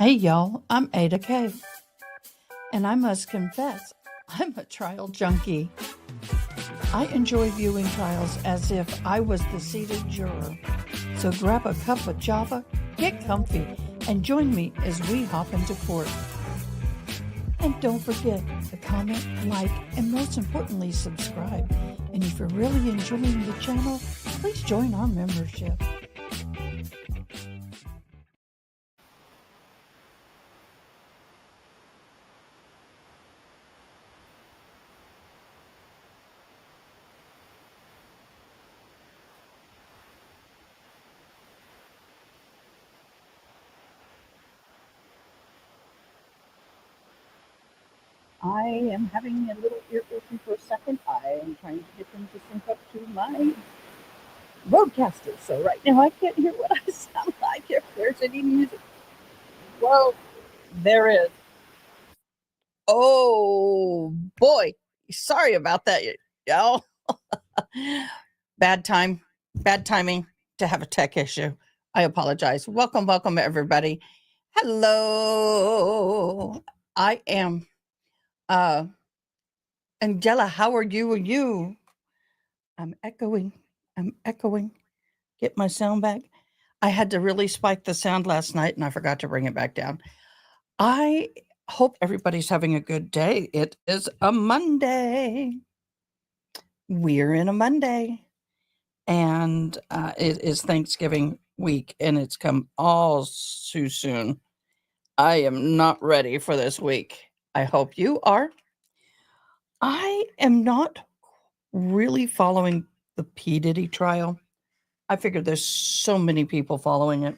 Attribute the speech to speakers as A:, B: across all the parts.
A: Hey y'all, I'm AdaKay, and I must confess, I'm a trial junkie. I enjoy viewing trials as if I was the seated juror. So grab a cup of java, get comfy, and join me as we hop into court. And don't forget to comment, like, and most importantly, subscribe. And if you're really enjoying the channel, please join our membership. I am having a little ear issue for a second. I am trying to get them to sync up to my broadcaster. So right now I can't hear what I sound like if there's any music. Well, there is. Oh boy. Sorry about that, y'all. Bad timing to have a tech issue. I apologize. Welcome, everybody. Hello. I am Angela, how are you? I'm echoing. Get my sound back. I had to really spike the sound last night and I forgot to bring it back down. I hope everybody's having a good day. It is a Monday. We're in a Monday. And it is Thanksgiving week and it's come all too soon. I am not ready for this week. I hope you are. I am not really following the P. Diddy trial. I figured there's so many people following it.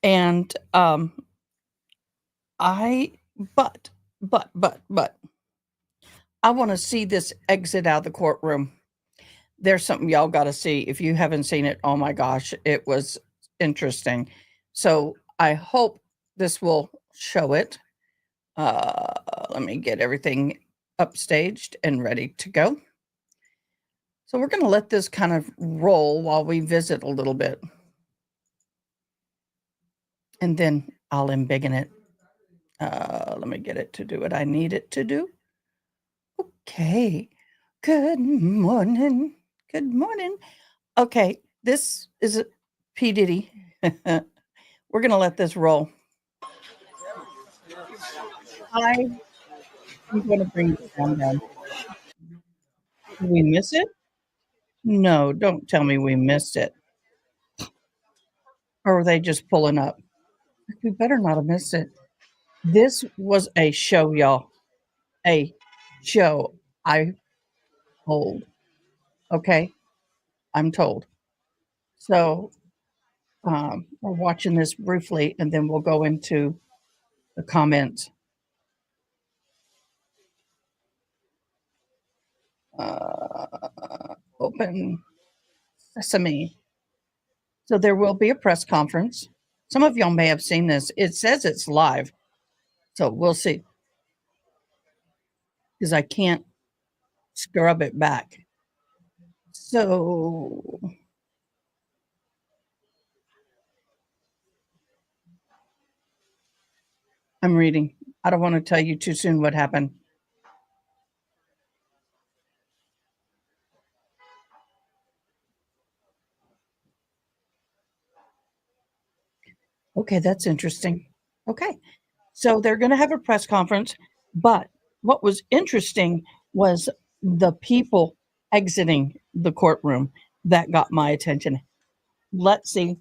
A: And but I want to see this exit out of the courtroom. There's something y'all got to see. If you haven't seen it, oh my gosh, it was interesting. So I hope this will show it. Let me get everything upstaged and ready to go. So we're going to let this kind of roll while we visit a little bit. And then I'll embiggen it. Let me get it to do what I need it to do. Okay. Good morning. Okay, this is P. Diddy. We're going to let this roll. I'm going to bring the sound down. Did we miss it? No, don't tell me we missed it. Or are they just pulling up? We better not have missed it. This was a show, y'all. A show. I hold. Okay? I'm told. So we're watching this briefly and then we'll go into the comments. Open sesame. So there will be a press conference. Some of y'all may have seen this. It says it's live. So we'll see. Because I can't scrub it back. So I'm reading. I don't want to tell you too soon what happened. Okay, that's interesting. Okay. So they're going to have a press conference, but what was interesting was the people exiting the courtroom that got my attention. Let's see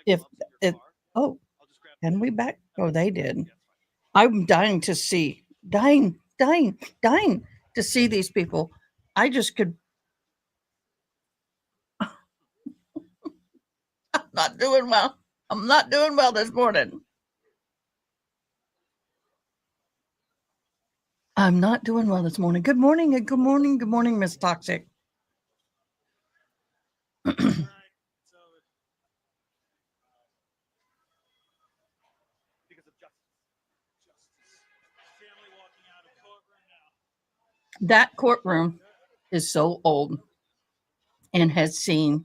A: if it, oh, can we back? Oh, they did. I'm dying to see, dying to see these people. I just could. I'm not doing well. I'm not doing well this morning. I'm not doing well this morning. Good morning, Miss Toxic. That courtroom is so old and has seen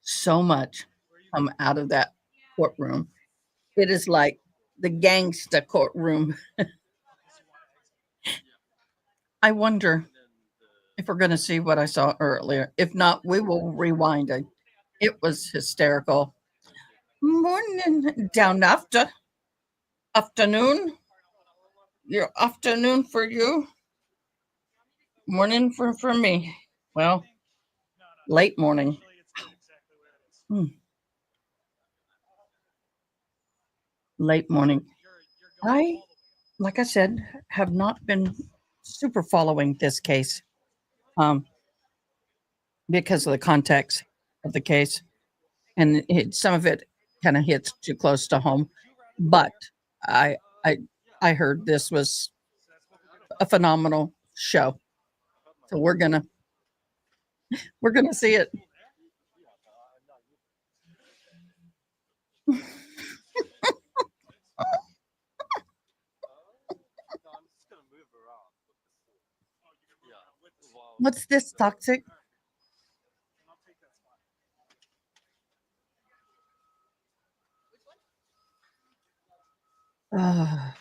A: so much come out of that courtroom. It is like the gangsta courtroom. I wonder if we're going to see what I saw earlier. If not, we will rewind it. It was hysterical. Morning, down afternoon. Your afternoon for you. Morning for me. Well, late morning. Hmm, late morning. I, like I said, have not been super following this case um, because of the context of the case, and some of it kind of hits too close to home. But I, I, I heard this was a phenomenal show, so we're gonna see it. What's this toxic? Uh,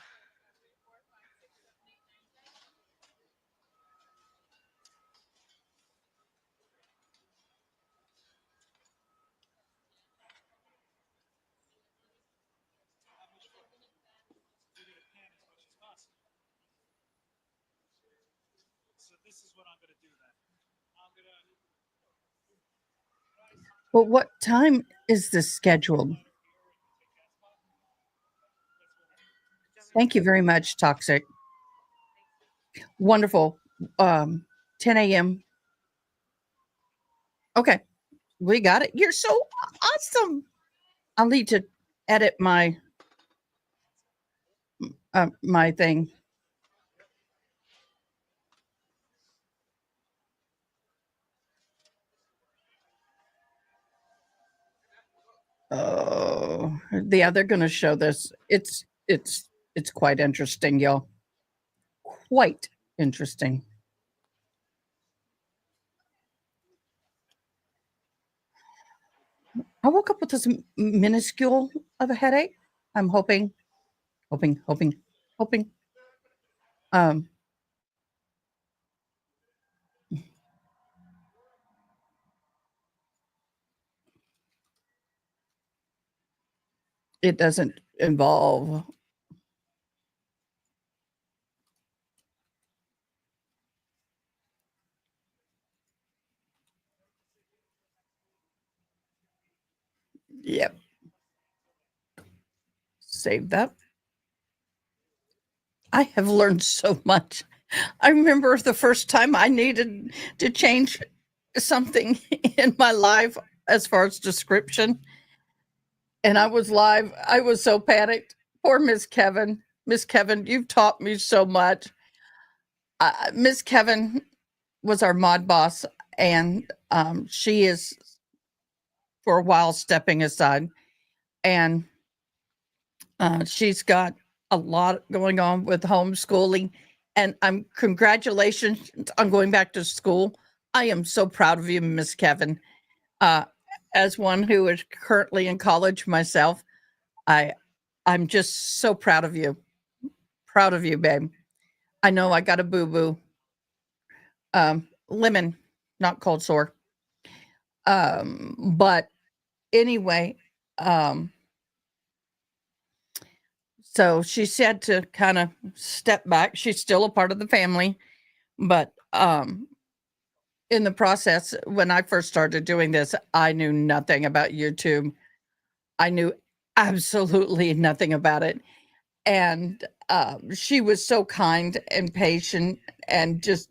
A: but what time is this scheduled? Thank you very much, toxic. Wonderful. Um, 10 a.m. Okay, we got it. You're so awesome. I'll need to edit my thing. Oh, yeah, they're going to show this. It's quite interesting, y'all. Quite interesting. I woke up with this minuscule of a headache. I'm hoping. Um, it doesn't involve. Yep. Save that. I have learned so much. I remember the first time I needed to change something in my life as far as description, and I was live. I was so panicked. Poor Miss Kevin. Miss Kevin, you've taught me so much. Miss Kevin was our mod boss, and she is for a while stepping aside, and she's got a lot going on with homeschooling, and I'm congratulations on going back to school. I am so proud of you, Miss Kevin. Uh, as one who is currently in college myself, I I'm just so proud of you. Proud of you, babe. I know I got a boo boo. Lemon, not cold sore. But anyway, um, so she said to kind of step back. She's still a part of the family, but in the process, when I first started doing this, I knew nothing about YouTube. I knew absolutely nothing about it. And she was so kind and patient and just,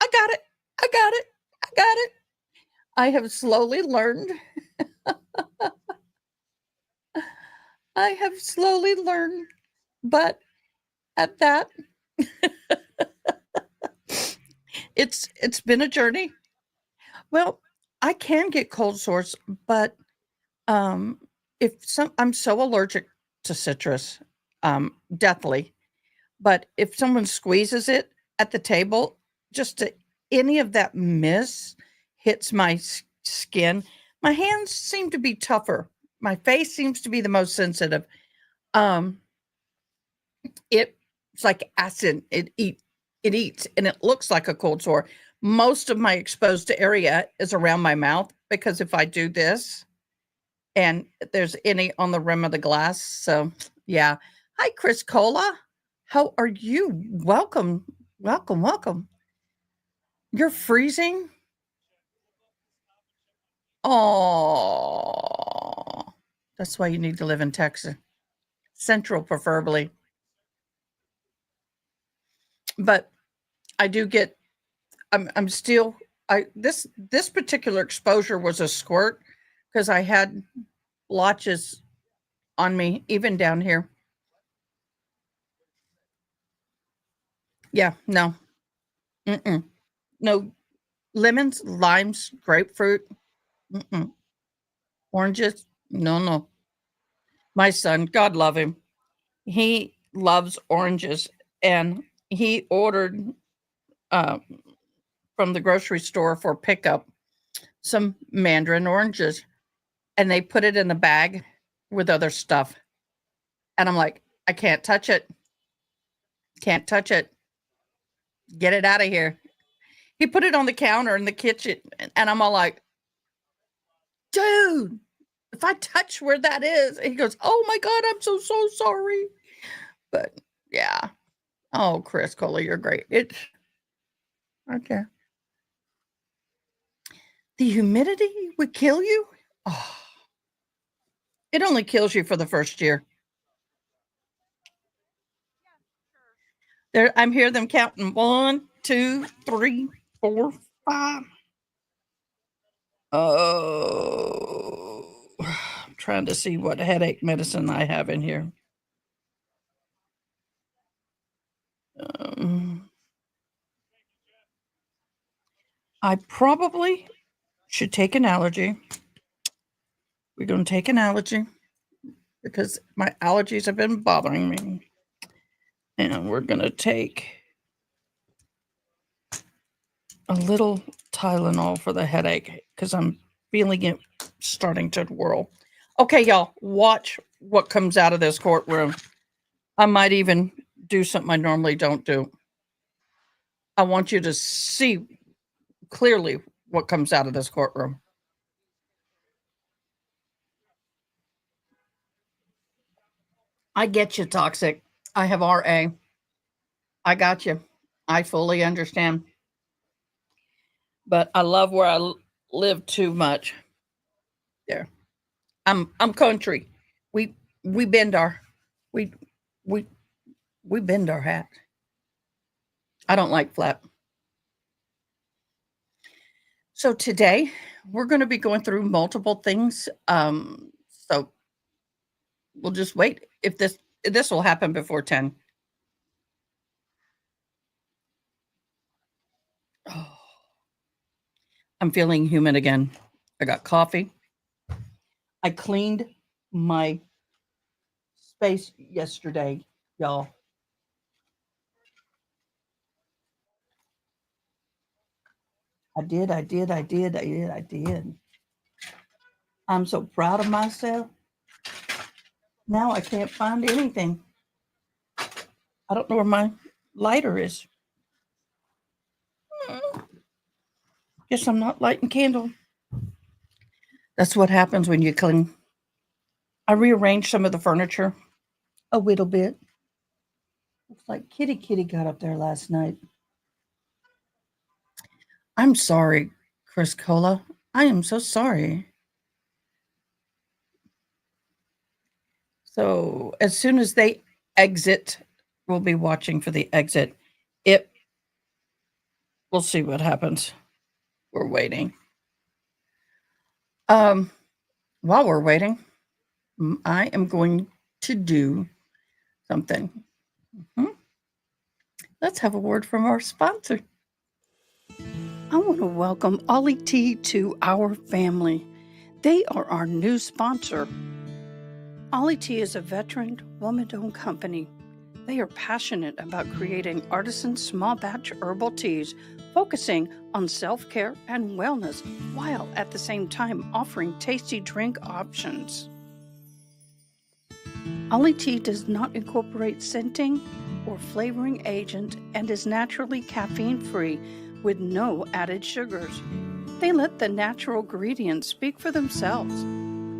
A: I got it. I got it. I got it. I have slowly learned. I have slowly learned. But at that, it's been a journey. Well, I can get cold sores, but um, if some, I'm so allergic to citrus, deathly. But if someone squeezes it at the table, just any of that mist hits my skin. My hands seem to be tougher. My face seems to be the most sensitive. Um, It's like acid. It eats, and it looks like a cold sore. Most of my exposed area is around my mouth because if I do this and there's any on the rim of the glass, so yeah. Hi, Chris Cola. How are you? Welcome, welcome, welcome. You're freezing? Oh, that's why you need to live in Texas. Central, preferably. But I do get I'm still I this particular exposure was a squirt because I had blotches on me, even down here. Yeah, no. Mm-mm. No lemons, limes, grapefruit, mm-mm. Oranges. No, no. My son, God love him. He loves oranges and he ordered uh, from the grocery store for pickup some mandarin oranges and they put it in a bag with other stuff. And I'm like, I can't touch it. Can't touch it. Get it out of here. He put it on the counter in the kitchen. And I'm all like, dude, if I touch where that is, he goes, oh my God, I'm so sorry. But yeah. Oh, Chris Coley, you're great. It's okay. The humidity would kill you? Oh, it only kills you for the first year. There, I'm hear them counting 1, 2, 3, 4, 5. Oh, I'm trying to see what headache medicine I have in here. Um, I probably should take an allergy. We're going to take an allergy because my allergies have been bothering me. And we're going to take a little Tylenol for the headache because I'm feeling it starting to whirl. Okay, y'all, watch what comes out of this courtroom. I might even do something I normally don't do. I want you to see clearly what comes out of this courtroom. I get you, toxic. I have RA. I got you. I fully understand. But I love where I live too much. There. I'm country. We we bend our we we we bend our hat. I don't like flat. So today we're going to be going through multiple things. So we'll just wait if this will happen before 10. Oh, I'm feeling human again. I got coffee. I cleaned my space yesterday, y'all. I did. I'm so proud of myself. Now I can't find anything. I don't know where my lighter is. Guess I'm not lighting candle. That's what happens when you clean. I rearranged some of the furniture a little bit. Looks like Kitty got up there last night. I'm sorry, Chris Cola. I am so sorry. So as soon as they exit, we'll be watching for the exit. It we'll see what happens. We're waiting. Um, while we're waiting, I am going to do something. Mhm. Let's have a word from our sponsor. I want to welcome Ollie T to our family. They are our new sponsor. Ollie T is a veteran, woman-owned company. They are passionate about creating artisan small batch herbal teas, focusing on self-care and wellness, while at the same time offering tasty drink options. Ollie tea does not incorporate scenting or flavoring agent and is naturally caffeine-free with no added sugars. They let the natural ingredients speak for themselves.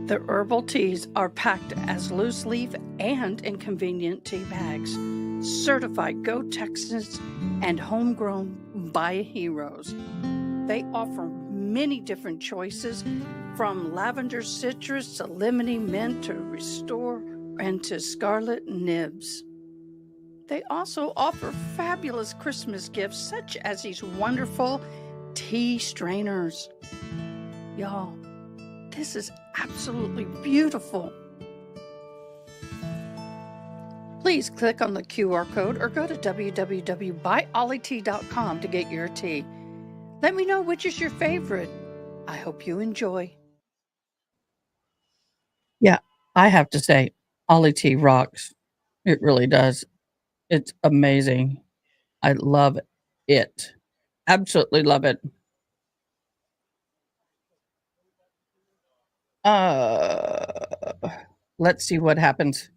A: The herbal teas are packed as loose leaf and in convenient tea bags. Certified Go Texas and homegrown by heroes. They offer many different choices from lavender citrus to lemony mint to restore and to scarlet nibs. They also offer fabulous Christmas gifts such as these wonderful tea strainers. Y'all, this is absolutely beautiful. Please click on the QR code or go to www.buyollietea.com to get your tea. Let me know which is your favorite. I hope you enjoy. Yeah, I have to say, Ollie tea rocks. It really does. It's amazing. I love it. Absolutely love it. Uh, let's see what happens.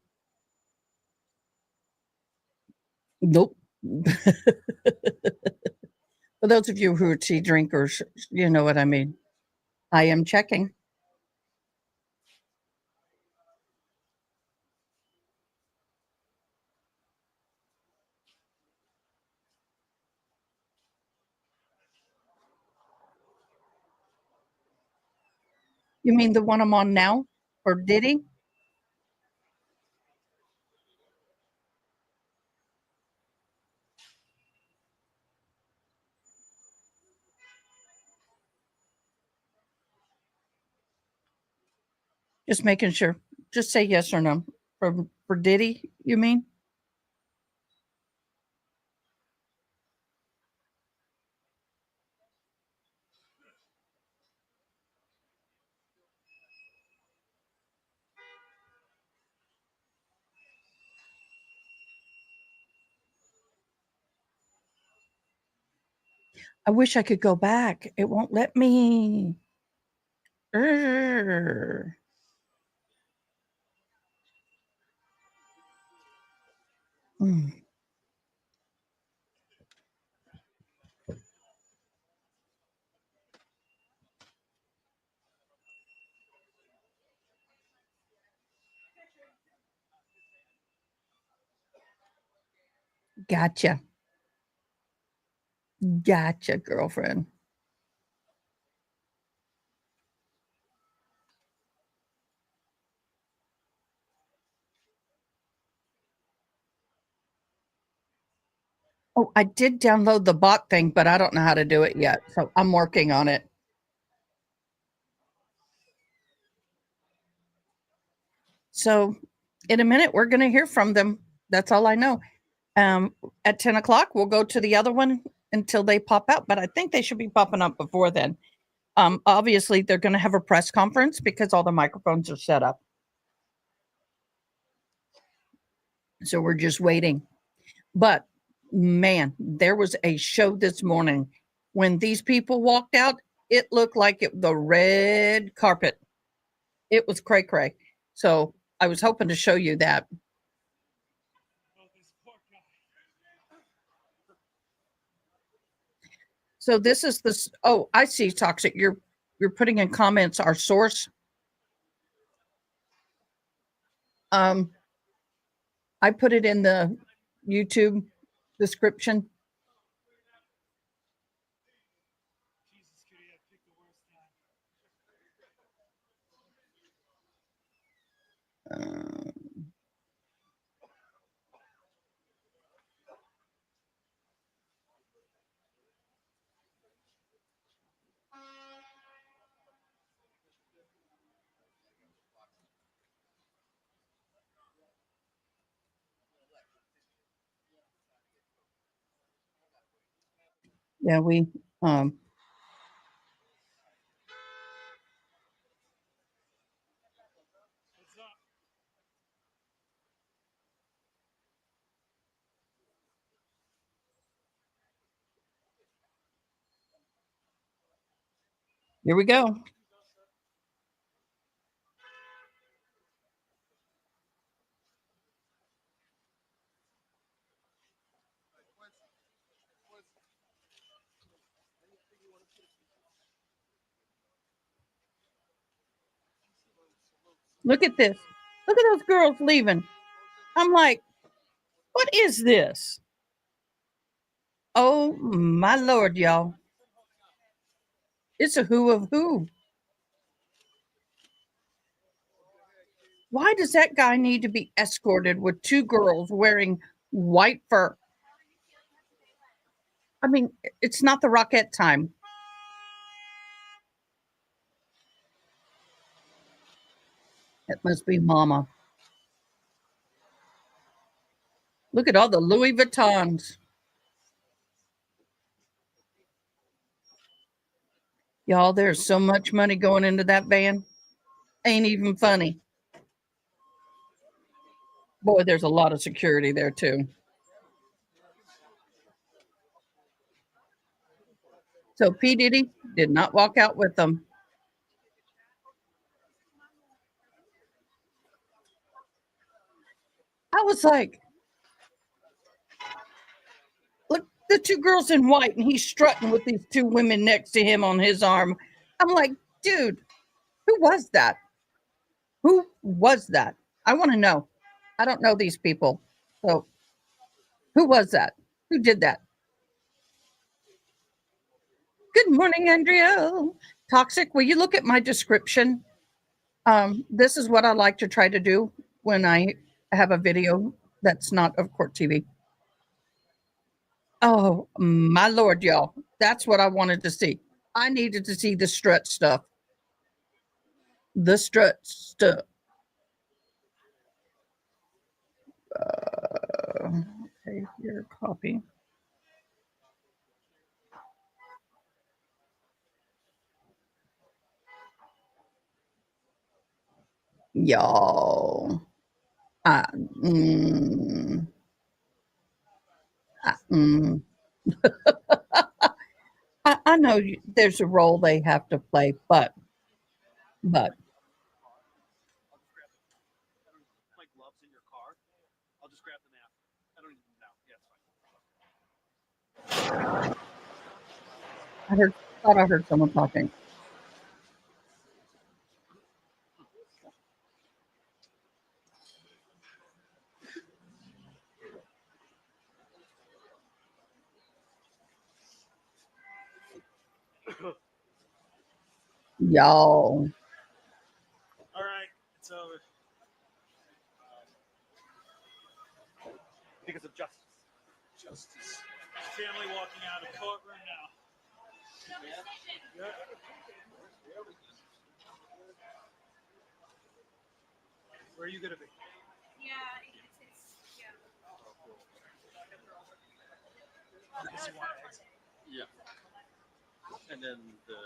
A: Nope. For those of you who are tea drinkers, you know what I mean. I am checking. You mean the one I'm on now? Or Diddy? Just making sure. Just say yes or no. For Diddy, you mean? I wish I could go back. It won't let me. Urgh. Mm, gotcha. Gotcha, girlfriend. Oh, I did download the bot thing, but I don't know how to do it yet. So I'm working on it. So in a minute, we're going to hear from them. That's all I know. At 10 o'clock, we'll go to the other one until they pop out, but I think they should be popping up before then. Obviously, they're going to have a press conference because all the microphones are set up. So we're just waiting. But man, there was a show this morning. When these people walked out, it looked like the red carpet. It was cray cray. So I was hoping to show you that. So this is this. Oh, I see. Toxic. You're putting in comments our source. Um, I put it in the YouTube description. Uh, yeah, we. Um, Here we go. Look at this. Look at those girls leaving. I'm like, what is this? Oh my Lord, y'all. It's a who of who. Why does that guy need to be escorted with two girls wearing white fur? I mean, it's not the Rockette time. It must be Mama. Look at all the Louis Vuittons. Y'all, there's so much money going into that van. Ain't even funny. Boy, there's a lot of security there, too. So P. Diddy did not walk out with them. I was like, look, the two girls in white, and he's strutting with these two women next to him on his arm. I'm like, dude, who was that? Who was that? I want to know. I don't know these people. So who was that? Who did that? Good morning, Andrea. Toxic, will you look at my description? This is what I like to try to do when I have a video that's not of court TV. Oh, my Lord, y'all. That's what I wanted to see. I needed to see the strut stuff. The strut stuff. Okay, here, copy. Y'all. Uh, mm, mm. I know there's a role they have to play, but
B: My gloves in your car. I'll just grab them after. I don't even know. Yeah, it's fine.
A: thought I heard someone talking. Y'all.
B: All right, it's over. Because of justice. Justice. Family walking out of courtroom now. Yeah. Where are you gonna be?
C: Yeah,
B: Does he want to exit?
D: Yeah. And then the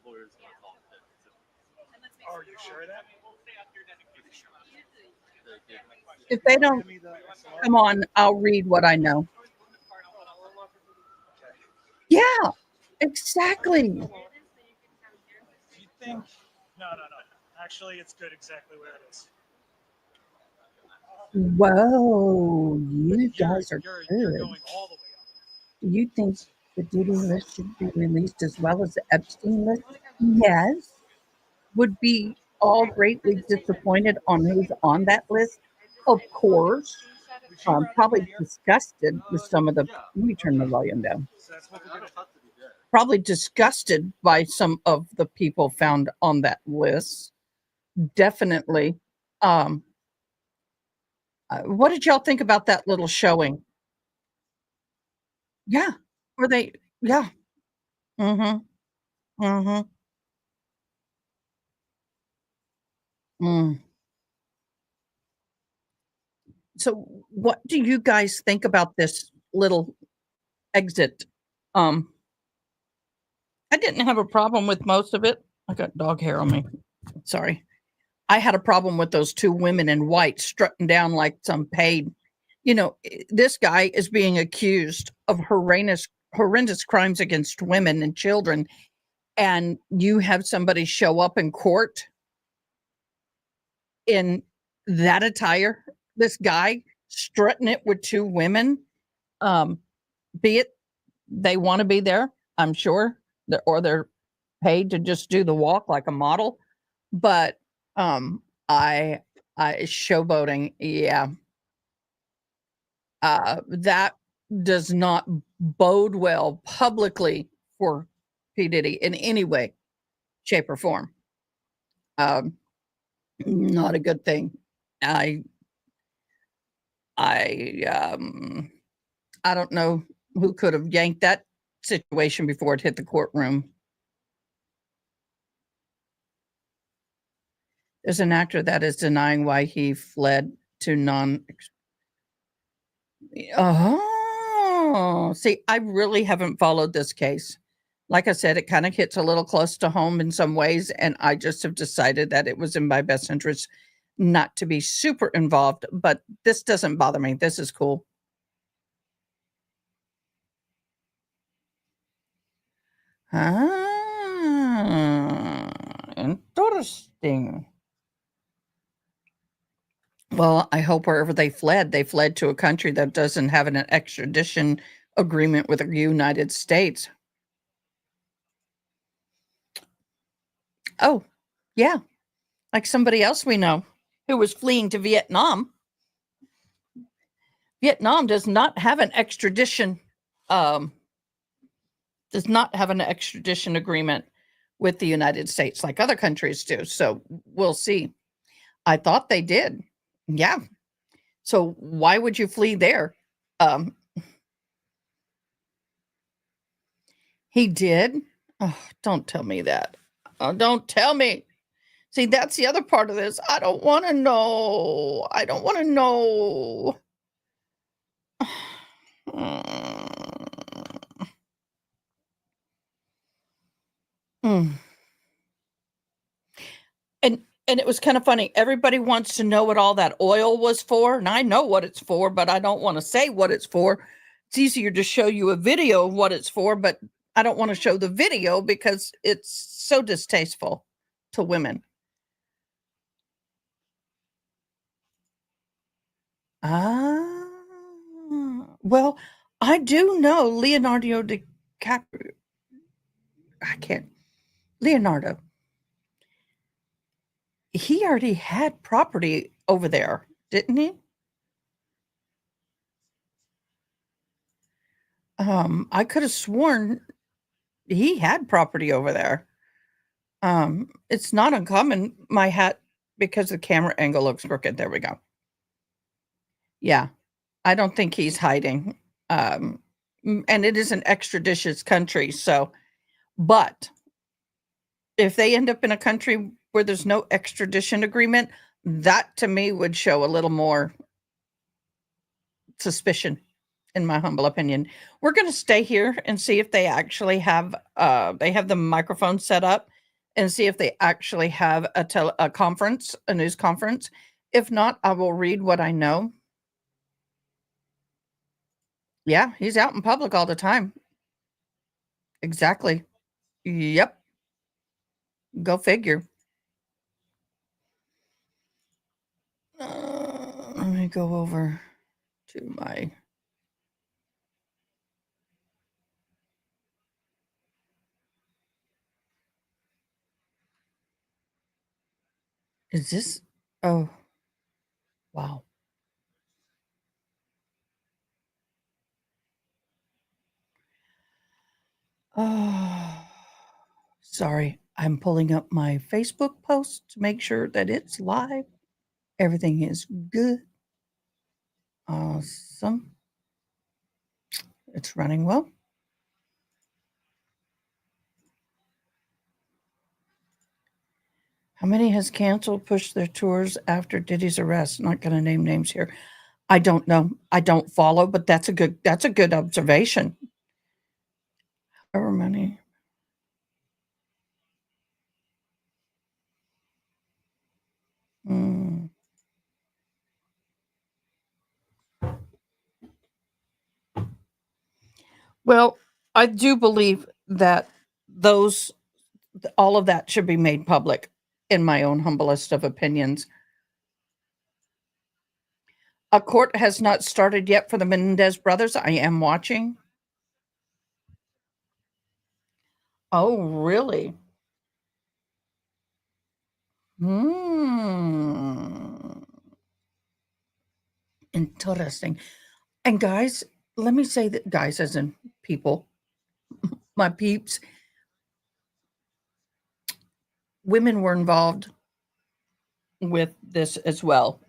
D: lawyer's gonna call it.
B: Oh, are you sure of that?
A: If they don't come on, I'll read what I know. Yeah, exactly.
B: Do you think? No. Actually, it's good exactly where it is.
A: Whoa, you guys are
B: You're
A: good.
B: going all the way up.
A: Do you think the Diddy list should be released as well as the Epstein list? Yes. Would be all greatly disappointed on who's on that list. Of course. Probably disgusted with some of the. Let me turn the volume down.
B: So that's what we're gonna have to do.
A: Probably disgusted by some of the people found on that list. Definitely. What did y'all think about that little showing? Yeah. Were they? Yeah. Mm-hmm. Mm-hmm. Mm. So, what do you guys think about this little exit? Um, I didn't have a problem with most of it. I got dog hair on me. Sorry. I had a problem with those two women in white strutting down like some paid. This guy is being accused of horrendous crimes against women and children, and you have somebody show up in court in that attire. This guy strutting it with two women. Um, be it they want to be there, I'm sure, or they're paid to just do the walk like a model. But I showboating, yeah. That does not bode well publicly for P. Diddy in any way, shape, or form. Um, not a good thing. I I, um, I don't know who could have yanked that situation before it hit the courtroom. There's an actor that is denying why he fled to non. Oh, see, I really haven't followed this case. Like I said, it kind of hits a little close to home in some ways, and I just have decided that it was in my best interest not to be super involved, but this doesn't bother me. This is cool. Ah, interesting. Well, I hope wherever they fled to a country that doesn't have an extradition agreement with the United States. Oh, yeah, like somebody else we know who was fleeing to Vietnam. Vietnam um, does not have an extradition agreement with the United States like other countries do. So we'll see. I thought they did. Yeah. So why would you flee there? Um, he did. Oh, don't tell me that. Oh, don't tell me. See, that's the other part of this. I don't want to know. I don't want to know. Mm. And it was kind of funny. Everybody wants to know what all that oil was for, and I know what it's for, but I don't want to say what it's for. It's easier to show you a video of what it's for, but I don't want to show the video because it's so distasteful to women. Ah, well, I do know Leonardo DiCaprio. I can't. Leonardo. He already had property over there, didn't he? I could have sworn he had property over there. It's not uncommon. My hat, because the camera angle looks crooked. There we go. Yeah, I don't think he's hiding. And it is an extradition country. So, but if they end up in a country where there's no extradition agreement, that to me would show a little more suspicion, in my humble opinion. We're going to stay here and see if they actually have they have the microphone set up and see if they actually have a conference, a news conference. If not, I will read what I know. Yeah, he's out in public all the time. Exactly. Yep. Go figure. Let me go over to my. Is this? Oh, wow. Oh, sorry. I'm pulling up my Facebook post to make sure that it's live. Everything is good. Awesome. It's running well. How many has canceled, pushed their tours after Diddy's arrest? Not going to name names here. I don't know. I don't follow, but that's a good observation. However many. Mm. Well, I do believe that those all of that should be made public, in my own humblest of opinions. A court has not started yet for the Menendez brothers. I am watching. Oh, really? Hmm. Interesting. And guys, let me say that guys, as in people, my peeps, women were involved with this as well,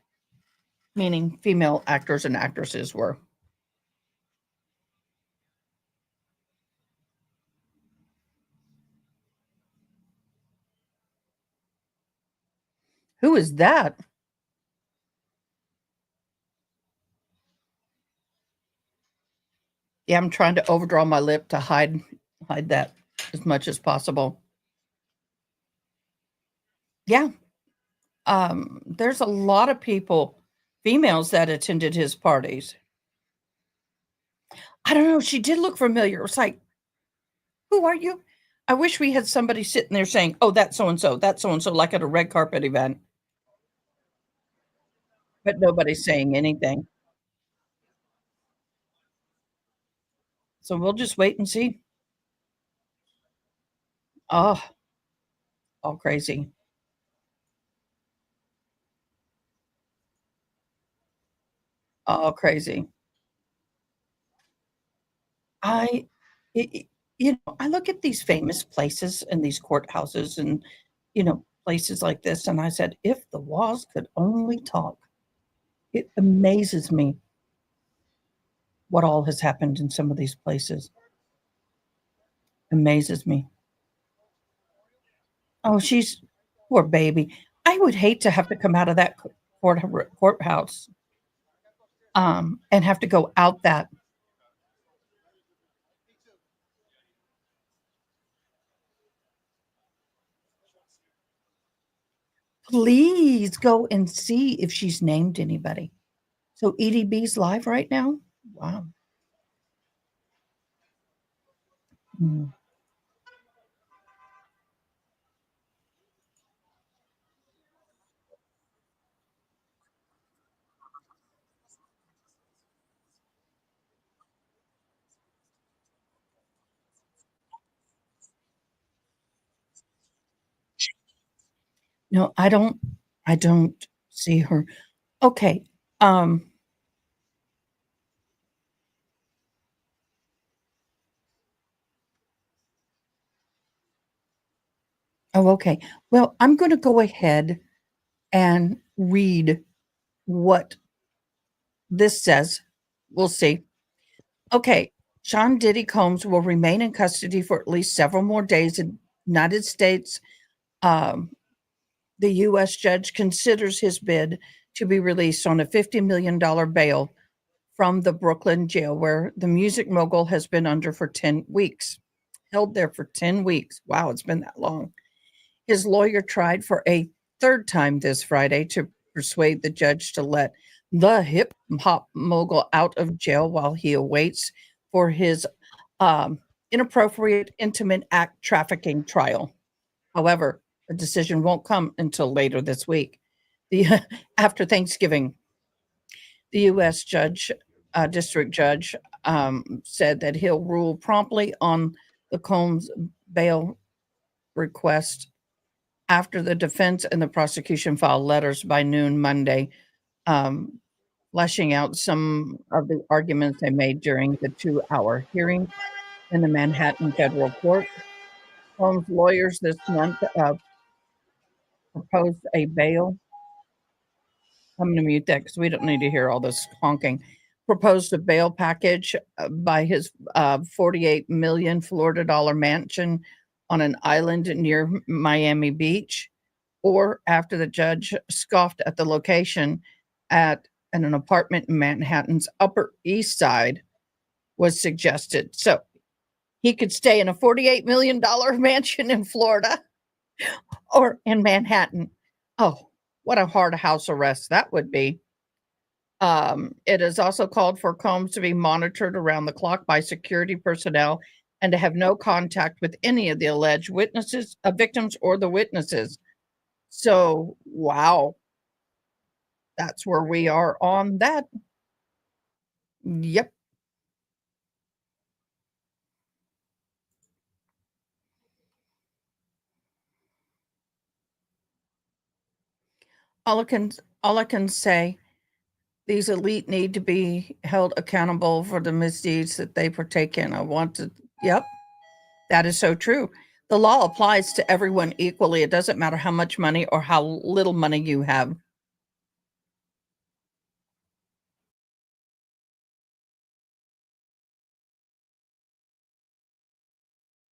A: meaning female actors and actresses were. Who is that? Yeah, I'm trying to overdraw my lip to hide that as much as possible. Yeah. There's a lot of people, females that attended his parties. I don't know, she did look familiar. It was like, "Who are you?" I wish we had somebody sitting there saying, "Oh, that's so and so, that's so and so," like at a red carpet event, but nobody's saying anything. So we'll just wait and see. Oh, all crazy. All crazy. I I I look at these famous places and these courthouses and, places like this, and I said, "If the walls could only talk." It amazes me what all has happened in some of these places. Amazes me. Oh, she's poor baby. I would hate to have to come out of that courthouse, and have to go out that. Please go and see if she's named anybody. So EDB's live right now? Wow. Mm. No, I don't see her. Okay, um, oh, okay. Well, I'm gonna go ahead and read what this says. We'll see. Okay, Sean Diddy Combs will remain in custody for at least several more days in United States. Um, the U.S. judge considers his bid to be released on a $50 million bail from the Brooklyn jail where the music mogul has been under for 10 weeks. Held there for 10 weeks. Wow, it's been that long. His lawyer tried for a third time this Friday to persuade the judge to let the hip hop mogul out of jail while he awaits for his um, inappropriate intimate act trafficking trial. However, a decision won't come until later this week. The after Thanksgiving, the U.S. district judge, said that he'll rule promptly on the Combs bail request after the defense and the prosecution filed letters by noon Monday, um, fleshing out some of the arguments they made during the 2-hour hearing in the Manhattan federal court. Holmes' lawyers this month proposed a bail. I'm going to mute that because we don't need to hear all this honking. Proposed a bail package by his 48 million Florida dollar mansion on an island near Miami Beach, or after the judge scoffed at the location at an apartment in Manhattan's Upper East Side was suggested. So he could stay in a $48 million mansion in Florida or in Manhattan. Oh, what a hard house arrest that would be. It is also called for Combs to be monitored around the clock by security personnel and to have no contact with any of the alleged witnesses, victims, or the witnesses. So, wow, that's where we are on that. Yep. all I can say, these elite need to be held accountable for the misdeeds that they partake in. Yep, that is so true. The law applies to everyone equally. It doesn't matter how much money or how little money you have.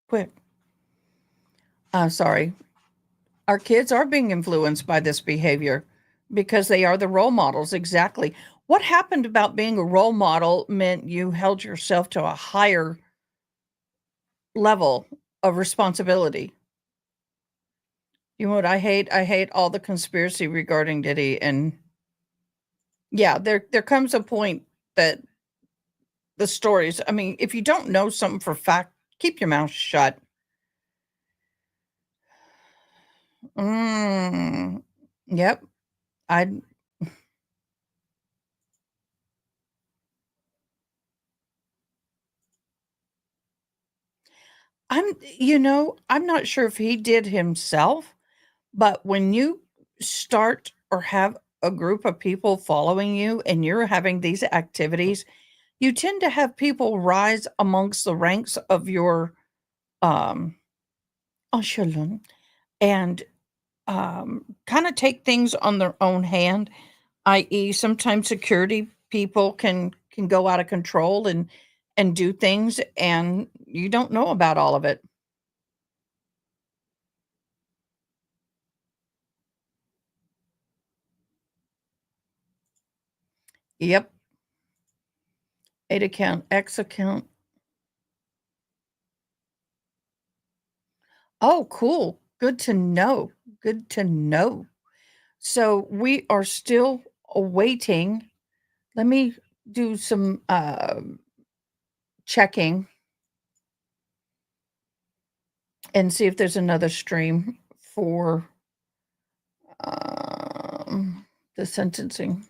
A: Quick. Sorry. Our kids are being influenced by this behavior because they are the role models. Exactly. What happened about being a role model meant you held yourself to a higher level of responsibility. You know what I hate? I hate all the conspiracy regarding Diddy. And yeah, there comes a point that the stories, I mean, if you don't know something for fact, keep your mouth shut. Mm, yep. I I'm not sure if he did himself, but when you start or have a group of people following you and you're having these activities, you tend to have people rise amongst the ranks of your um echelon and kind of take things on their own hand, i.e., sometimes security people can go out of control and do things and you don't know about all of it. Yep. Eight account, X account. Oh, cool. Good to know. Good to know. So we are still awaiting. Let me do some checking and see if there's another stream for the sentencing.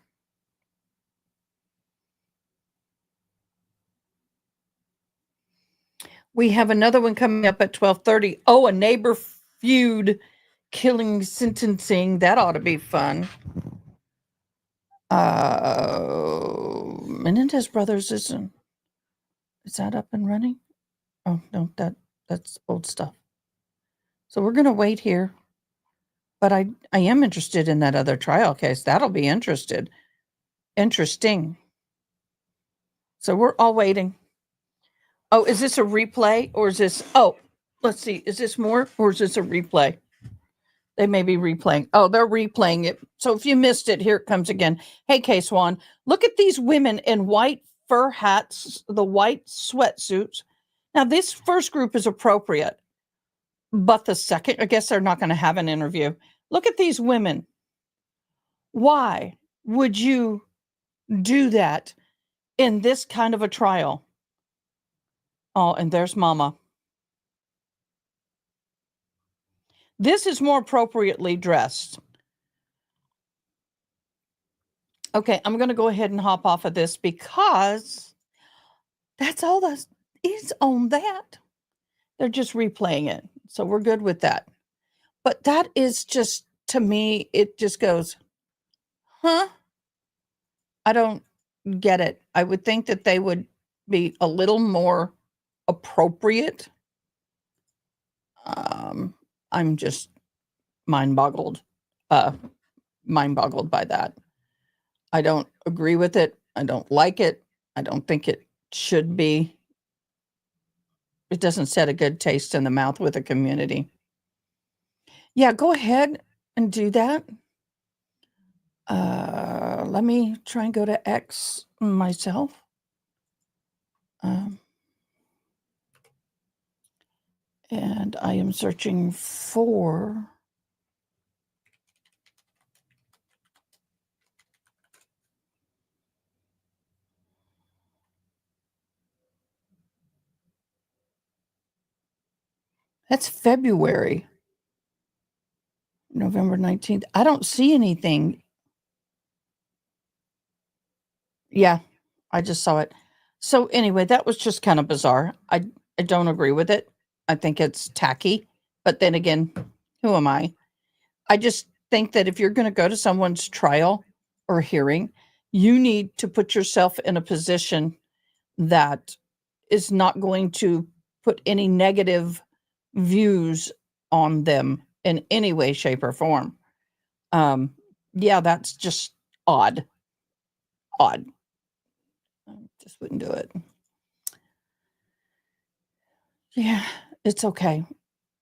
A: We have another one coming up at 12:30. Oh, a neighbor feud killing sentencing. That ought to be fun. Menendez Brothers isn't. Is that up and running? Oh no, that's old stuff. So we're gonna wait here. But I am interested in that other trial case. That'll be interesting. So we're all waiting. Oh, is this a replay or is this? Oh, let's see. Is this more or is this a replay? They may be replaying. Oh, they're replaying it. So if you missed it, here it comes again. Hey, K Swan, look at these women in white fur hats, the white sweatsuits. Now, this first group is appropriate, but the second, I guess they're not going to have an interview. Look at these women. Why would you do that in this kind of a trial? Oh, and there's Mama. This is more appropriately dressed. Okay, I'm going to go ahead and hop off of this because that's all that is on that. They're just replaying it. So we're good with that. But that is just, to me, it just goes, huh? I don't get it. I would think that they would be a little more appropriate. I'm just mind boggled, uh, mind boggled by that. I don't agree with it. I don't like it. I don't think it should be. It doesn't set a good taste in the mouth with a community. Yeah, go ahead and do that. Let me try and go to X myself. And I am searching for that's February, November 19th. I don't see anything. Yeah, I just saw it. So anyway, that was just kind of bizarre. I don't agree with it. I think it's tacky. But then again, who am I? I just think that if you're going to go to someone's trial or hearing, you need to put yourself in a position that is not going to put any negative views on them in any way, shape, or form. Yeah, that's just odd. Odd. I just wouldn't do it. Yeah, it's okay.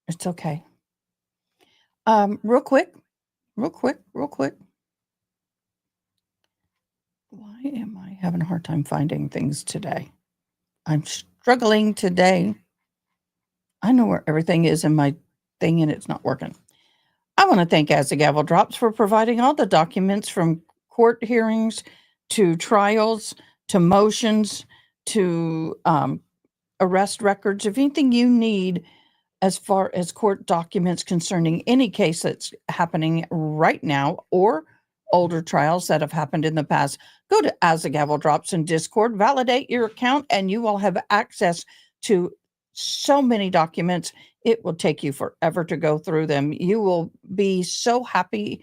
A: It's okay. Real quick. Why am I having a hard time finding things today? I'm struggling today. I know where everything is in my thing and it's not working. I want to thank As the Gavel Drops for providing all the documents from court hearings to trials to motions to arrest records. If anything you need as far as court documents concerning any case that's happening right now or older trials that have happened in the past, go to As the Gavel Drops in Discord, validate your account, and you will have access to so many documents. It will take you forever to go through them. You will be so happy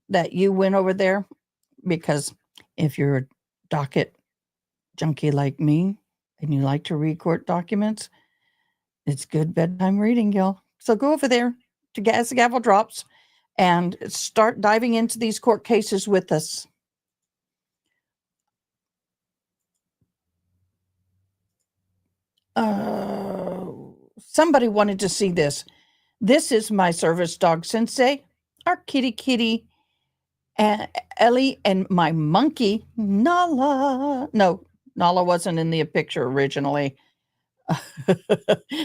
A: that you went over there, because if you're a docket junkie like me and you like to read court documents, it's good bedtime reading, y'all. So go over there to As the Gavel Drops and start diving into these court cases with us. Somebody wanted to see this. This is my service dog Sensei, our kitty, and Ellie, and my monkey Nala. No, Nala wasn't in the picture originally.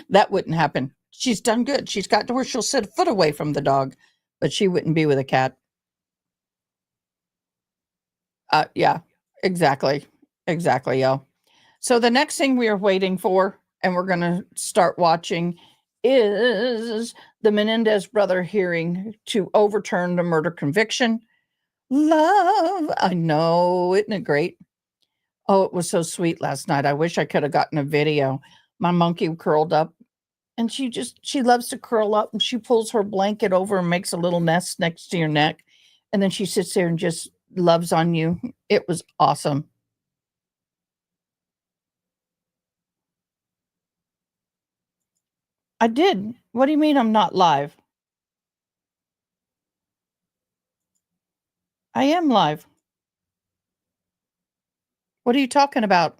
A: That wouldn't happen. She's done good. She's got to where she'll sit a foot away from the dog, but she wouldn't be with a cat. Yeah, exactly, y'all. So the next thing we are waiting for, and we're going to start watching, is the Menendez brother hearing to overturn the murder conviction. Love, I know, isn't it great? Oh, it was so sweet last night. I wish I could have gotten a video. My monkey curled up, and she loves to curl up, and she pulls her blanket over and makes a little nest next to your neck, and then she sits there and just loves on you. It was awesome. I did. What do you mean I'm not live? I am live. What are you talking about?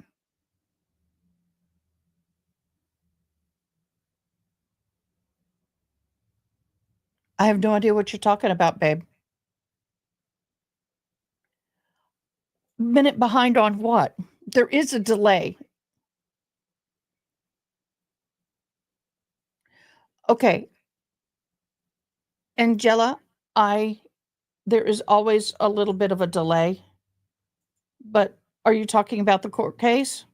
A: I have no idea what you're talking about, babe. Minute behind on what? There is a delay. Okay. Angela, there is always a little bit of a delay. But are you talking about the court case?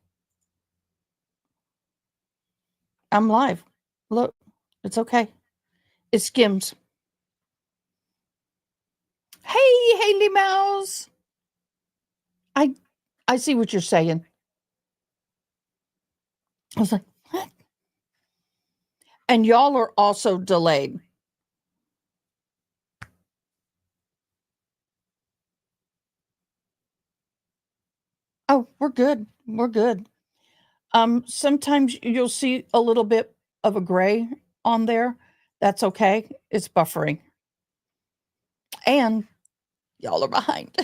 A: I'm live. Look, it's okay. It skims. Hey, Haley Mouse. I see what you're saying. I was like, what? And y'all are also delayed. Oh, we're good. We're good. Sometimes you'll see a little bit of a gray on there. That's okay. It's buffering. And y'all are behind.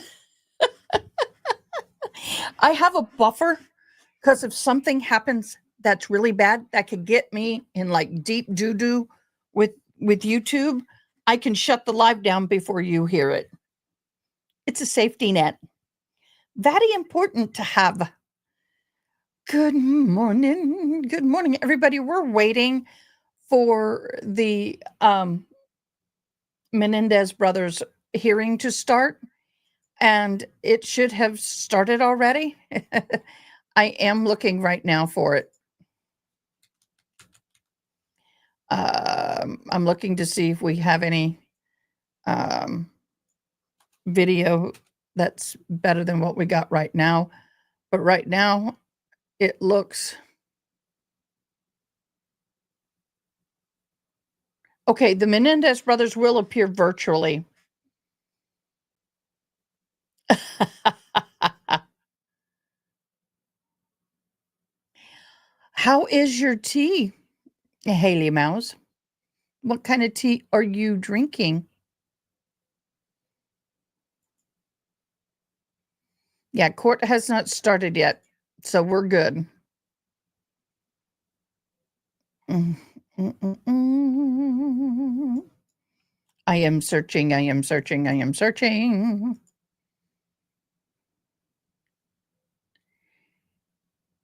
A: I have a buffer because if something happens that's really bad, that could get me in like deep doo-doo with YouTube, I can shut the live down before you hear it. It's a safety net. Very important to have. Good morning, everybody. We're waiting for the Menendez Brothers hearing to start, and it should have started already. I am looking right now for it. I'm looking to see if we have any video that's better than what we got right now. But right now, it looks okay. The Menendez brothers will appear virtually. How is your tea, Haley Mouse? What kind of tea are you drinking? Yeah, court has not started yet, so we're good. Mm, mm, mm, mm. I am searching, I am searching, I am searching.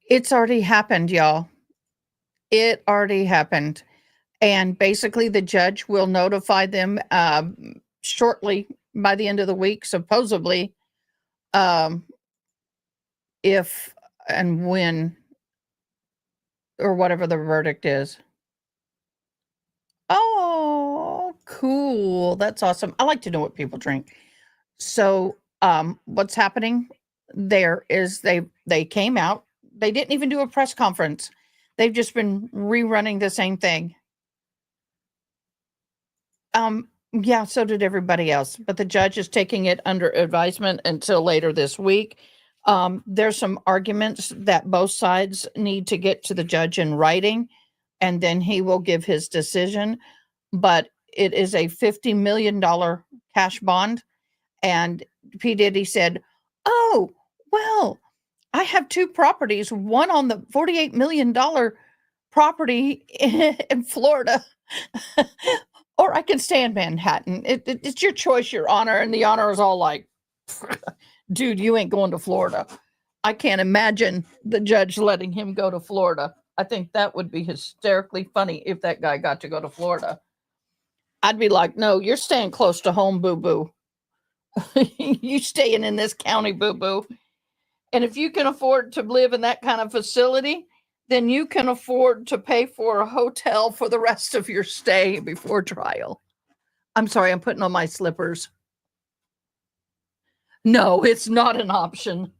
A: It's already happened, y'all. It already happened. And basically, the judge will notify them shortly by the end of the week, supposedly, um, if and when or whatever the verdict is. Oh, cool. That's awesome. I like to know what people drink. So, what's happening there is they came out. They didn't even do a press conference. They've just been rerunning the same thing. Yeah, so did everybody else, but the judge is taking it under advisement until later this week. There's some arguments that both sides need to get to the judge in writing, and then he will give his decision. But it is a $50 million cash bond. And P. Diddy said, "Oh, well, I have two properties, one on the $48 million property in Florida, or I can stay in Manhattan. It's your choice, Your Honor." And the Honor is all like, "Dude, you ain't going to Florida." I can't imagine the judge letting him go to Florida. I think that would be hysterically funny if that guy got to go to Florida. I'd be like, "No, you're staying close to home, boo-boo. You staying in this county, boo-boo. And if you can afford to live in that kind of facility, then you can afford to pay for a hotel for the rest of your stay before trial." I'm sorry, I'm putting on my slippers. No, it's not an option.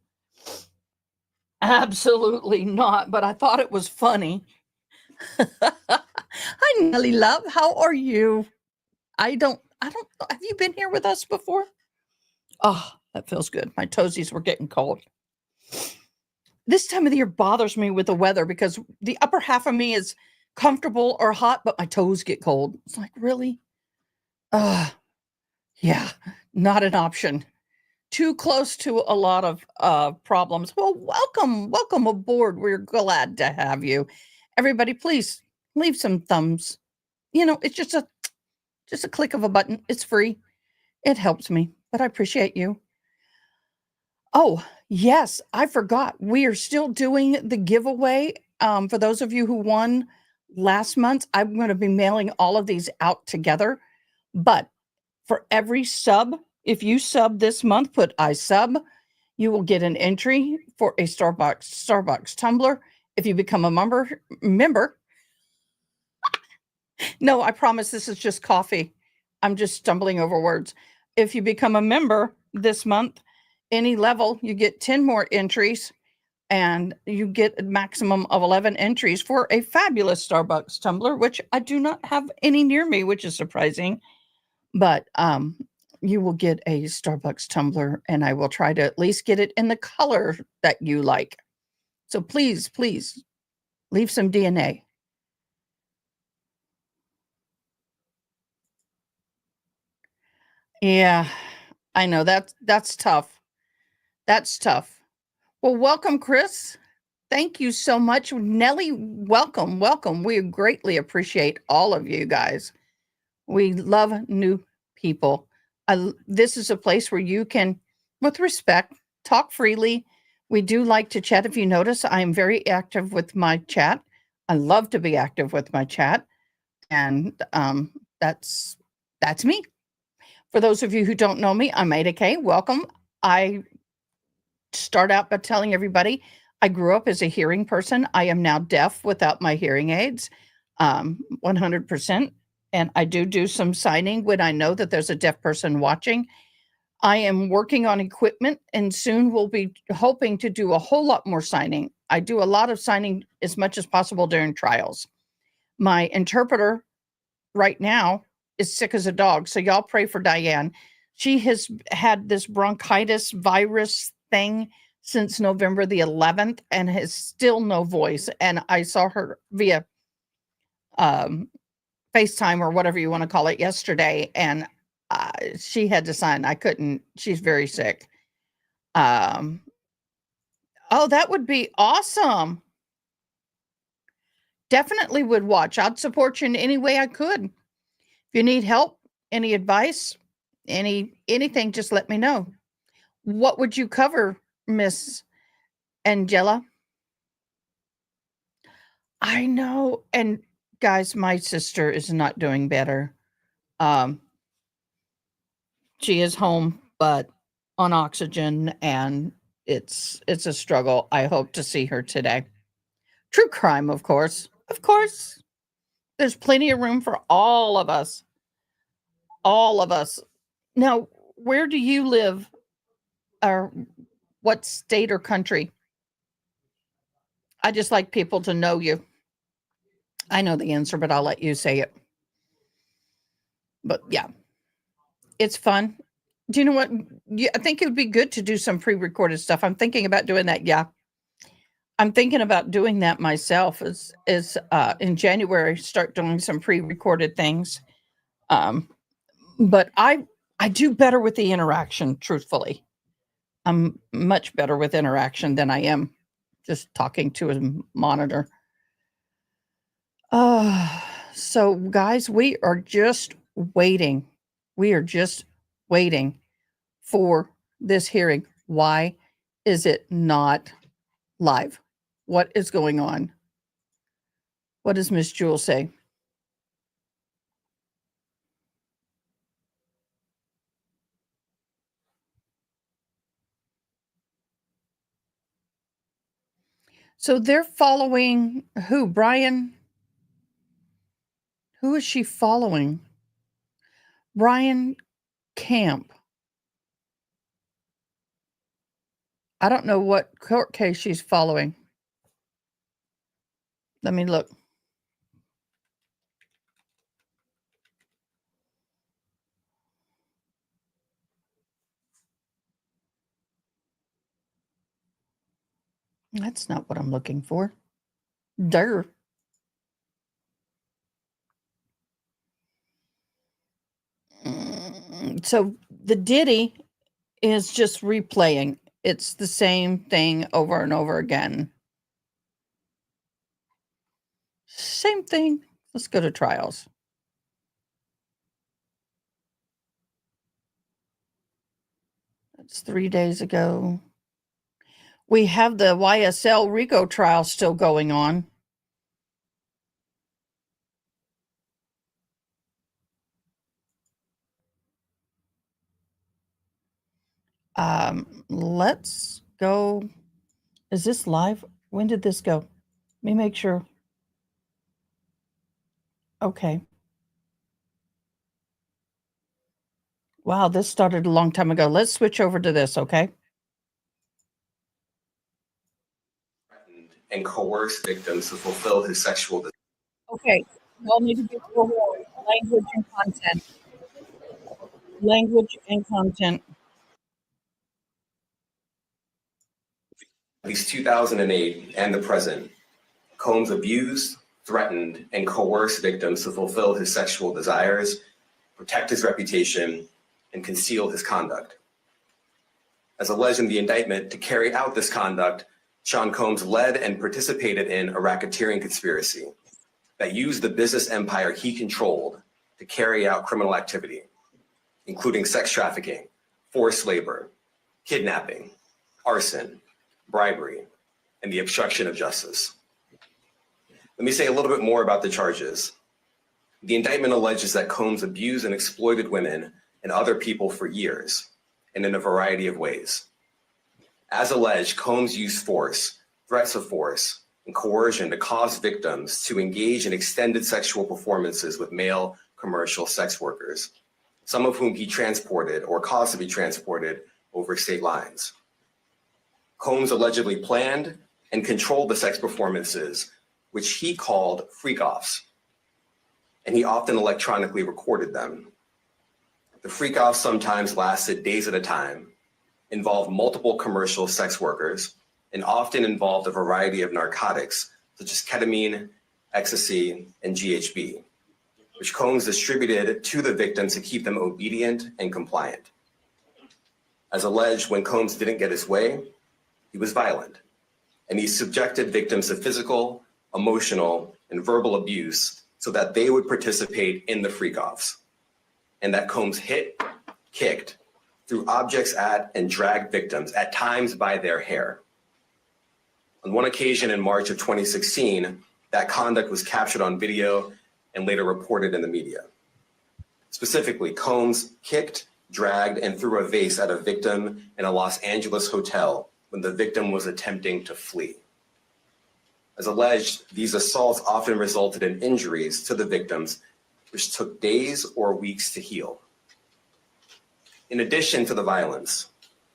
A: Absolutely not, but I thought it was funny. Hi, Nellie Love. How are you? I don't, have you been here with us before? Oh, that feels good. My toesies were getting cold. This time of the year bothers me with the weather because the upper half of me is comfortable or hot, but my toes get cold. It's like, really? Yeah, not an option. Too close to a lot of problems. Well, welcome aboard. We're glad to have you. Everybody, please leave some thumbs. It's just a click of a button. It's free. It helps me, but I appreciate you. Oh, yes, I forgot. We are still doing the giveaway. For those of you who won last month, I'm going to be mailing all of these out together. But for every sub, if you sub this month, put I sub, you will get an entry for a Starbucks tumbler. If you become a member. No, I promise this is just coffee. I'm just stumbling over words. If you become a member this month, any level, you get 10 more entries and you get a maximum of 11 entries for a fabulous Starbucks tumbler, which I do not have any near me, which is surprising. But you will get a Starbucks tumbler, and I will try to at least get it in the color that you like. So please leave some DNA. Yeah, I know that's tough. That's tough. Well, welcome, Chris. Thank you so much. Nellie, welcome. We greatly appreciate all of you guys. We love new people. This is a place where you can, with respect, talk freely. We do like to chat. If you notice, I am very active with my chat. I love to be active with my chat. And that's me. For those of you who don't know me, I'm AdaKay. Welcome. I start out by telling everybody I grew up as a hearing person. I am now deaf without my hearing aids, 100%. And I do some signing when I know that there's a deaf person watching. I am working on equipment and soon we'll be hoping to do a whole lot more signing. I do a lot of signing as much as possible during trials. My interpreter right now is sick as a dog. So y'all pray for Dianne. She has had this bronchitis virus thing since November the 11th and has still no voice. And I saw her via FaceTime or whatever you want to call it yesterday, and she had to sign. I couldn't. She's very sick. Oh, that would be awesome. Definitely would watch. I'd support you in any way I could. If you need help, any advice, anything, just let me know. What would you cover, Miss Angela? I know. And guys, my sister is not doing better. She is home, but on oxygen, and it's a struggle. I hope to see her today. True crime, of course. Of course. There's plenty of room for all of us. All of us. Now, where do you live? Or what state or country? I just like people to know you. I know the answer, but I'll let you say it. But yeah, it's fun. Do you know what? I think it would be good to do some pre-recorded stuff. I'm thinking about doing that. Yeah. I'm thinking about doing that myself is in January, start doing some pre-recorded things. But I do better with the interaction, truthfully. I'm much better with interaction than I am just talking to a monitor. So guys, we are just waiting. We are just waiting for this hearing. Why is it not live? What is going on? What does Miss Jewel say? So they're following who? Brian? Who is she following? Brian Camp. I don't know what court case she's following. Let me look. That's not what I'm looking for. Durr. So the Diddy is just replaying. It's the same thing over and over again. Same thing. Let's go to trials. That's 3 days ago. We have the YSL RICO trial still going on. Let's go. Is this live? When did this go? Let me make sure. Okay. Wow, this started a long time ago. Let's switch over to this, okay?
C: And coerce victims to fulfill his sexual desires.
A: Okay, y'all need to be forewarned. Language and content. Language and content.
C: At least 2008 and the present, Combs abused, threatened, and coerced victims to fulfill his sexual desires, protect his reputation, and conceal his conduct. As alleged in the indictment, to carry out this conduct, Shawn Combs led and participated in a racketeering conspiracy that used the business empire he controlled to carry out criminal activity, including sex trafficking, forced labor, kidnapping, arson, bribery, and the obstruction of justice. Let me say a little bit more about the charges. The indictment alleges that Combs abused and exploited women and other people for years, and in a variety of ways. As alleged, Combs used force, threats of force, and coercion to cause victims to engage in extended sexual performances with male commercial sex workers, some of whom he transported or caused to be transported over state lines. Combs allegedly planned and controlled the sex performances, which he called freak-offs, and he often electronically recorded them. The freak-offs sometimes lasted days at a time, involved multiple commercial sex workers, and often involved a variety of narcotics such as ketamine, ecstasy, and GHB, which Combs distributed to the victims to keep them obedient and compliant. As alleged, when Combs didn't get his way, he was violent, and he subjected victims to physical, emotional, and verbal abuse so that they would participate in the freak-offs, and that Combs hit, kicked, threw objects at, and dragged victims, at times by their hair. On one occasion in March of 2016, that conduct was captured on video and later reported in the media. Specifically, Combs kicked, dragged, and threw a vase at a victim in a Los Angeles hotel when the victim was attempting to flee. As alleged, these assaults often resulted in injuries to the victims, which took days or weeks to heal. In addition to the violence,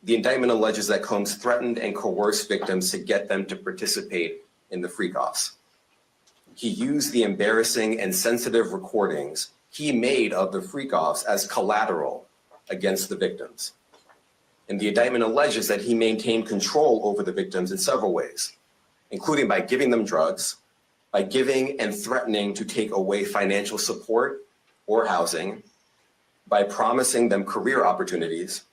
C: the indictment alleges that Combs threatened and coerced victims to get them to participate in the freak-offs. He used the embarrassing and sensitive recordings he made of the freak-offs as collateral against the victims. And the indictment alleges that he maintained control over the victims in several ways, including by giving them drugs, by giving and threatening to take away financial support or housing, by promising them career opportunities,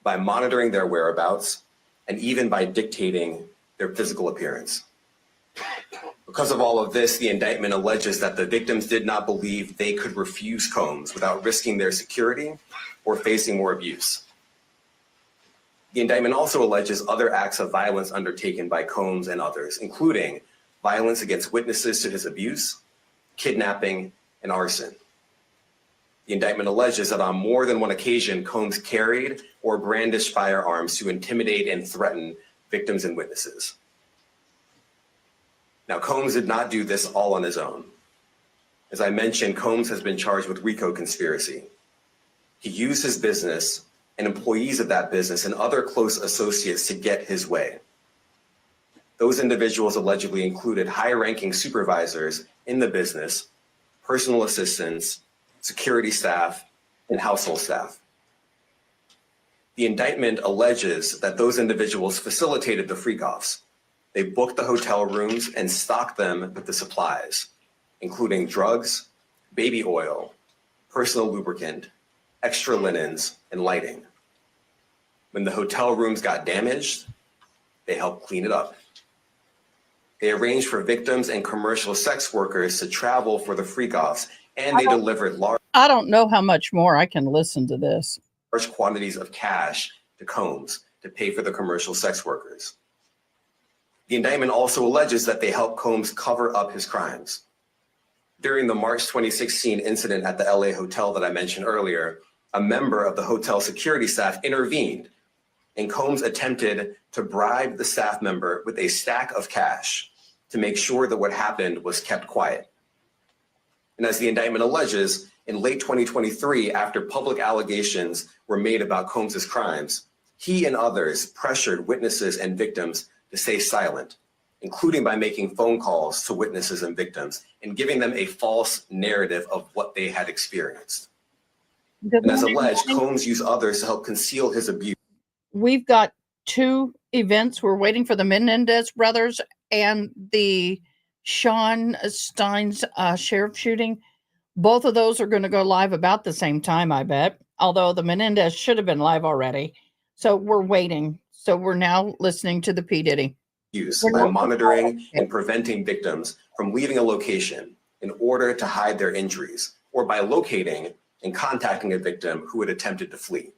C: by monitoring their whereabouts, and even by dictating their physical appearance. Because of all of this, the indictment alleges that the victims did not believe they could refuse Combs without risking their security or facing more abuse. The indictment also alleges other acts of violence undertaken by Combs and others, including violence against witnesses to his abuse, kidnapping, and arson. The indictment alleges that on more than one occasion, Combs carried or brandished firearms to intimidate and threaten victims and witnesses. Now, Combs did not do this all on his own. As I mentioned, Combs has been charged with RICO conspiracy. He used his business and employees of that business and other close associates to get his way. Those individuals allegedly included high-ranking supervisors in the business, personal assistants, security staff, and household staff. The indictment alleges that those individuals facilitated the freak-offs. They booked the hotel rooms and stocked them with the supplies, including drugs, baby oil, personal lubricant, extra linens, and lighting. When the hotel rooms got damaged, they helped clean it up. They arranged for victims and commercial sex workers to travel for the freak-offs, and they delivered large
A: I don't know how much more I can listen to this.
C: quantities of cash to Combs to pay for the commercial sex workers. The indictment also alleges that they helped Combs cover up his crimes. During the March 2016 incident at the LA hotel that I mentioned earlier, a member of the hotel security staff intervened, and Combs attempted to bribe the staff member with a stack of cash to make sure that what happened was kept quiet. And as the indictment alleges, in late 2023, after public allegations were made about Combs's crimes, he and others pressured witnesses and victims to stay silent, including by making phone calls to witnesses and victims and giving them a false narrative of what they had experienced. And as alleged, Combs used others to help conceal his abuse.
A: We've got two events. We're waiting for the Menendez Brothers and the Shawn Stines sheriff shooting. Both of those are going to go live about the same time, I bet, although the Menendez should have been live already. So we're waiting. So we're now listening to the P. Diddy.
C: By monitoring and preventing victims from leaving a location in order to hide their injuries, or by locating and contacting a victim who had attempted to flee.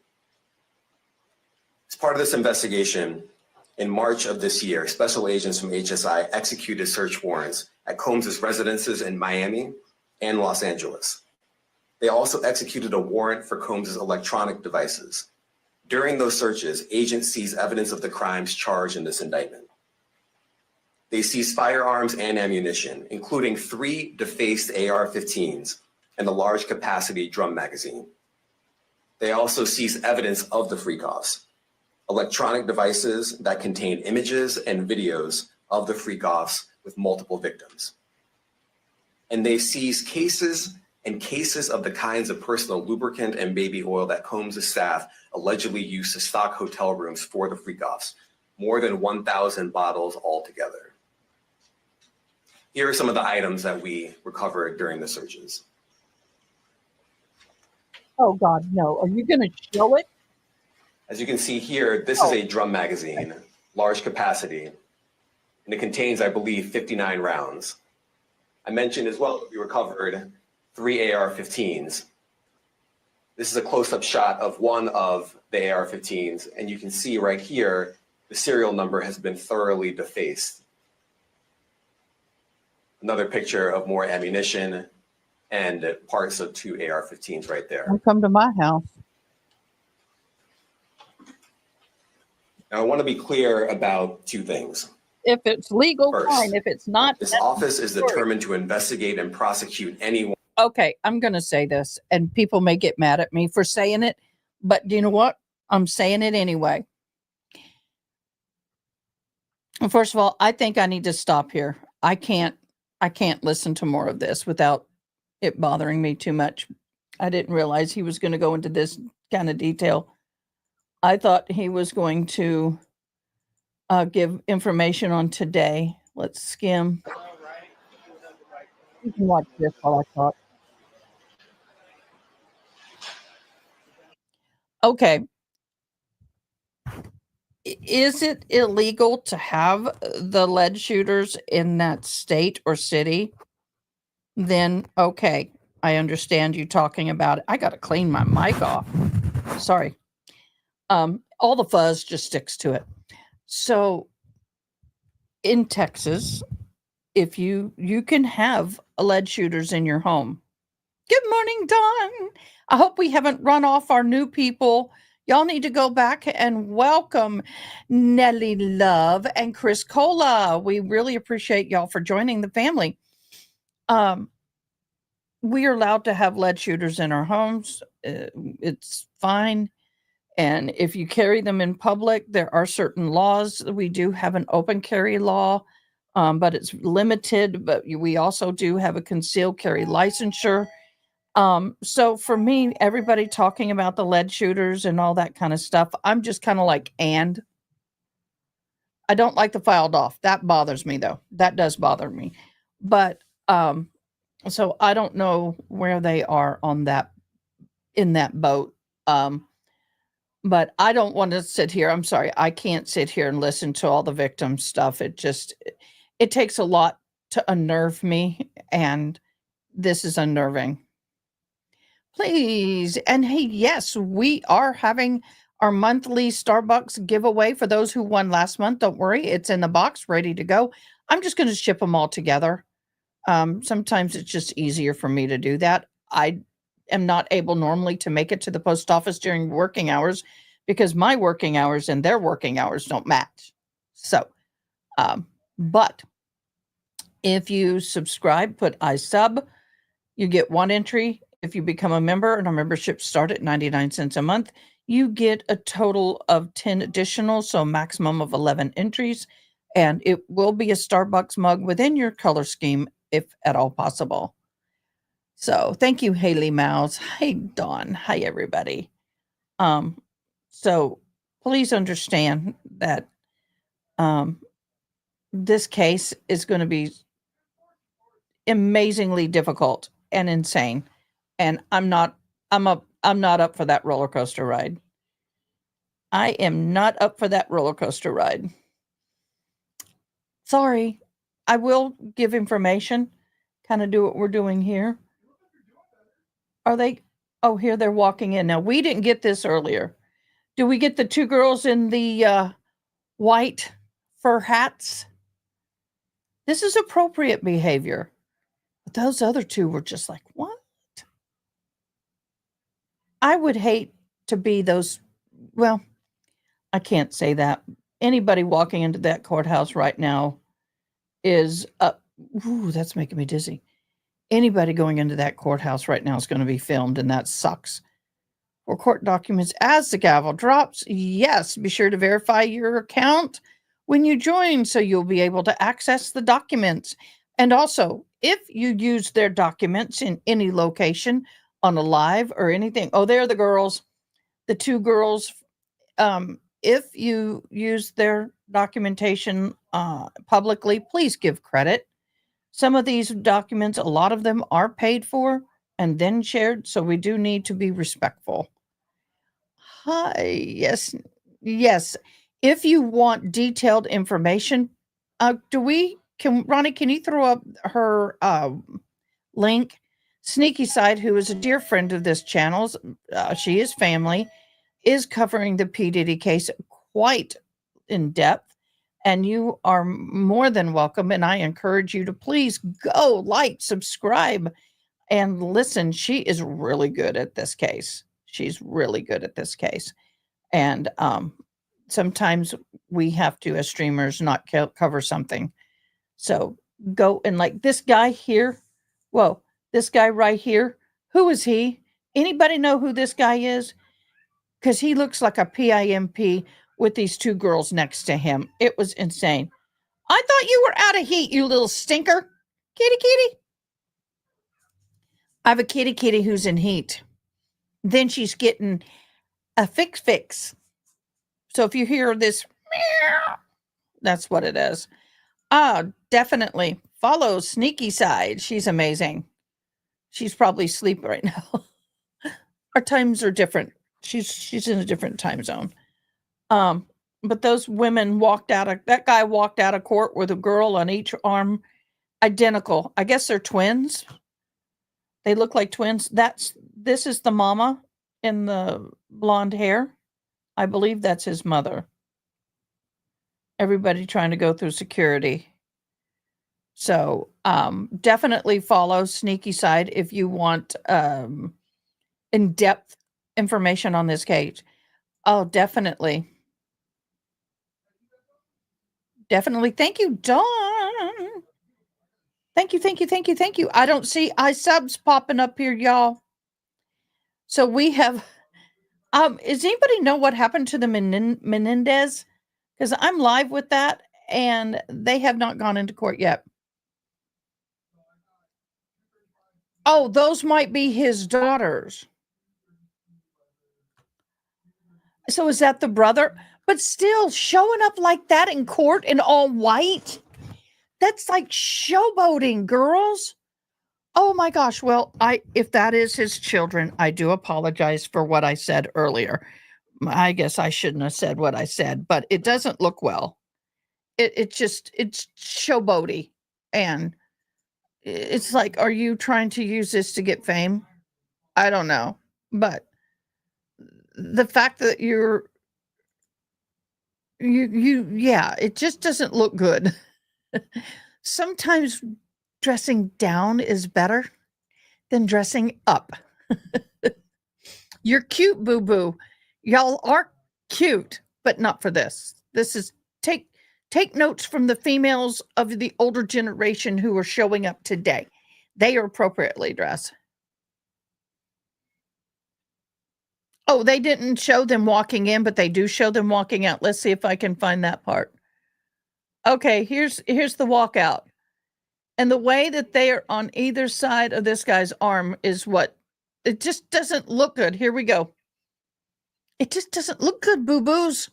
C: As part of this investigation, in March of this year, special agents from HSI executed search warrants at Combs's residences in Miami and Los Angeles. They also executed a warrant for Combs's electronic devices. During those searches, agents seized evidence of the crimes charged in this indictment. They seized firearms and ammunition, including 3 defaced AR-15s and a large capacity drum magazine. They also seized evidence of the freak-offs, electronic devices that contain images and videos of the freak-offs with multiple victims. And they seized cases and cases of the kinds of personal lubricant and baby oil that Combs' staff allegedly used to stock hotel rooms for the freak-offs, more than 1,000 bottles altogether. Here are some of the items that we recovered during the searches.
A: Oh God, no. Are you going to show it?
C: As you can see here, this is a drum magazine, large capacity, and it contains, I believe, 59 rounds. I mentioned as well that we recovered 3 AR-15s. This is a close-up shot of one of the AR-15s, and you can see right here, the serial number has been thoroughly defaced. Another picture of more ammunition and parts of 2 AR-15s right there.
A: Don't come to my house.
C: Now, I want to be clear about 2 things.
A: If it's legal,
C: First,
A: fine. If it's not,
C: This
A: that's
C: office is
A: the story.
C: determined to investigate and prosecute anyone.
A: Okay, I'm going to say this, and people may get mad at me for saying it, but you know what? I'm saying it anyway. First of all, I think I need to stop here. I can't listen to more of this without it bothering me too much. I didn't realize he was going to go into this kind of detail. I thought he was going to give information on today. Let's skim. You can watch this while I talk. Okay. Is it illegal to have the lead shooters in that state or city? Then, okay, I understand you talking about it. I got to clean my mic off. Sorry. All the fuzz just sticks to it. So in Texas, if you can have lead shooters in your home. Good morning, Dawn. I hope we haven't run off our new people. Y'all need to go back and welcome Nellie Love and Chris Cola. We really appreciate y'all for joining the family. We are allowed to have lead shooters in our homes. It's fine. And if you carry them in public, there are certain laws. We do have an open carry law, but it's limited. But we also do have a concealed carry licensure. So for me, everybody talking about the lead shooters and all that kind of stuff, I'm just kind of like, and I don't like the filed off. That bothers me though. That does bother me. But, so I don't know where they are on that, in that boat. But I don't want to sit here. I'm sorry. I can't sit here and listen to all the victim stuff. It takes a lot to unnerve me, and this is unnerving. Please. And hey, yes, we are having our monthly Starbucks giveaway for those who won last month. Don't worry. It's in the box, ready to go. I'm just going to ship them all together. Sometimes it's just easier for me to do that. I am not able normally to make it to the post office during working hours because my working hours and their working hours don't match. So, but if you subscribe, put I sub, you get 1 entry. If you become a member and our membership start at 99 cents a month, you get a total of 10 additional, so maximum of 11 entries. And it will be a Starbucks mug within your color scheme, if at all possible. So thank you, Haley Mouse. Hi, Dawn. Hi, everybody. So please understand that this case is going to be amazingly difficult and insane. And I'm not up for that roller coaster ride. I am not up for that roller coaster ride. Sorry. I will give information, kind of do what we're doing here. Are they? Oh, here they're walking in. Now, we didn't get this earlier. Do we get the 2 girls in the white fur hats? This is appropriate behavior. But those other 2 were just like, what? I would hate to be those. Well, I can't say that. Anybody walking into that courthouse right now is ooh, that's making me dizzy. Anybody going into that courthouse right now is going to be filmed, and that sucks. For court documents as the gavel drops, yes, be sure to verify your account when you join so you'll be able to access the documents. And also, if you use their documents in any location on a live or anything, oh, they're the girls, the two girls. If you use their documentation publicly, please give credit. Some of these documents, a lot of them are paid for and then shared, so we do need to be respectful. Hi, yes, yes. If you want detailed information, Ronnie, can you throw up her link? Sneaky Side, who is a dear friend of this channel's, she is family, is covering the P. Diddy case quite in depth. And you are more than welcome. And I encourage you to please go like, subscribe, and listen. She is really good at this case. She's really good at this case. And sometimes we have to, as streamers, not cover something. So go and like this guy here. Whoa, this guy right here. Who is he? Anybody know who this guy is? Because he looks like a PIMP with these two girls next to him. It was insane. I thought you were out of heat, you little stinker. Kitty, kitty. I have a kitty who's in heat. Then she's getting a fix. So if you hear this, that's what it is. Definitely follow Sneaky Side. She's amazing. She's probably asleep right now. Our times are different. She's in a different time zone. But those women that guy walked out of court with a girl on each arm, identical. I guess they're twins. They look like twins. This is the mama in the blonde hair. I believe that's his mother. Everybody trying to go through security. So definitely follow Sneaky Side if you want in-depth information on this case. Oh, definitely. Definitely. Thank you, Dawn. Thank you. I don't see subs popping up here, y'all. So we have, does anybody know what happened to the Menendez? Because I'm live with that and they have not gone into court yet. Oh, those might be his daughters. So is that the brother? But still showing up like that in court in all white. That's like showboating, girls. Oh my gosh. Well, if that is his children, I do apologize for what I said earlier. I guess I shouldn't have said what I said, but it doesn't look well. It's showboaty. And it's like, are you trying to use this to get fame? I don't know. But the fact that it just doesn't look good. Sometimes dressing down is better than dressing up. You're cute, boo-boo. Y'all are cute, but not for this. This is take notes from the females of the older generation who are showing up today. They are appropriately dressed. Oh, they didn't show them walking in, but they do show them walking out. Let's see if I can find that part. Okay, here's the walkout. And the way that they are on either side of this guy's arm is what it just doesn't look good. Here we go. It just doesn't look good, boo-boos.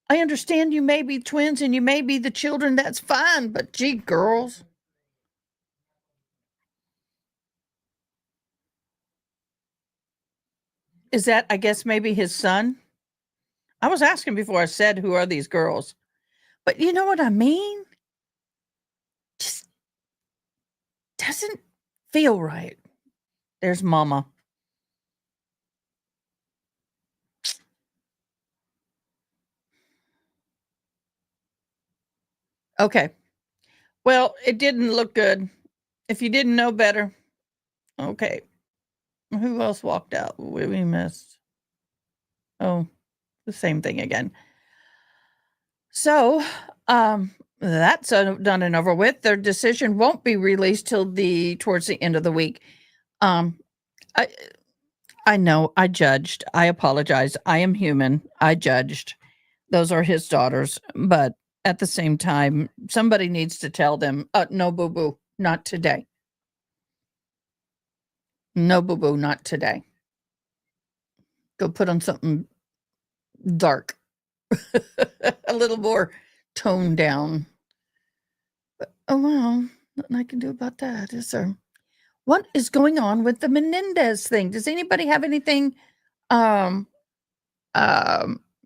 A: I understand you may be twins and you may be the children. That's fine. But gee, girls. Is that, I guess, maybe his son? I was asking before I said, who are these girls? But you know what I mean? Just doesn't feel right. There's mama. Okay. Well, it didn't look good. If you didn't know better. Okay. Who else walked out? We missed. Oh, the same thing again. So, that's done and over with. Their decision won't be released till towards the end of the week. I know I judged. I apologize. I am human. I judged. Those are his daughters, but at the same time, somebody needs to tell them, no, boo-boo, not today. No, boo-boo, not today. Go put on something dark. A little more toned down. But, oh, well, nothing I can do about that, is there? What is going on with the Menendez thing? Does anybody have anything,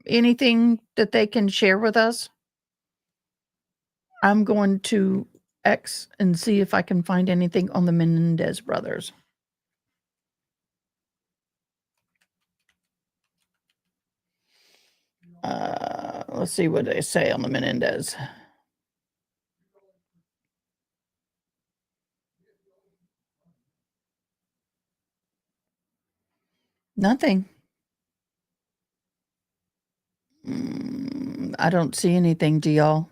A: anything that they can share with us? I'm going to X and see if I can find anything on the Menendez brothers. Let's see what they say on the Menendez. Nothing. I don't see anything, do y'all?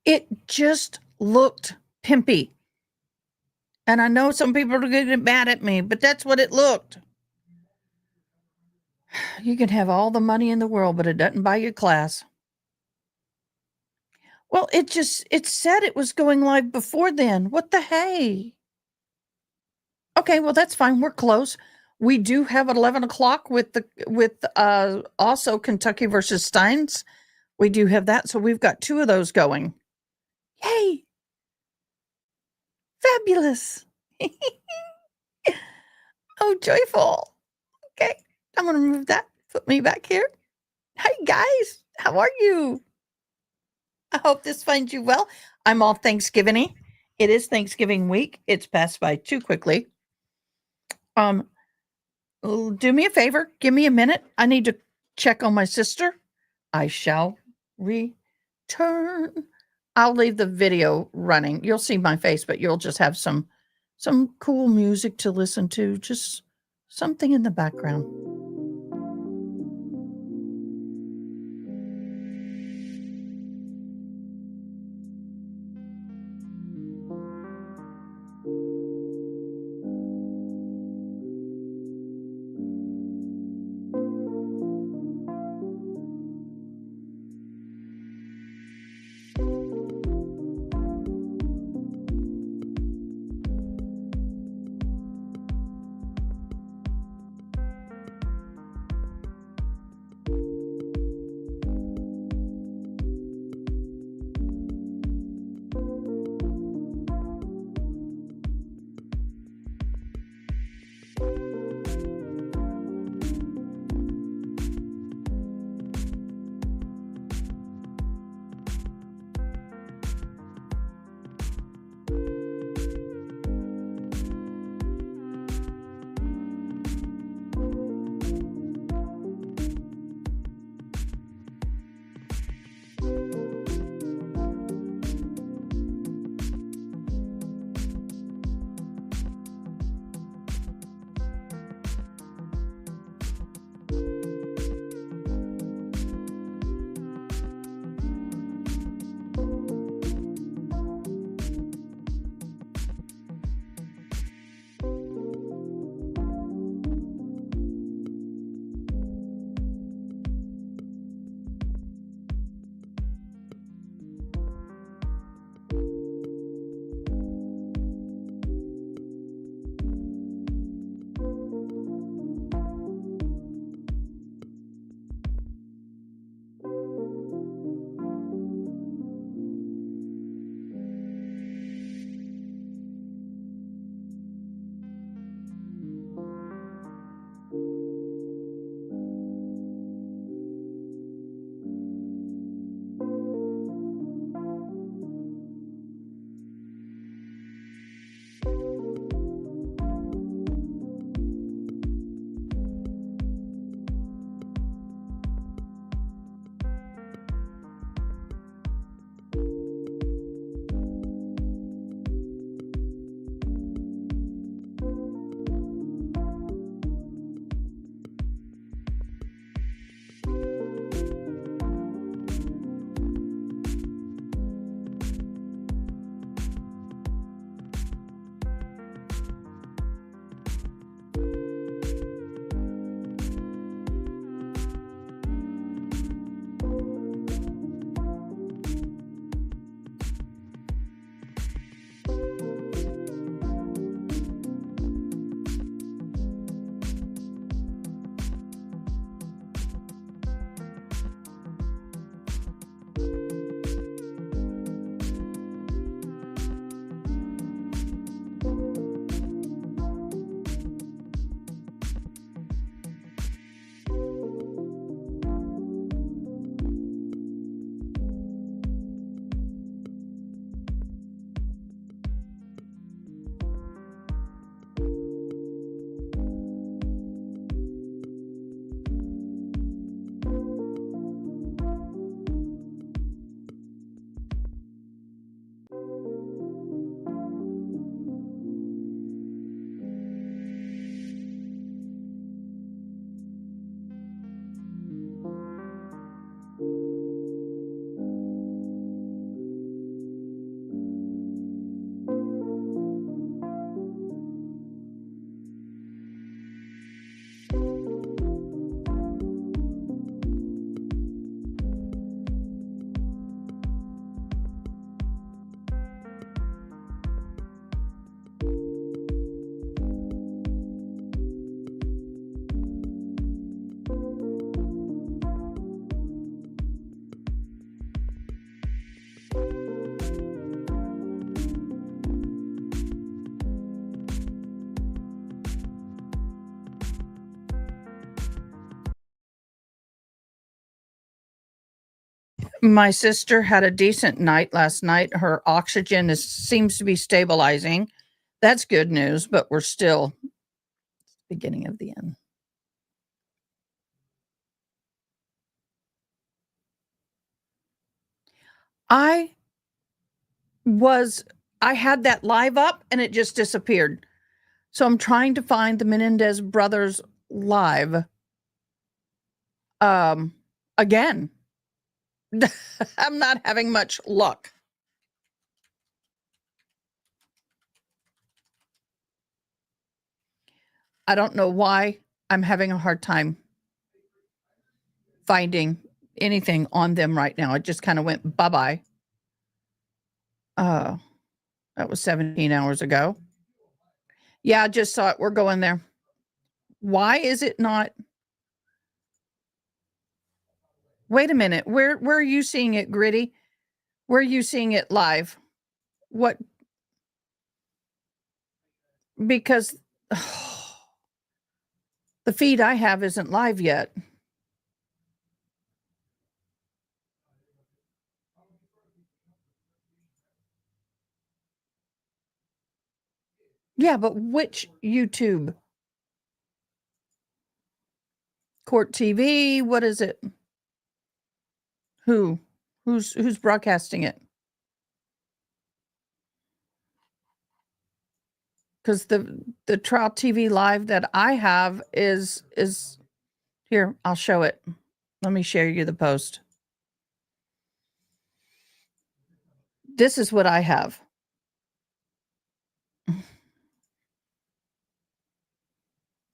A: It just looked pimpy. And I know some people are going to get mad at me, but that's what it looked. You can have all the money in the world, but it doesn't buy you class. Well, it said it was going live before then. What the hey? Okay, well, that's fine. We're close. We do have at 11 o'clock with also Kentucky versus Stines. We do have that. So we've got 2 of those going. Yay. Fabulous. Oh, joyful. Okay, I'm going to remove that. Put me back here. Hey, guys. How are you? I hope this finds you well. I'm all Thanksgiving-y. It is Thanksgiving week. It's passed by too quickly. Do me a favor. Give me a minute. I need to check on my sister. I shall return. I'll leave the video running. You'll see my face, but you'll just have some cool music to listen to. Just something in the background. My sister had a decent night last night. Her oxygen seems to be stabilizing. That's good news, but we're still beginning of the end. I had that live up and it just disappeared. So I'm trying to find the Menendez Brothers live again. I'm not having much luck. I don't know why I'm having a hard time finding anything on them right now. It just kind of went bye-bye. That was 17 hours ago. Yeah, I just saw it. We're going there. Why is it not? Wait a minute. Where are you seeing it, Gritty? Where are you seeing it live? What? Because the feed I have isn't live yet. Yeah, but which YouTube? Court TV? What is it? Who's broadcasting it? Because the trial TV live that I have is here. I'll show it. Let me share you the post. This is what I have.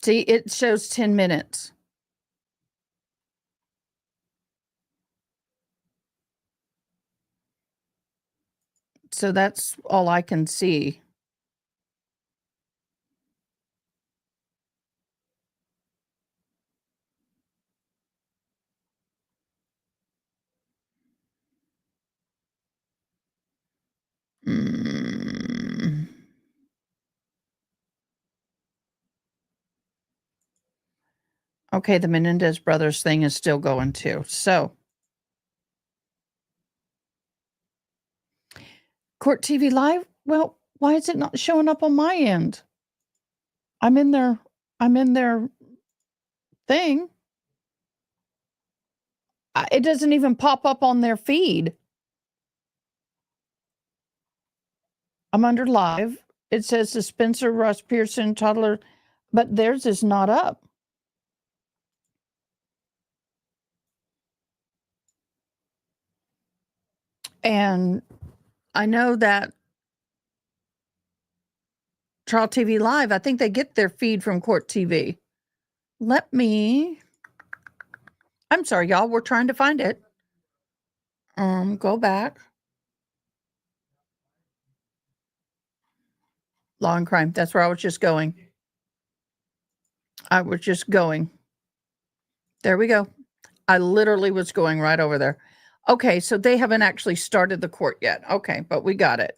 A: See, it shows 10 minutes. So that's all I can see. Okay, the Menendez Brothers thing is still going too. So, Court TV Live? Well, why is it not showing up on my end? I'm in their thing. It doesn't even pop up on their feed. I'm under live. It says the Spencer Ross Pearson toddler, but theirs is not up. And I know that Trial TV Live, I think they get their feed from Court TV. I'm sorry, y'all. We're trying to find it. Go back. Law and Crime. That's where I was just going. There we go. I literally was going right over there. Okay, so they haven't actually started the court yet. Okay, but we got it.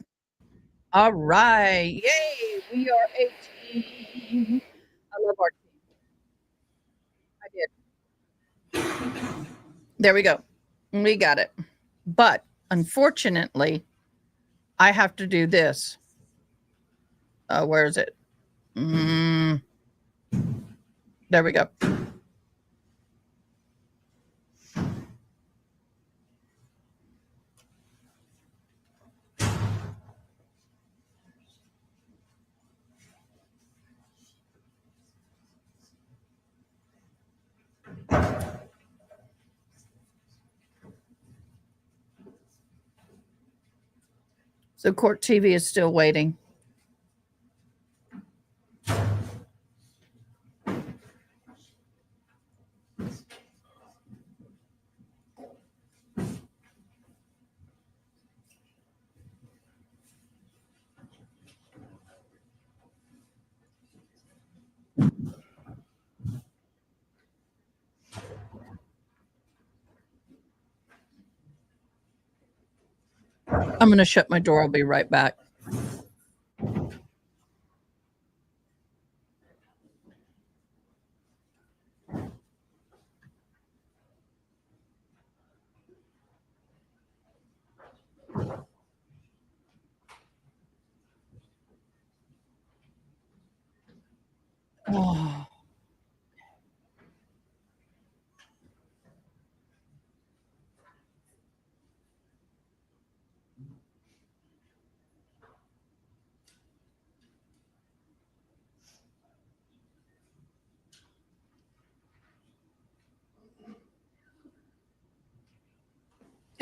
A: All right. Yay, we are 18. I love our team. I did. There we go. We got it. But unfortunately, I have to do this. Where is it? There we go. So court TV is still waiting. I'm going to shut my door. I'll be right back. Oh.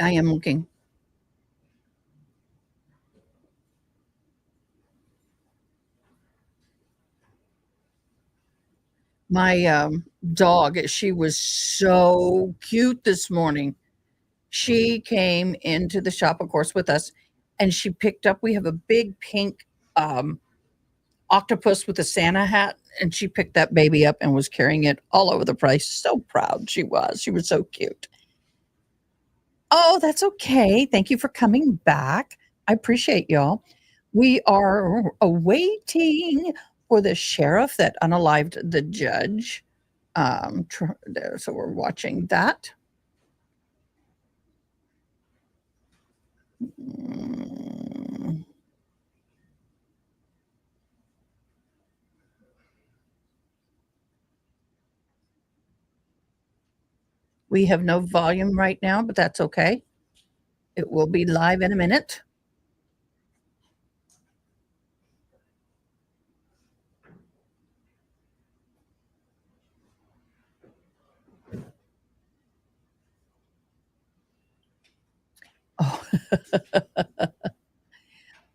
A: I am looking. My dog, she was so cute this morning. She came into the shop, of course, with us, and she picked up, we have a big pink octopus with a Santa hat, and she picked that baby up and was carrying it all over the place. So proud she was. She was so cute. Oh, that's okay. Thank you for coming back. I appreciate y'all. We are awaiting for the sheriff that unalived the judge. So we're watching that. We have no volume right now, but that's okay. It will be live in a minute. Oh.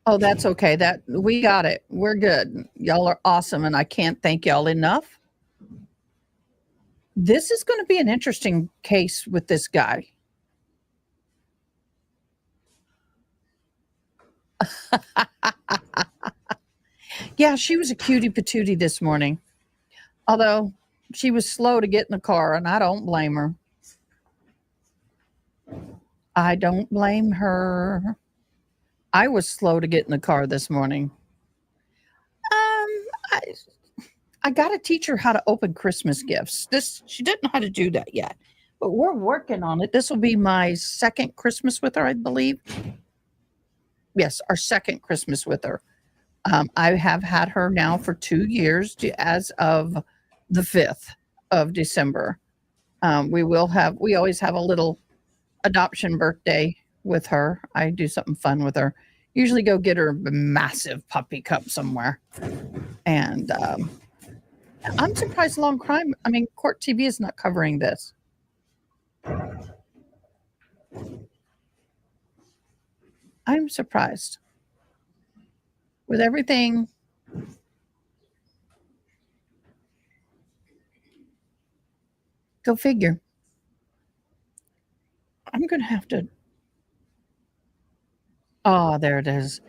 A: Oh, that's okay. That we got it. We're good. Y'all are awesome, and I can't thank y'all enough. This is going to be an interesting case with this guy. Yeah, she was a cutie patootie this morning. Although she was slow to get in the car, and I don't blame her. I don't blame her. I was slow to get in the car this morning. I got to teach her how to open Christmas gifts. She didn't know how to do that yet, but we're working on it. This will be my second Christmas with her, I believe. Yes, our second Christmas with her. I have had her now for 2 years as of the 5th of December. We always have a little adoption birthday with her. I do something fun with her. Usually go get her a massive puppy cup somewhere. And I'm surprised Court TV is not covering this. I'm surprised. With everything. Go figure. I'm going to have to. Oh, there it is.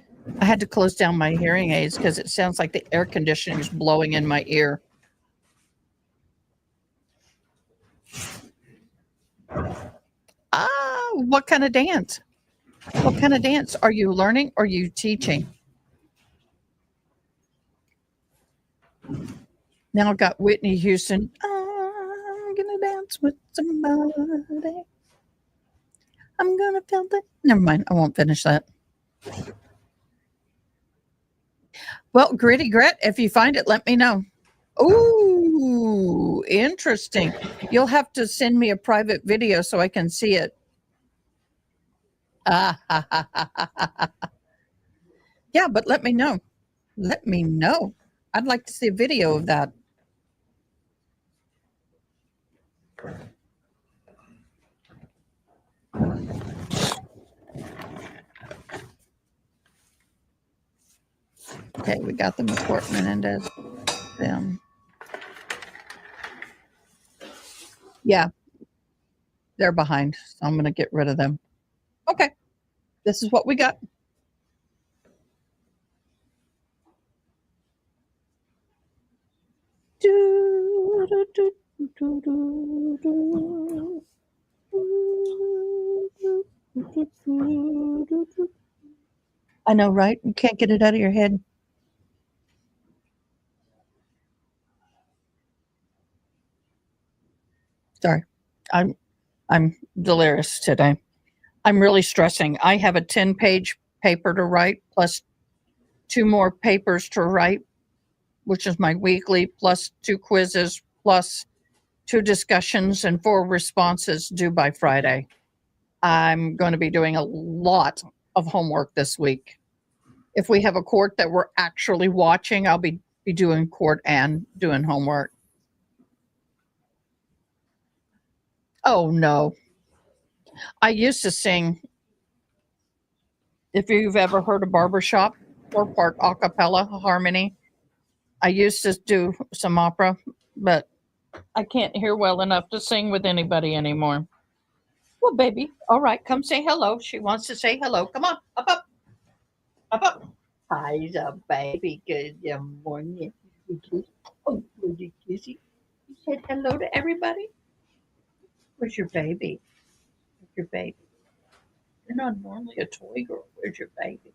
A: I had to close down my hearing aids because it sounds like the air conditioning is blowing in my ear. what kind of dance? What kind of dance are you learning or are you teaching? Now I've got Whitney Houston. I'm gonna dance with somebody. I'm gonna feel that. Never mind. I won't finish that. Well, Gritty Grit, if you find it, let me know. Ooh, interesting. You'll have to send me a private video so I can see it. Yeah, but let me know. Let me know. I'd like to see a video of that. Okay, we got them with Fort Menendez. Them. Yeah, they're behind, so I'm going to get rid of them. Okay, this is what we got. I know, right? You can't get it out of your head. Sorry, I'm delirious today. I'm really stressing. I have a 10-page paper to write plus 2 more papers to write, which is my weekly, plus 2 quizzes, plus 2 discussions and 4 responses due by Friday. I'm going to be doing a lot of homework this week. If we have a court that we're actually watching, I'll be doing court and doing homework. Oh, no. I used to sing. If you've ever heard of barbershop, 4-part a cappella harmony, I used to do some opera, but I can't hear well enough to sing with anybody anymore. Well, baby, all right, come say hello. She wants to say hello. Come on, up, up, up, up. Hi, the baby. Good morning. Oh, would you kissy? You said hello to everybody? Where's your baby? Where's your baby? You're not normally a toy girl. Where's your baby?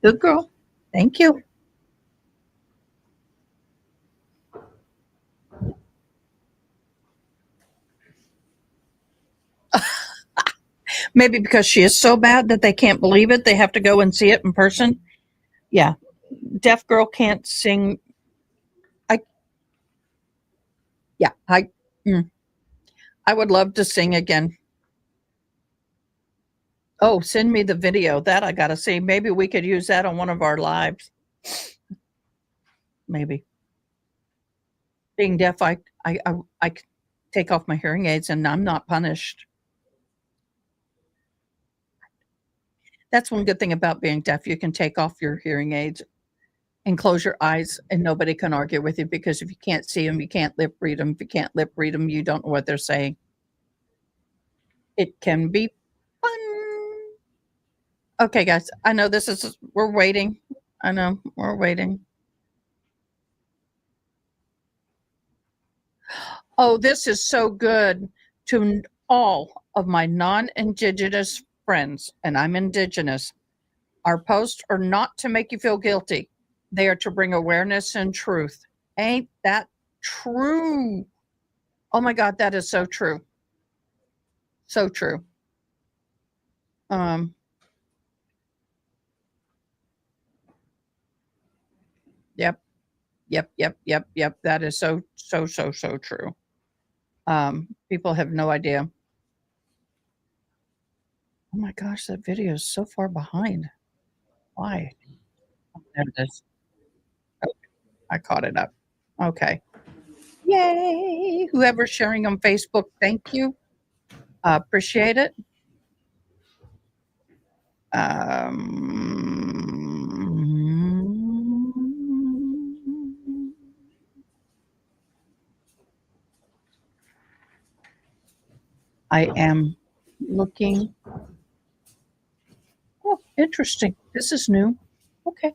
A: Good girl. Thank you. Maybe because she is so bad that they can't believe it. They have to go and see it in person. Yeah. Deaf girl can't sing. I would love to sing again. Oh, send me the video. That I got to see. Maybe we could use that on one of our lives. Maybe. Being deaf, I take off my hearing aids and I'm not punished. That's one good thing about being deaf. You can take off your hearing aids and close your eyes and nobody can argue with you, because if you can't see them, you can't lip read them. If you can't lip read them, you don't know what they're saying. It can be fun. Okay, guys, I know we're waiting. I know we're waiting. Oh, this is so good to all of my non-Indigenous friends, and I'm Indigenous. Our posts are not to make you feel guilty. They are to bring awareness and truth. Ain't that true? Oh my God, that is so true. So true. Yep. That is so true. People have no idea. Oh my gosh, that video is so far behind. Why? Oh, there it is. Okay, I caught it up. Okay. Yay! Whoever's sharing on Facebook, thank you. Appreciate it. I am looking. Oh, interesting. This is new. Okay.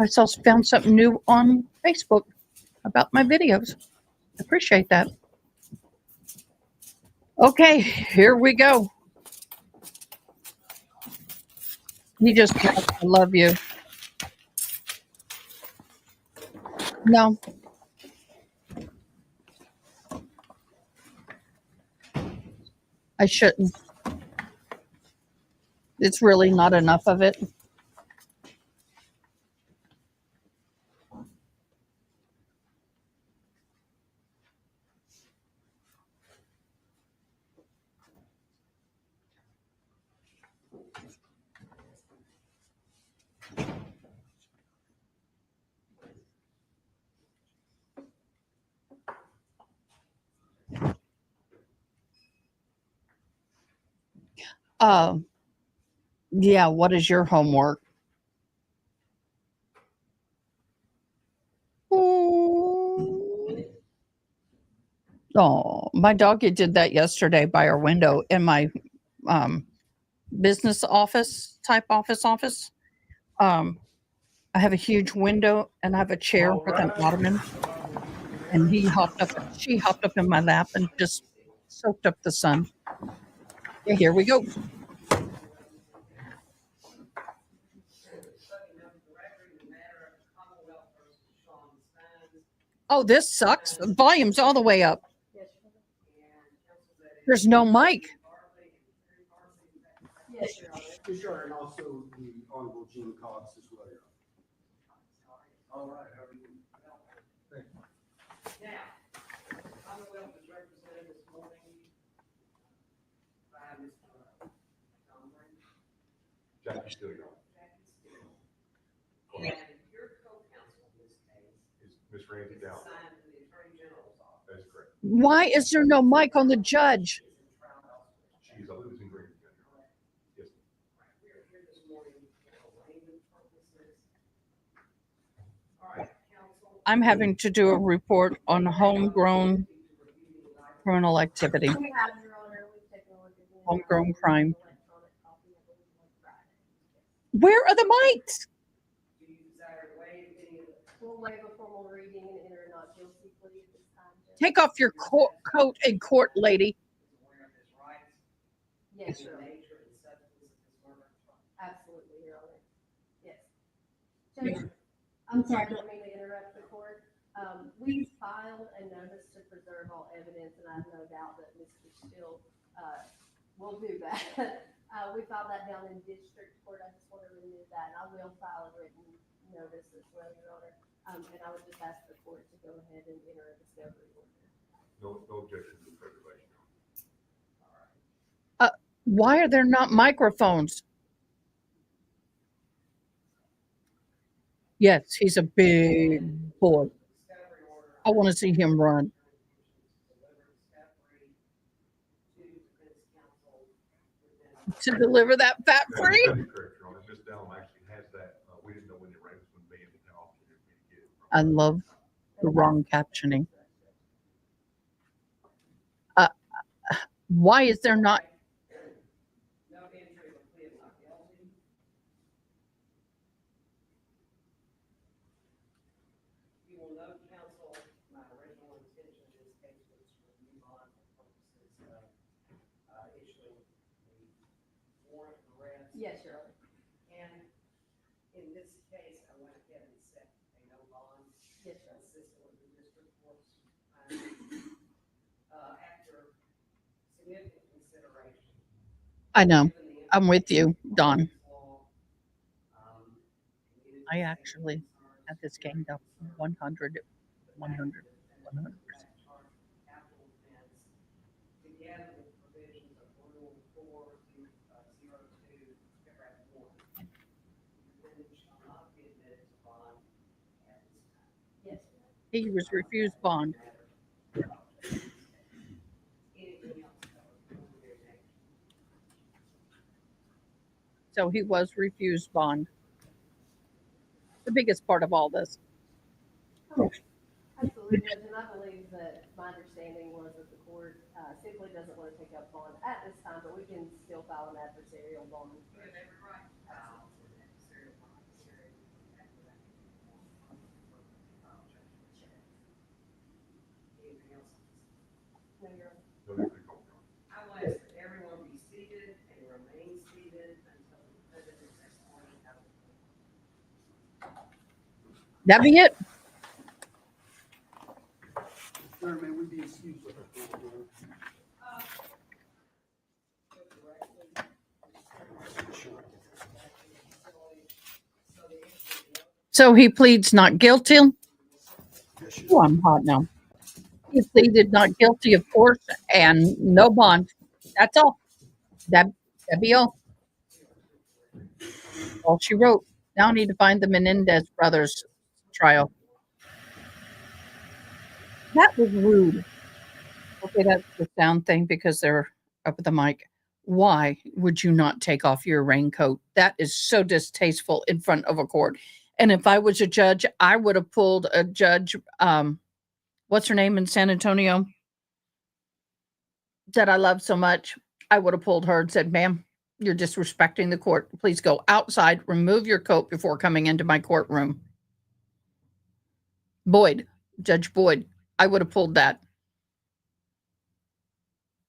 A: I found something new on Facebook about my videos. Appreciate that. Okay, here we go. He just I love you. No. I shouldn't. It's really not enough of it. Yeah, what is your homework? Oh, my doggy did that yesterday by our window in my business office. Um, I have a huge window and I have a chair with an ottoman, and she hopped up in my lap and just soaked up the sun. Yeah, here we go. Oh, this sucks. The volume's all the way up. There's no mic.
E: Yes, Your Honor.
F: Yes, Your Honor, and also the Honorable Gene Cox as well, Your Honor. All right, how are you? Thank you.
E: Now, Commonwealth is represented this morning by Mr. Tom Brady.
F: Jackie Steele, Your Honor.
E: And your co-counsel in this case
F: Is Ms. Randy
E: is
F: Down?
E: assigned to the Attorney General's office.
F: That is correct.
A: Why is there no mic on the judge?
E: She's in trial elsewhere.
F: She is a losing green, Your Honor. Yes, ma'am.
E: Right, we are here this morning for layman purposes. All right, counsel.
A: I'm having to do a report on homegrown criminal activity,
G: We have, Your Honor, we've taken a look at the
A: homegrown crime.
G: electronic copy of it on Friday.
A: Where are the mics?
E: Do you desire to waive any of the
G: We'll waive a formal reading and enter a not guilty plea at this time, Judge.
A: Take off your coat in court, lady.
E: is aware of his rights?
G: Yes,
E: and
G: Your
E: the
G: Honor.
E: nature and substance of this murder?
G: Absolutely, Your Honor. Yes. Judge, I'm sorry, I don't mean to interrupt the court. We filed a notice to preserve all evidence, and I have no doubt that Mr. Steele, will do that. We filed that down in district court. I just want to renew that, and I will file a written notice as well, Your Honor. And I would just ask the court to go ahead and enter a discovery order.
F: No objection to the preservation.
A: Why are there not microphones? Yes, he's a big boy.
E: Discovery order.
A: I want to see him run.
E: Deliver discovery to defense counsel within.
A: To deliver that fat free?
F: That is correct, Your Honor. Ms. Dallum actually has that. We didn't know when the arraignment was going to be and how often you're going to get it.
A: I love the wrong captioning. Why is there not?
E: No entry of a plea of not guilty. You will note, counsel, my original intention in this case was to review bond for purposes of issuing the warrant of arrest.
G: Yes, Your Honor.
E: And in this case, I went ahead and set a no bond.
G: Yes, Your Honor.
E: Consistent with the district court's after significant consideration.
A: I know.
E: given the
A: I'm with you, Don.
E: law,
A: I actually had this gamed up 100, 100, 100%.
E: Together with provisions of Rule 402, paragraph 1. Defendant shall not be admitted to bond at this time.
G: Yes, Your Honor.
A: He was refused bond.
E: Anything else covered under your name?
A: So he was refused bond. The biggest part of all this.
G: Absolutely, Judge, and I believe that my understanding was that the court simply doesn't want to take up bond at this time, but we can still file an adversarial bond.
E: You have every right to file an adversarial bond.
G: No, Your Honor.
F: Don't have to call.
E: I will ask that everyone be seated and remain seated until the president's testimony is over.
A: That be it?
F: Sir, may we be excused?
A: So he pleads not guilty. Oh, I'm hot now. He pleaded not guilty, of course, and no bond. That's all. That'd be all. All she wrote. Now I need to find the Menendez Brothers trial. That was rude. Okay, that's the sound thing because they're up at the mic. Why would you not take off your raincoat? That is so distasteful in front of a court. And if I was a judge, I would have pulled a judge, what's her name in San Antonio, that I love so much. I would have pulled her and said, ma'am, you're disrespecting the court. Please go outside, remove your coat before coming into my courtroom. Boyd, Judge Boyd, I would have pulled that.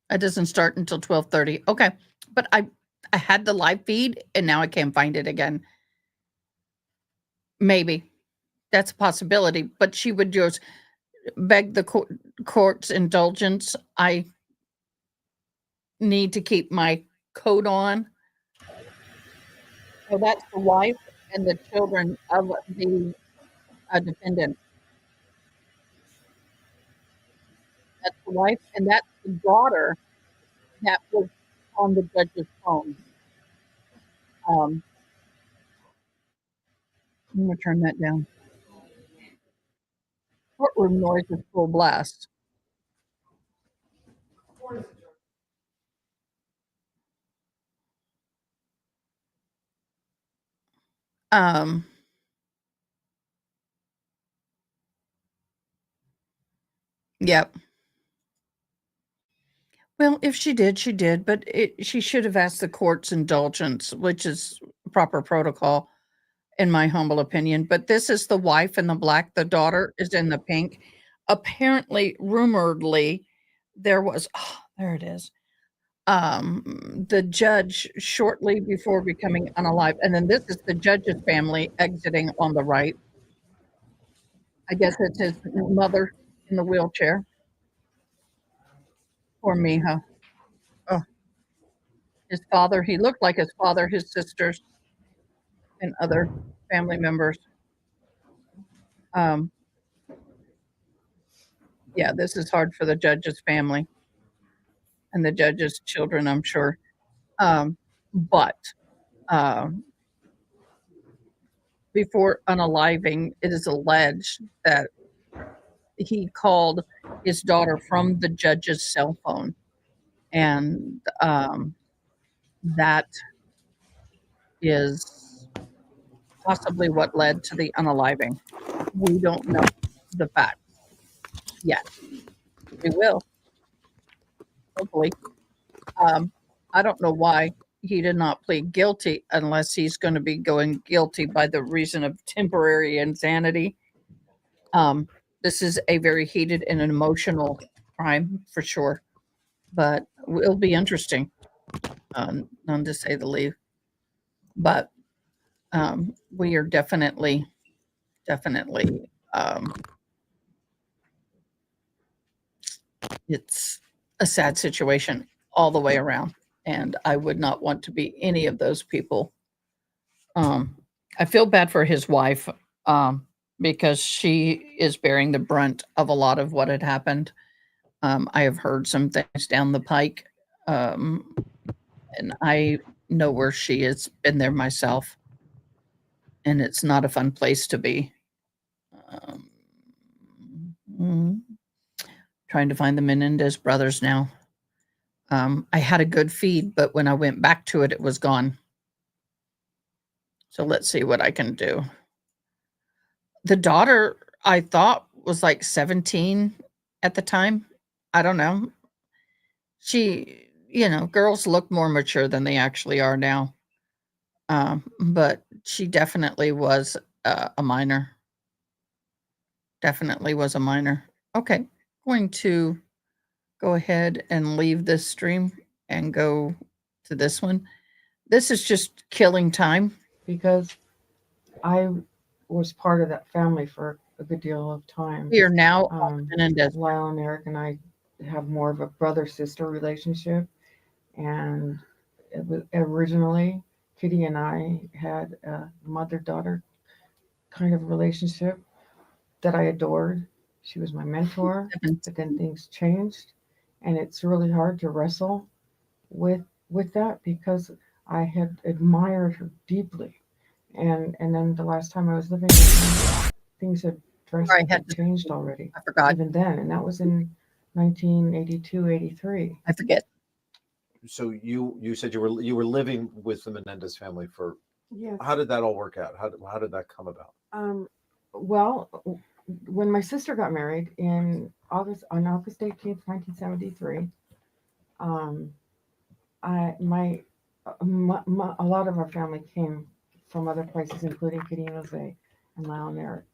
A: It doesn't start until 12:30. Okay. But I had the live feed and now I can't find it again. Maybe that's a possibility, but she would just beg the court's indulgence. I need to keep my coat on. So that's the wife and the children of the defendant. That's the wife, and that's the daughter that was on the judge's phone. I'm gonna turn that down. Courtroom noise is full blast. Yep. Well, if she did, she did, but she should have asked the court's indulgence, which is proper protocol, in my humble opinion. But this is the wife in the black. The daughter is in the pink. Apparently, rumoredly, there was, there it is. The judge shortly before becoming unalive. And then this is the judge's family exiting on the right. I guess it's his mother in the wheelchair. Poor Mija. Oh, his father, he looked like his father, his sisters, and other family members. Yeah, this is hard for the judge's family and the judge's children, I'm sure. But before unaliving, it is alleged that he called his daughter from the judge's cell phone. And that is possibly what led to the unaliving. We don't know the facts yet. We will. Hopefully. I don't know why he did not plead guilty unless he's going to be going guilty by the reason of temporary insanity. This is a very heated and emotional crime for sure, but it'll be interesting, none to say the least. But we are definitely, it's a sad situation all the way around. And I would not want to be any of those people. I feel bad for his wife because she is bearing the brunt of a lot of what had happened. I have heard some things down the pike, and I know where she has been there myself, and it's not a fun place to be. Trying to find the Menendez Brothers now. I had a good feed, but when I went back to it, it was gone. So let's see what I can do. The daughter, I thought, was like 17 at the time. I don't know. She, girls look more mature than they actually are now. But she definitely was a minor. Definitely was a minor. Okay, going to go ahead and leave this stream and go to this one. This is just killing time.
H: because I was part of that family for a good deal of time.
A: We are now on
H: Um,
A: Menendez.
H: Lyle and Eric and I have more of a brother-sister relationship, and it was originally Kitty and I had a mother-daughter kind of relationship that I adored. She was my mentor, but then things changed, and it's really hard to wrestle with that because I had admired her deeply, and then the last time I was living with her, things had drastically changed already.
A: I forgot.
H: Even then, and that was in 1982, 83.
A: I forget.
I: So you said you were living with the Menendez family for.
H: Yes.
I: How did that all work out? How did that come about?
H: Well, when my sister got married on August 18th, 1973, a lot of our family came from other places, including Kitty and Jose and Lyle and Eric.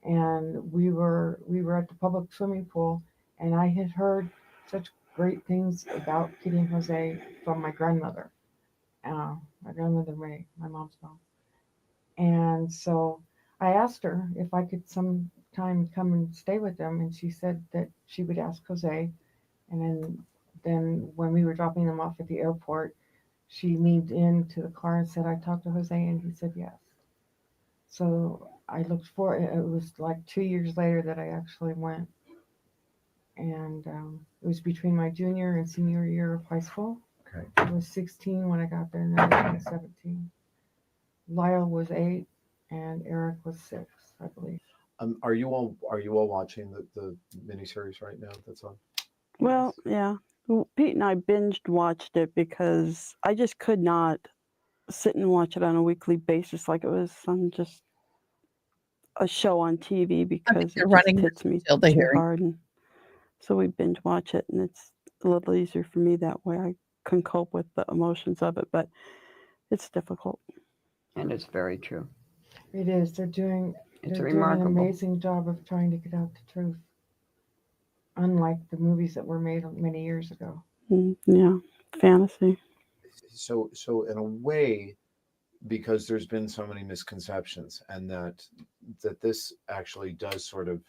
H: And we were at the public swimming pool, and I had heard such great things about Kitty and Jose from my grandmother. My grandmother Ray, my mom's mom. And so I asked her if I could sometime come and stay with them, and she said that she would ask Jose. And then when we were dropping them off at the airport, she leaned into the car and said, "I talked to Jose," and he said yes. So I looked for it. It was like 2 years later that I actually went. And it was between my junior and senior year of high school.
I: Okay.
H: I was 16 when I got there, and then I was 17. Lyle was 8, and Eric was 6, I believe.
I: Are you all watching the miniseries right now that's on?
J: Well, yeah. Pete and I binged watched it because I just could not sit and watch it on a weekly basis like it was on just a show on TV because it just hits me too hard. And so we binge watch it, and it's a little easier for me that way. I can cope with the emotions of it, but it's difficult.
K: And it's very true.
H: It is. They're doing an amazing job of trying to get out the truth, unlike the movies that were made many years ago.
J: Yeah, fantasy.
I: So in a way, because there's been so many misconceptions, and that this actually does sort of.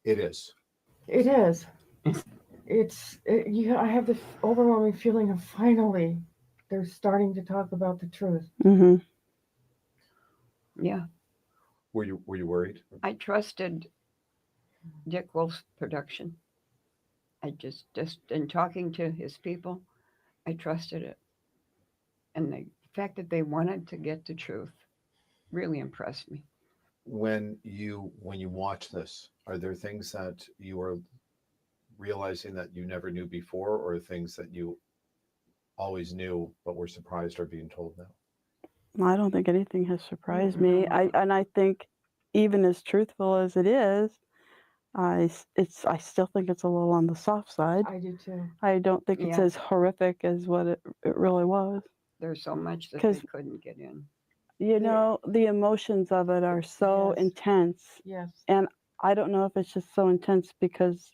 I: It is.
H: It is. I have this overwhelming feeling of finally they're starting to talk about the truth.
J: Mm-hmm.
K: Yeah.
I: Were you worried?
K: I trusted Dick Wolf's production. I just in talking to his people, I trusted it. And the fact that they wanted to get the truth really impressed me.
I: When you watch this, are there things that you are realizing that you never knew before, or things that you always knew but were surprised are being told now?
J: I don't think anything has surprised me. I think even as truthful as it is, I still think it's a little on the soft side.
H: I do too.
J: I don't think it's as horrific as what it really was.
K: There's so much that they couldn't get in.
J: You know, the emotions of it are so intense.
H: Yes.
J: And I don't know if it's just so intense because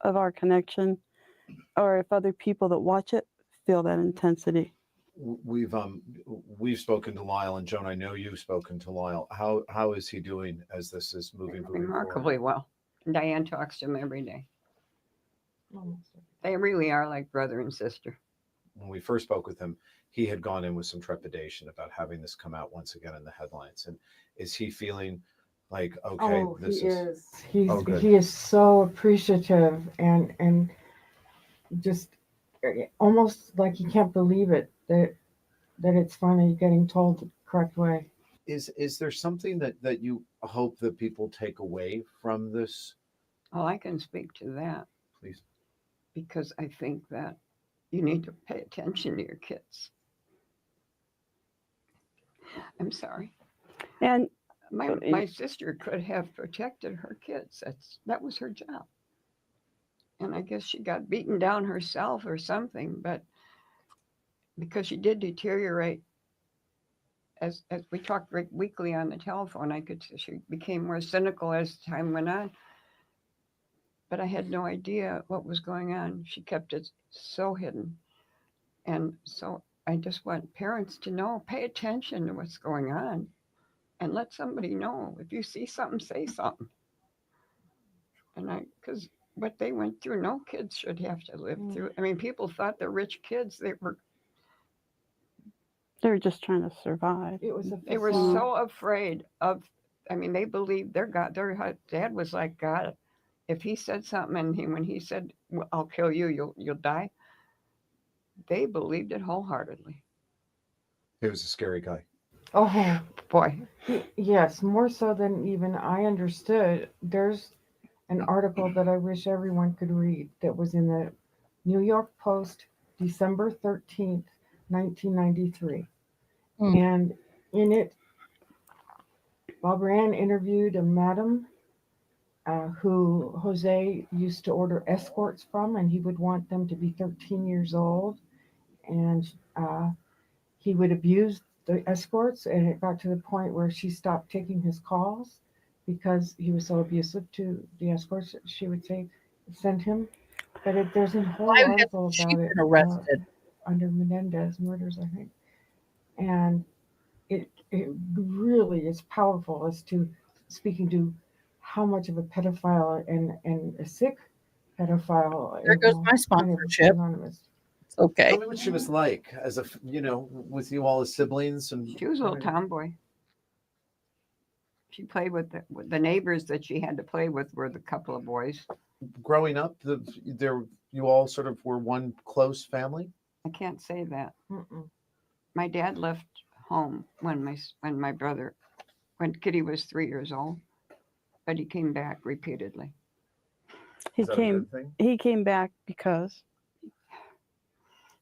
J: of our connection, or if other people that watch it feel that intensity.
I: We've spoken to Lyle, and Joan, I know you've spoken to Lyle. How is he doing as this is moving
K: remarkably
I: forward?
K: well? Dianne talks to him every day.
H: Almost.
K: They really are like brother and sister.
I: When we first spoke with him, he had gone in with some trepidation about having this come out once again in the headlines. And is he feeling like, okay, this is.
H: He is so appreciative and just almost like he can't believe it that it's finally getting told the correct way.
I: Is there something that you hope that people take away from this?
K: Oh, I can speak to that.
I: Please.
K: Because I think that you need to pay attention to your kids. I'm sorry.
J: And
K: my sister could have protected her kids. That was her job. And I guess she got beaten down herself or something, but because she did deteriorate, as we talked weekly on the telephone, I could see she became more cynical as time went on. but I had no idea what was going on. She kept it so hidden. And so I just want parents to know, pay attention to what's going on and let somebody know. If you see something, say something. And because what they went through, no kids should have to live through. I mean, people thought the rich kids, they were
J: just trying to survive.
H: It was a
K: They were
H: facade.
K: so afraid of, I mean, they believed their God, their dad was like God. If he said something and when he said, well, I'll kill you, you'll die, they believed it wholeheartedly.
I: He was a scary guy.
H: Oh,
K: Boy,
H: yes, more so than even I understood. There's an article that I wish everyone could read that was in the New York Post, December 13th, 1993.
A: Hmm.
H: And in it, Bob Rand interviewed a madam who Jose used to order escorts from, and he would want them to be 13 years old. And he would abuse the escorts, and it got to the point where she stopped taking his calls because he was so abusive to the escorts. She would say, send him. But there's a whole
A: Why
H: article
A: hasn't she
H: about
A: been
H: it
A: arrested?
H: under Menendez murders, I think. And it really is powerful as to speaking to how much of a pedophile and a sick pedophile.
A: There goes my
H: kind of
A: sponsorship.
H: anonymous.
A: It's okay.
I: Tell me what she was like as a, with you all as siblings. And
K: she was a little tomboy. She played with the neighbors that she had to play with were the couple of boys.
I: growing up, you all sort of were one close family.
K: I can't say that.
H: Mm-mm.
K: My dad left home when Kitty was 3 years old, but he came back repeatedly.
J: He
I: Is that a
J: came.
I: good thing?
J: He came back because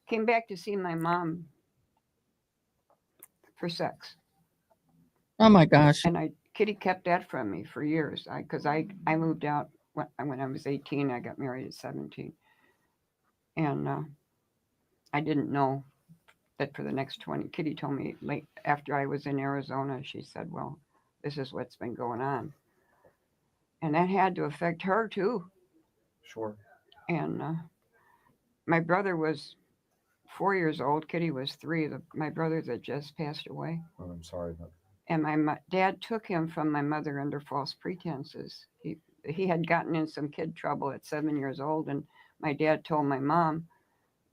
K: Came back to see my mom for sex.
A: Oh my gosh.
K: And Kitty kept that from me for years. Because I moved out when I was 18. I got married at 17. And I didn't know that for the next 20. Kitty told me late after I was in Arizona, she said, well, this is what's been going on. And that had to affect her too.
I: Sure.
K: And my brother was 4 years old. Kitty was 3. My brother that just passed away.
I: Oh, I'm sorry. But
K: And my dad took him from my mother under false pretenses. He had gotten in some kid trouble at 7 years old, and my dad told my mom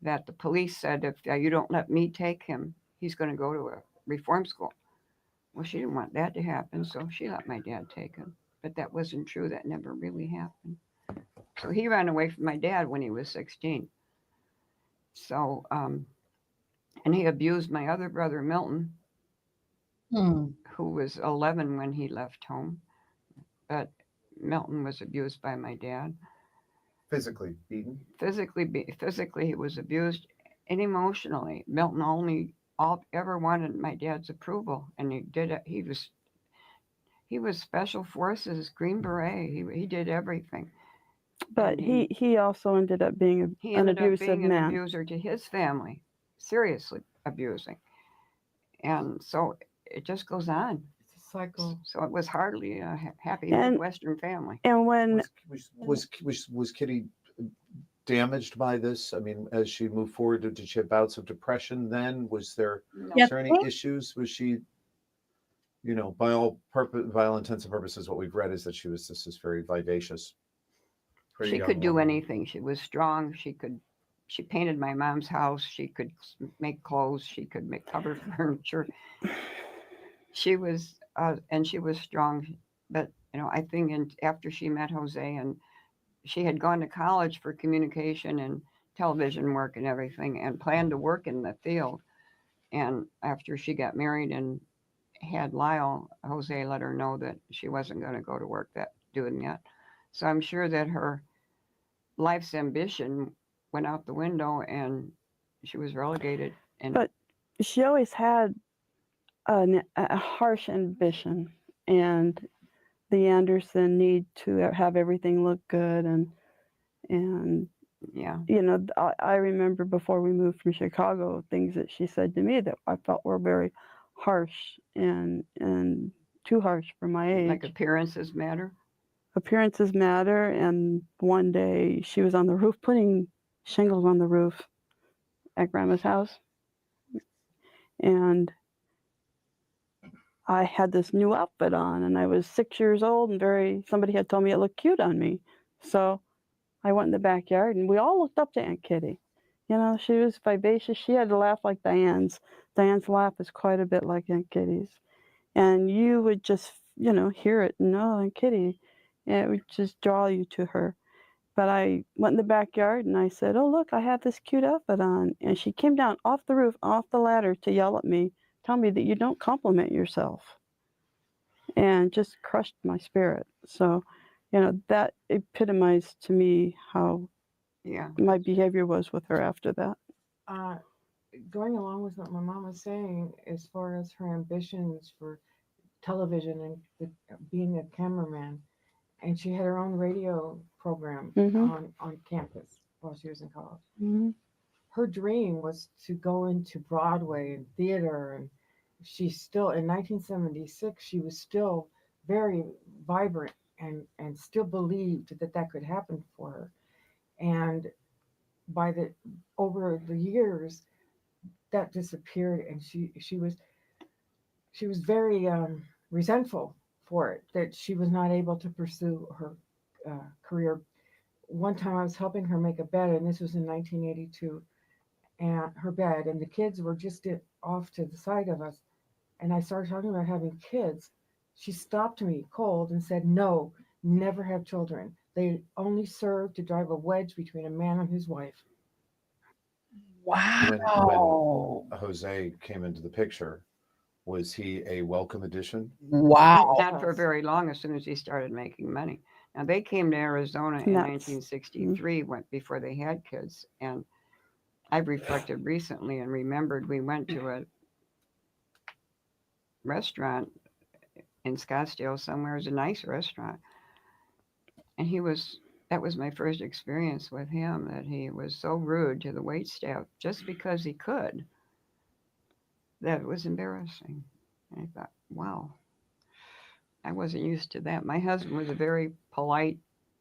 K: that the police said, if you don't let me take him, he's going to go to a reform school. Well, she didn't want that to happen, so she let my dad take him. But that wasn't true. That never really happened. So he ran away from my dad when he was 16. So, and he abused my other brother, Milton, who was 11 when he left home. But Milton was abused by my dad.
I: physically beaten.
K: Physically, he was abused, and emotionally. Milton only ever wanted my dad's approval, and he did it. He was Special Forces, Green Beret. He did everything.
J: But he also ended up being an abusive man.
K: An abuser to his family, seriously abusing. And so it just goes on.
H: It's a cycle.
K: So it was hardly a happy Western family.
J: And when
I: was Kitty damaged by this? I mean, as she moved forward, did she have bouts of depression then? Was there any issues? Was she, by all intents and purposes, what we've read is that she was just this very vivacious.
K: She could do anything. She was strong. She painted my mom's house. She could make clothes. She could cover furniture. She was, and she was strong. But, I think after she met Jose, and she had gone to college for communication and television work and everything, and planned to work in the field. And after she got married and had Lyle, Jose let her know that she wasn't going to go to work doing that. So I'm sure that her life's ambition went out the window, and she was relegated.
J: But she always had a harsh ambition, and the Anderson need to have everything look good, and
K: yeah,
J: I remember before we moved from Chicago, things that she said to me that I felt were very harsh and too harsh for my age.
K: Like appearances matter.
J: appearances matter. And one day she was on the roof putting shingles on the roof at Grandma's house. And I had this new outfit on, and I was 6 years old, and somebody had told me it looked cute on me. So I went in the backyard, and we all looked up to Aunt Kitty. You know, she was vivacious. She had a laugh like Dianne's. Dianne's laugh is quite a bit like Aunt Kitty's. And you would just, you know, hear it and, oh, Aunt Kitty. And it would just draw you to her. But I went in the backyard and I said, oh, look, I have this cute outfit on. And she came down off the roof, off the ladder to yell at me, tell me that you don't compliment yourself. And just crushed my spirit. So, you know, that epitomized to me how
K: Yeah.
J: my behavior was with her after that.
H: Going along with what my mom was saying, as far as her ambitions for television and being a cameraman, and she had her own radio program on campus while she was in college.
J: Mm-hmm.
H: Her dream was to go into Broadway and theater, and she still, in 1976, she was still very vibrant and still believed that that could happen for her. And over the years, that disappeared, and she was very resentful for it, that she was not able to pursue her career. One time I was helping her make a bed, and this was in 1982, and her bed, and the kids were just off to the side of us, and I started talking about having kids. She stopped me cold and said, no, never have children. They only serve to drive a wedge between a man and his wife.
A: Wow.
I: When Jose came into the picture, was he a welcome addition?
A: Wow.
K: Not for very long, as soon as he started making money. Now, they came to Arizona in
J: Nuts.
K: 1963 before they had kids. And I've reflected recently and remembered we went to a restaurant in Scottsdale somewhere. It was a nice restaurant. And that was my first experience with him, that he was so rude to the waitstaff just because he could, that it was embarrassing. And I thought, wow, I wasn't used to that. My husband was a very polite,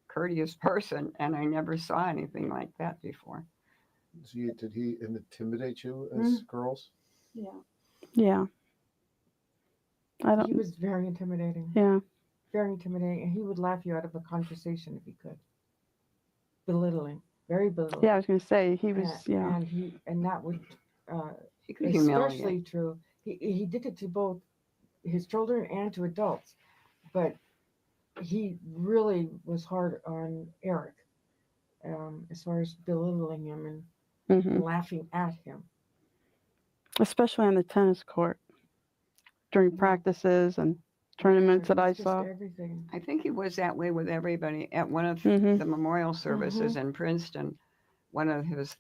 K: courteous person, and I never saw anything like that before.
I: Did he intimidate you as girls?
J: Yeah.
H: He was very intimidating.
J: Yeah.
H: Very intimidating, and he would laugh you out of a conversation if he could. Belittling, very belittling.
J: Yeah, I was going to say he was.
H: And that would
K: He could
H: especially
K: humiliate.
H: true. He did it to both his children and to adults, but he really was hard on Eric, as far as belittling him and laughing at him.
J: Especially on the tennis court during practices and tournaments that I saw.
H: Everything.
K: I think he was that way with everybody. At one of the memorial services in Princeton, one of his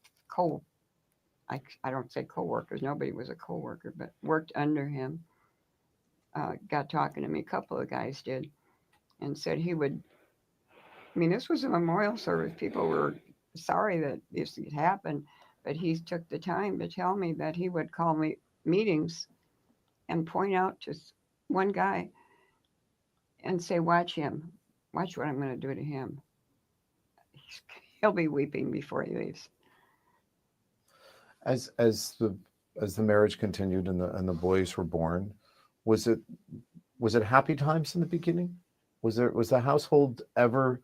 K: I don't say co-workers, nobody was a co-worker, but worked under him, got talking to me, a couple of guys did, and said he would, this was a memorial service. People were sorry that this had happened, but he took the time to tell me that he would call me meetings and point out just one guy and say, watch him. Watch what I'm going to do to him. He'll be weeping before he leaves.
I: As the marriage continued and the boys were born, was it happy times in the beginning? Was the household ever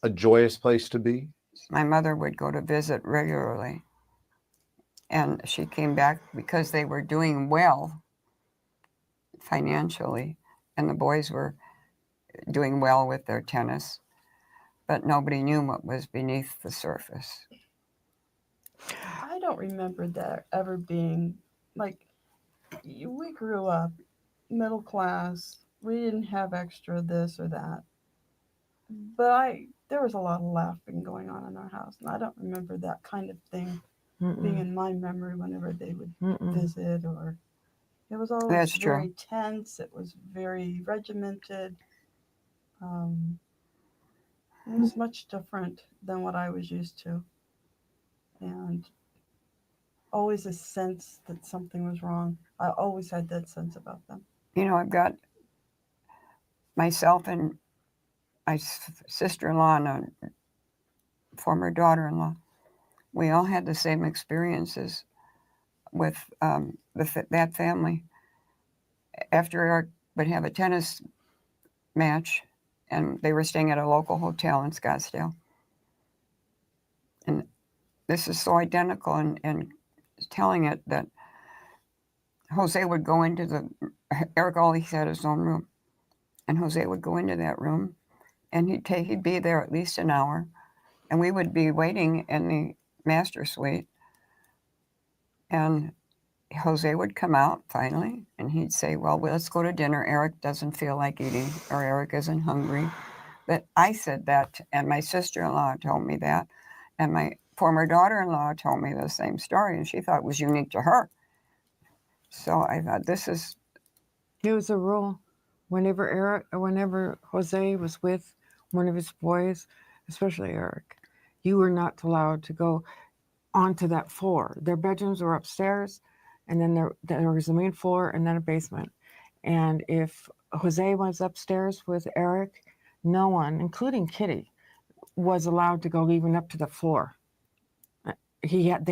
I: a joyous place to be?
K: My mother would go to visit regularly, and she came back because they were doing well financially, and the boys were doing well with their tennis, but nobody knew what was beneath the surface.
J: I don't remember there ever being, like, we grew up middle class. We didn't have extra this or that. But there was a lot of laughing going on in our house, and I don't remember that kind of thing being in my memory whenever they would visit, or it was always
K: That's true.
J: very tense. It was very regimented. It was much different than what I was used to, and always a sense that something was wrong. I always had that sense about them.
K: I've got myself and my sister-in-law and a former daughter-in-law, we all had the same experiences with that family. After Eric would have a tennis match, and they were staying at a local hotel in Scottsdale. And this is so identical and telling it that Jose would go into Eric always had his own room, and Jose would go into that room, and he'd be there at least an hour, and we would be waiting in the master suite, and Jose would come out finally, and he'd say, well, let's go to dinner. Eric doesn't feel like eating, or Eric isn't hungry. But I said that, and my sister-in-law told me that, and my former daughter-in-law told me the same story, and she thought it was unique to her. So I thought,
H: It was a rule. Whenever Jose was with one of his boys, especially Eric, you were not allowed to go onto that floor. Their bedrooms were upstairs, and then there was the main floor and then a basement. And if Jose was upstairs with Eric, no one, including Kitty, was allowed to go even up to the floor. We had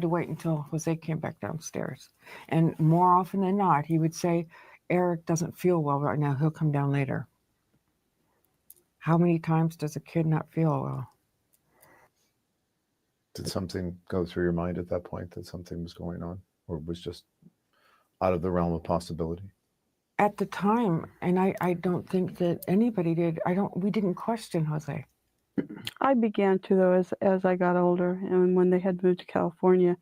H: to wait until Jose came back downstairs. And more often than not, he would say, Eric doesn't feel well right now. He'll come down later. How many times does a kid not feel well?
I: Did something go through your mind at that point that something was going on, or was just out of the realm of possibility?
H: At the time, and I don't think that anybody did. We didn't question Jose.
J: I began to, though, as I got older, and when they had moved to California,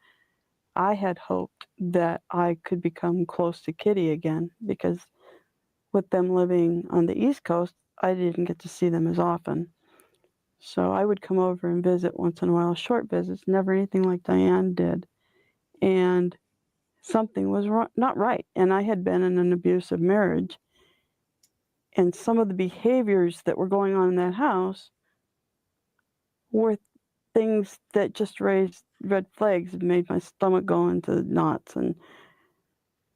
J: I had hoped that I could become close to Kitty again, because with them living on the East Coast, I didn't get to see them as often. So I would come over and visit once in a while, short visits, never anything like Dianne did. And something was not right. And I had been in an abusive marriage. And some of the behaviors that were going on in that house were things that just raised red flags and made my stomach go into knots and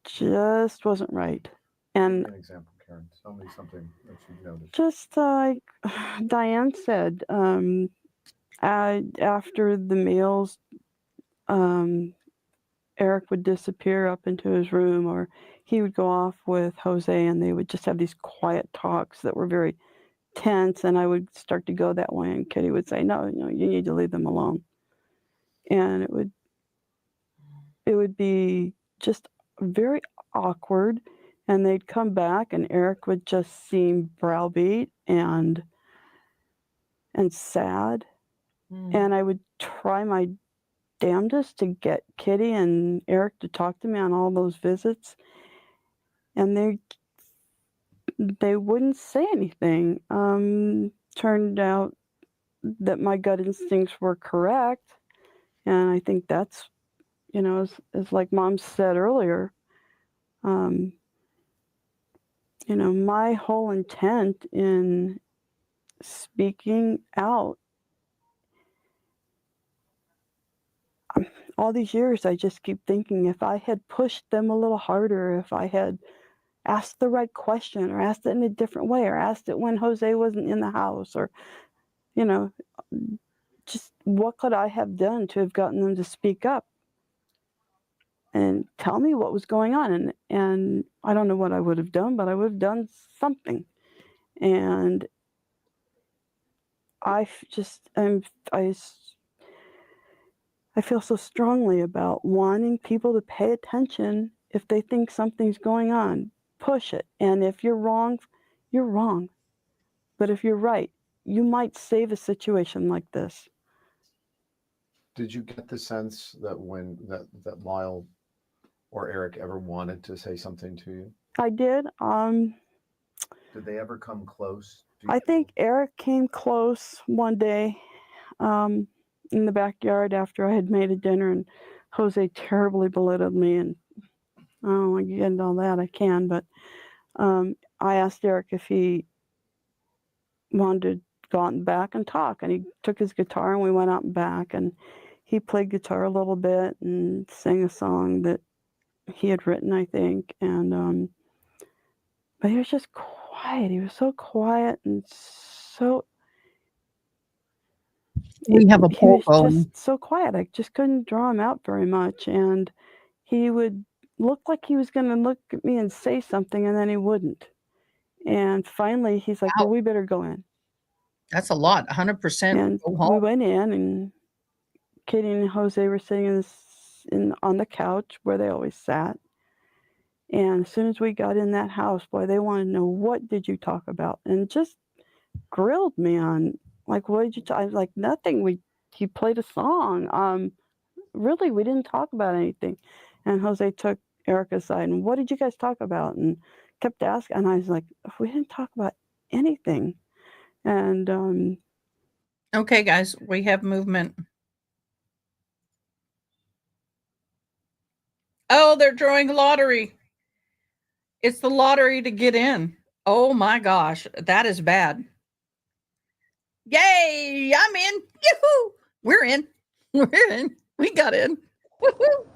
J: just wasn't right. And
I: Give me an example, Karen. Tell me something that you've noticed.
J: just like Dianne said, after the meals, Eric would disappear up into his room, or he would go off with Jose, and they would just have these quiet talks that were very tense, and I would start to go that way, and Kitty would say, no, you need to leave them alone. And it would be just very awkward, and they'd come back, and Eric would just seem browbeat and sad. And I would try my damnedest to get Kitty and Eric to talk to me on all those visits, and they wouldn't say anything. Turned out that my gut instincts were correct, and I think that's, as like Mom said earlier, my whole intent in speaking out all these years, I just keep thinking, if I had pushed them a little harder, if I had asked the right question, or asked it in a different way, or asked it when Jose wasn't in the house, or, just what could I have done to have gotten them to speak up and tell me what was going on? And I don't know what I would have done, but I would have done something. And I feel so strongly about wanting people to pay attention. If they think something's going on, push it. And if you're wrong, you're wrong. But if you're right, you might save a situation like this.
I: Did you get the sense that when that Lyle or Eric ever wanted to say something to you?
J: I did.
I: Did they ever come close?
J: I think Eric came close one day in the backyard after I had made a dinner, and Jose terribly belittled me, and I don't want to get into all that. I can, but I asked Eric if he wanted to go out and back and talk, and he took his guitar and we went out and back, and he played guitar a little bit and sang a song that he had written, I think, and but he was just quiet. He was so quiet and so
A: We have a
J: he
A: poll
J: was
A: going.
J: just so quiet. I just couldn't draw him out very much. And he would look like he was going to look at me and say something, and then he wouldn't. And finally, he's like,
A: Wow.
J: well, we better go in.
A: That's a lot. 100%
J: And
A: go
J: we
A: home.
J: went in, and Katie and Jose were sitting on the couch where they always sat. And as soon as we got in that house, boy, they wanted to know, what did you talk about? And just grilled me on, like, what did you talk? I was like, nothing. He played a song. Really, we didn't talk about anything. And Jose took Erica aside, and what did you guys talk about? And kept asking. And I was like, we didn't talk about anything. And
A: Okay, guys, we have movement. Oh, they're drawing a lottery. It's the lottery to get in. Oh my gosh, that is bad. Yay, I'm in. Yoo-hoo. We're in. We're in. We got in. Woo-hoo.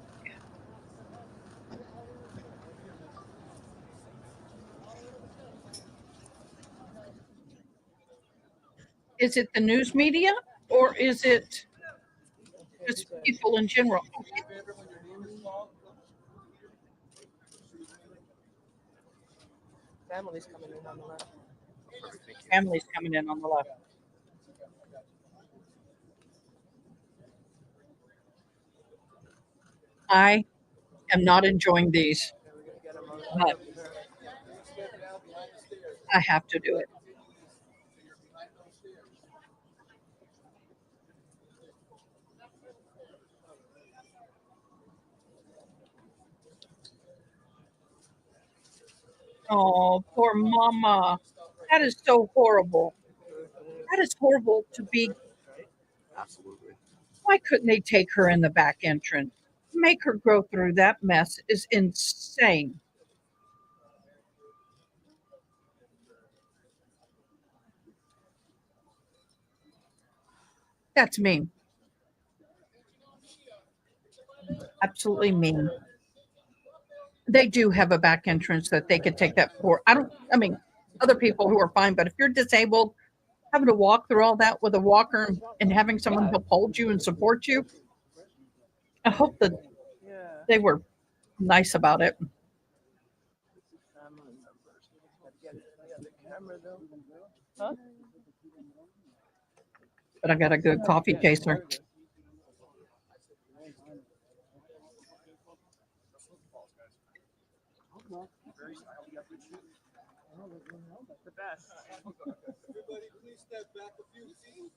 A: Is it the news media or is it just people in general?
E: Family's coming in on the left.
A: Family's coming in on the left. I am not enjoying these, but I have to do it. Oh, poor mama. That is so horrible. That is horrible to be.
B: Absolutely.
A: Why couldn't they take her in the back entrance? Make her go through that mess is insane. That's mean. Absolutely mean. They do have a back entrance that they could take that for. I mean, other people who are fine, but if you're disabled, having to walk through all that with a walker and having someone help hold you and support you, I hope that they were nice about it. But I got a good coffee chaser.
E: The best.
B: Everybody, please step back a few feet.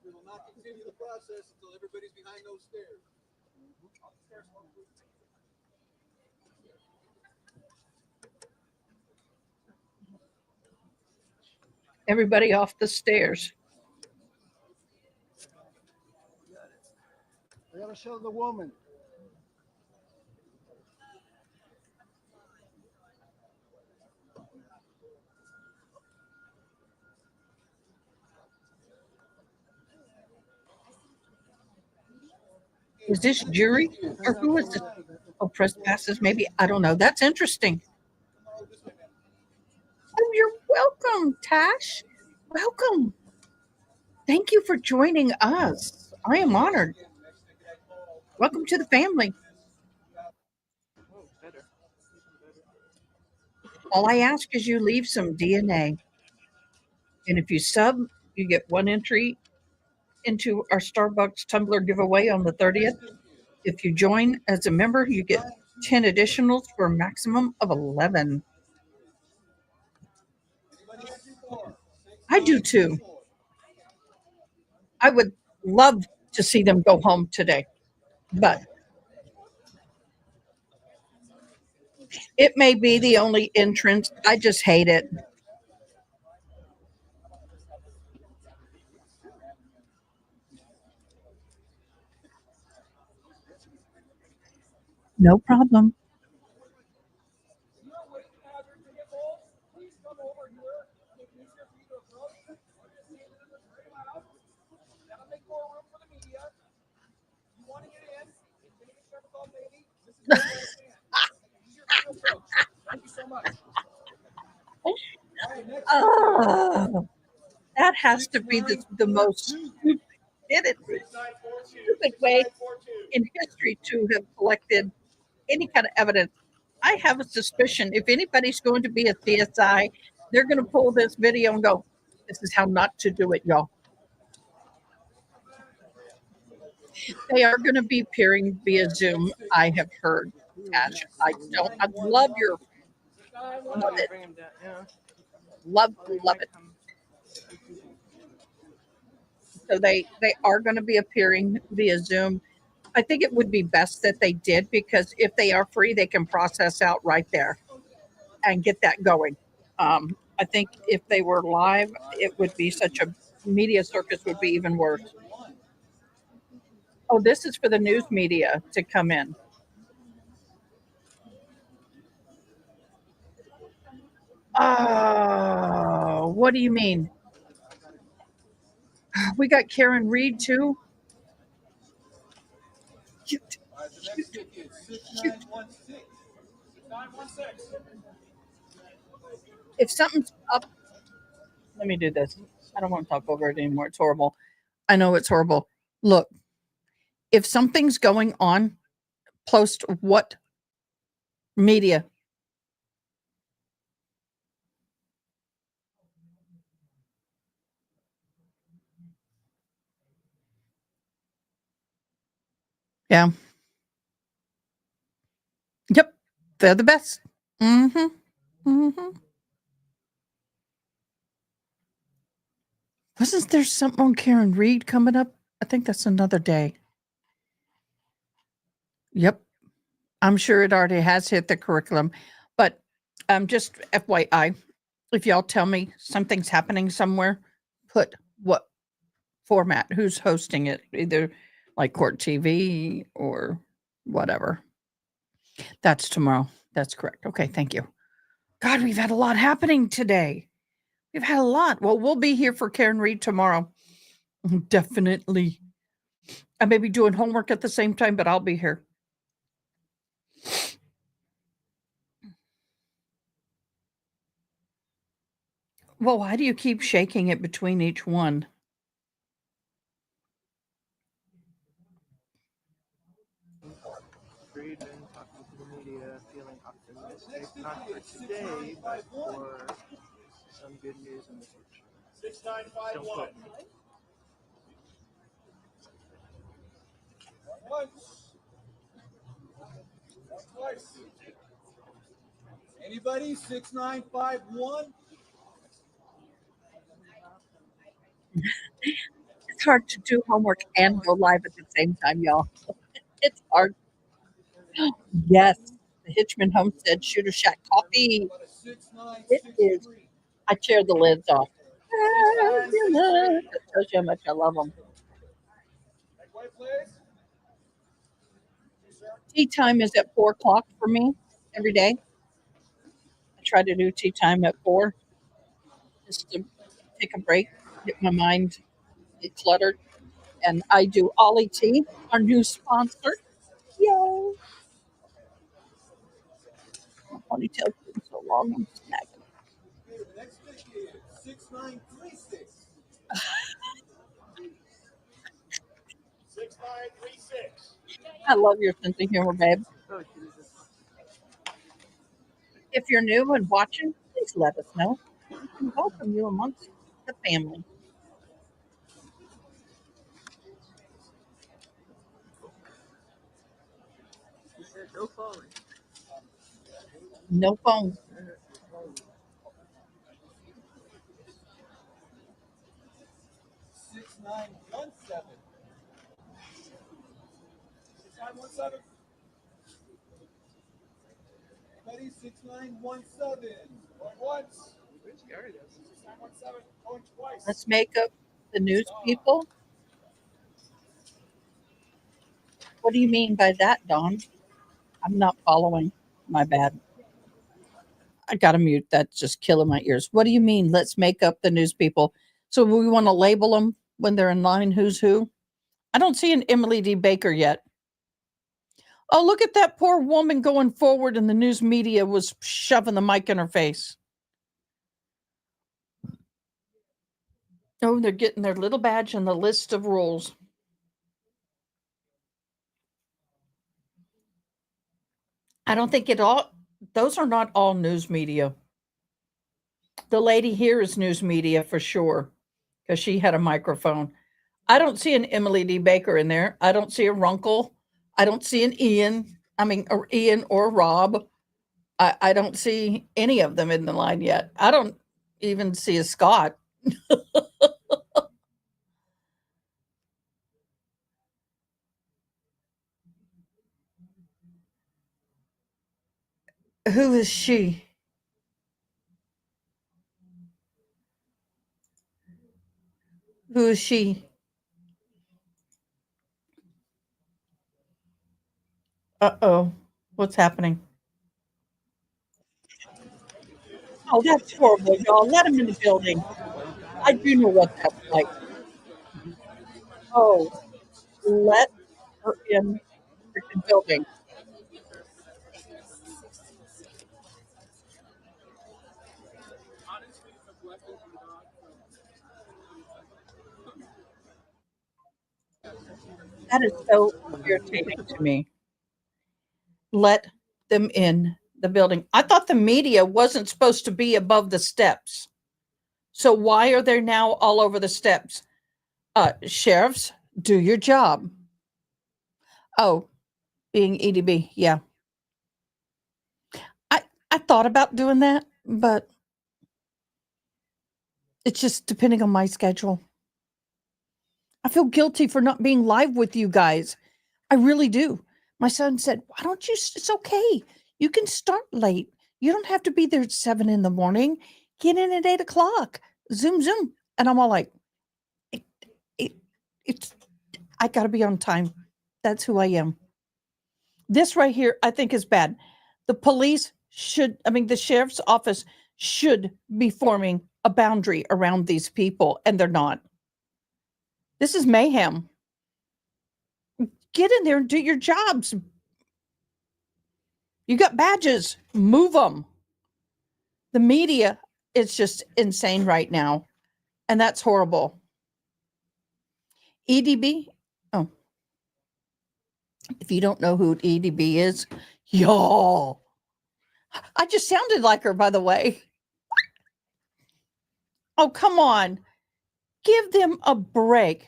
B: We will not continue the process until everybody's behind those stairs.
A: Everybody off the stairs.
F: We gotta show the woman.
A: Is this jury or who is it? Oh, press passes, maybe. I don't know. That's interesting. Oh, you're welcome, Tash. Welcome. Thank you for joining us. I am honored. Welcome to the family. All I ask is you leave some DNA. And if you sub, you get one entry into our Starbucks tumbler giveaway on the 30th. If you join as a member, you get 10 additionals for a maximum of 11. I do too. I would love to see them go home today, but it may be the only entrance. I just hate it. No problem.
B: All right, next
A: Ah. That has to be the most stupid way in history to have collected any kind of evidence. I have a suspicion if anybody's going to be a CSI, they're going to pull this video and go, this is how not to do it, y'all. They are going to be appearing via Zoom, I have heard. Ash, I love your, love it. Love it. So they are going to be appearing via Zoom. I think it would be best that they did, because if they are free, they can process out right there and get that going. I think if they were live, it would be such a media circus would be even worse. Oh, this is for the news media to come in. Oh, what do you mean? We got Karen Reed too. Shoot. If something's up, let me do this. I don't want to talk over it anymore. It's horrible. I know it's horrible. Look, if something's going on, post what media? Yeah. Yep. They're the best. Mm-hmm. Mm-hmm. Wasn't there something on Karen Reed coming up? I think that's another day. Yep. I'm sure it already has hit the curriculum. But just FYI, if y'all tell me something's happening somewhere, put what format, who's hosting it, either like Court TV or whatever. That's tomorrow. That's correct. Okay, thank you. God, we've had a lot happening today. We've had a lot. Well, we'll be here for Karen Reed tomorrow. Definitely. I may be doing homework at the same time, but I'll be here. Well, why do you keep shaking it between each one?
D: Friedman talking to the media, feeling optimistic, not for today, but for some good news in the future. 6951.
B: Twice. Anybody? 6951.
A: It's hard to do homework and go live at the same time, y'all. It's hard. Yes, the Hitchman Homestead Shooter Shack coffee. It is. I tear the lids off. That tells you how much I love them. Tea time is at 4:00 for me every day. I try to do tea time at 4, just to take a break, get my mind decluttered. And I do Ollie Tea, our new sponsor. Yay! My ponytail's been so long, I'm snagging.
B: The next pick is 6936. 6936.
A: I love your sense of humor, babe.
D: Oh, Jesus.
A: If you're new and watching, please let us know. We can welcome you amongst the family.
D: He said no falling.
A: No phone.
B: 6917. 6917. Buddy, 6917. Going once.
D: Where's Gary?
B: 6917. Going twice.
A: Let's make up the news people. What do you mean by that, Dawn? I'm not following. My bad. I got to mute. That's just killing my ears. What do you mean? Let's make up the news people. So we want to label them when they're in line, who's who? I don't see an Emily D. Baker yet. Oh, look at that poor woman going forward, and the news media was shoving the mic in her face. Oh, they're getting their little badge and the list of rules. I don't think those are not all news media. The lady here is news media for sure, because she had a microphone. I don't see an Emily D. Baker in there. I don't see a Runkle. I don't see an Ian. Or Ian or Rob. I don't see any of them in the line yet. I don't even see a Scott. Who is she? Who is she? Uh-oh. What's happening? Oh, that's horrible, y'all. Let him in the building. I do know what that's like. Oh, let her in the freaking building. That is so irritating to me. Let them in the building. I thought the media wasn't supposed to be above the steps. So why are they now all over the steps? Sheriffs, do your job. Oh, being EDB, yeah. I thought about doing that, but it's just depending on my schedule. I feel guilty for not being live with you guys. I really do. My son said, why don't you? It's okay. You can start late. You don't have to be there at 7 a.m. Get in at 8 o'clock. Zoom, zoom. And I'm all like, it's, I got to be on time. That's who I am. This right here, I think is bad. The police the sheriff's office should be forming a boundary around these people, and they're not. This is mayhem. Get in there and do your jobs. You got badges. Move them. The media is just insane right now, and that's horrible. EDB? Oh. If you don't know who EDB is, y'all. I just sounded like her, by the way. Oh, come on. Give them a break.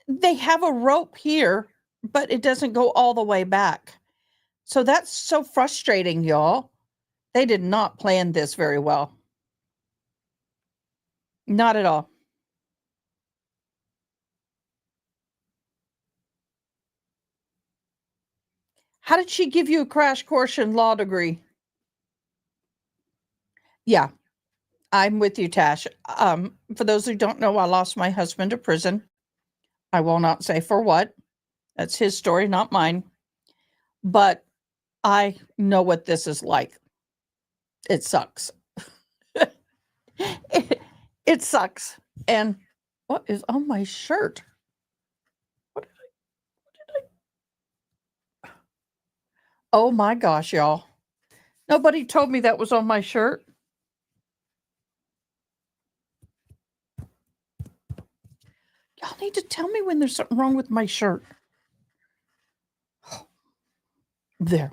A: They have a rope here, but it doesn't go all the way back. So that's so frustrating, y'all. They did not plan this very well. Not at all. How did she give you a crash course in law degree? Yeah, I'm with you, Tash. For those who don't know, I lost my husband to prison. I will not say for what. That's his story, not mine. But I know what this is like. It sucks. It sucks. And what is on my shirt? What did I? Oh my gosh, y'all. Nobody told me that was on my shirt. Y'all need to tell me when there's something wrong with my shirt. There.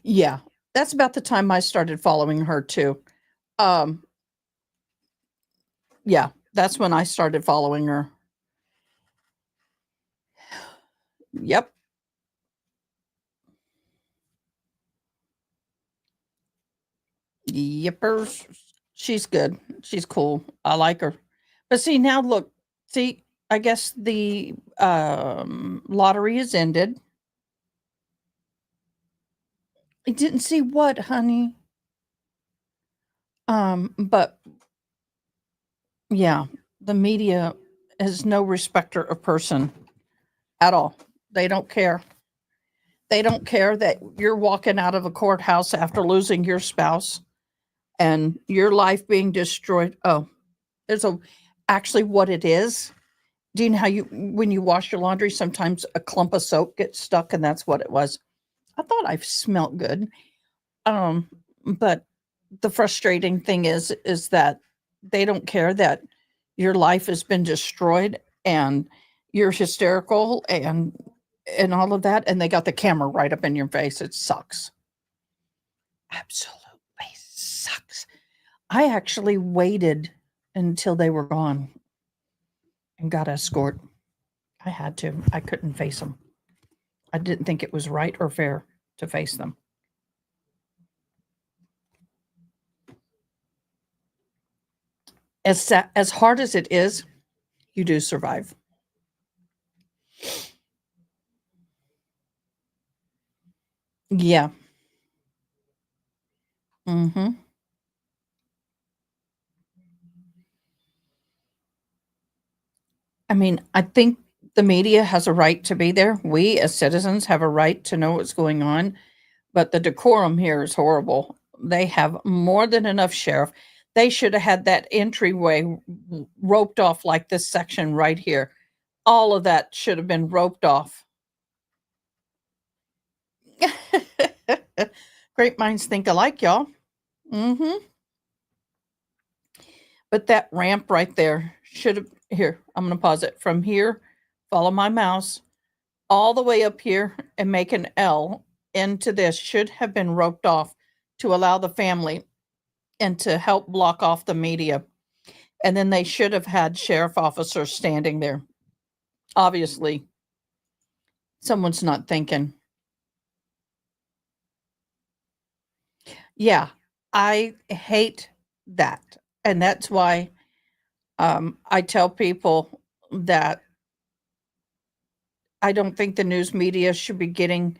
A: Yeah, that's about the time I started following her too. Yeah, that's when I started following her. Yep. Yippers. She's good. She's cool. I like her. But see, now look, I guess the lottery is ended. I didn't see what, honey. But yeah, the media has no respecter of person at all. They don't care. They don't care that you're walking out of a courthouse after losing your spouse and your life being destroyed. Oh, actually what it is. Do you know how when you wash your laundry, sometimes a clump of soap gets stuck, and that's what it was. I thought I smelled good. But the frustrating thing is that they don't care that your life has been destroyed and you're hysterical and all of that, and they got the camera right up in your face. It sucks. Absolutely sucks. I actually waited until they were gone and got escort. I had to. I couldn't face them. I didn't think it was right or fair to face them. As hard as it is, you do survive. Yeah. Mhm. I mean, I think the media has a right to be there. We as citizens have a right to know what's going on, but the decorum here is horrible. They have more than enough sheriff. They should have had that entryway roped off like this section right here. All of that should have been roped off. Great minds think alike, y'all. Mhm. But that ramp right there should have, here, I'm going to pause it from here, follow my mouse all the way up here and make an L into this should have been roped off to allow the family and to help block off the media. And then they should have had sheriff officers standing there. Obviously, someone's not thinking. Yeah, I hate that. And that's why I tell people that I don't think the news media should be getting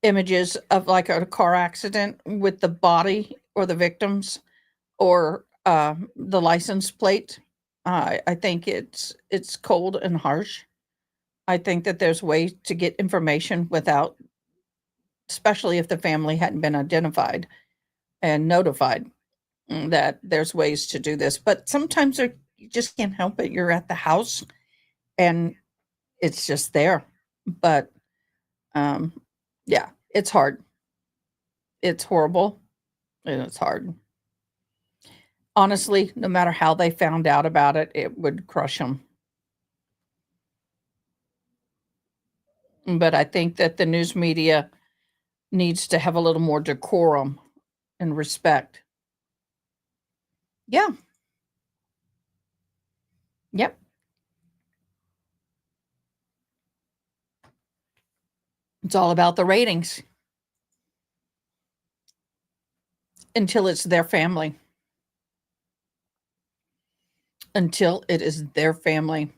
A: images of like a car accident with the body or the victims or the license plate. I think it's cold and harsh. I think that there's ways to get information without, especially if the family hadn't been identified and notified, that there's ways to do this. But sometimes you just can't help it. You're at the house and it's just there. But um, yeah, it's hard. It's horrible and it's hard. Honestly, no matter how they found out about it, it would crush them. But I think that the news media needs to have a little more decorum and respect. Yeah. Yep. It's all about the ratings until it's their family. Until it is their family.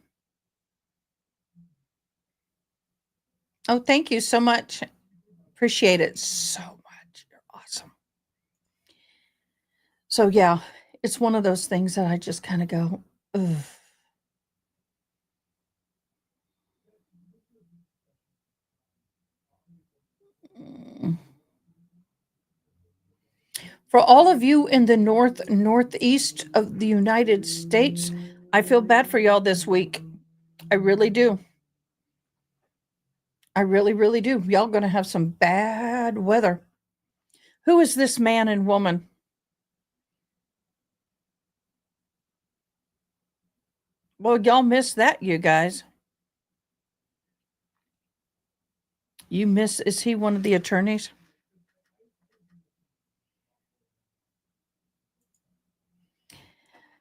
A: Oh, thank you so much. Appreciate it so much. You're awesome. So, yeah, it's one of those things that I just kind of go, ugh. Mm. For all of you in the northeast of the United States, I feel bad for y'all this week. I really do. I really, really do. Y'all going to have some bad weather. Who is this man and woman? Well, y'all missed that, you guys. You miss, is he one of the attorneys?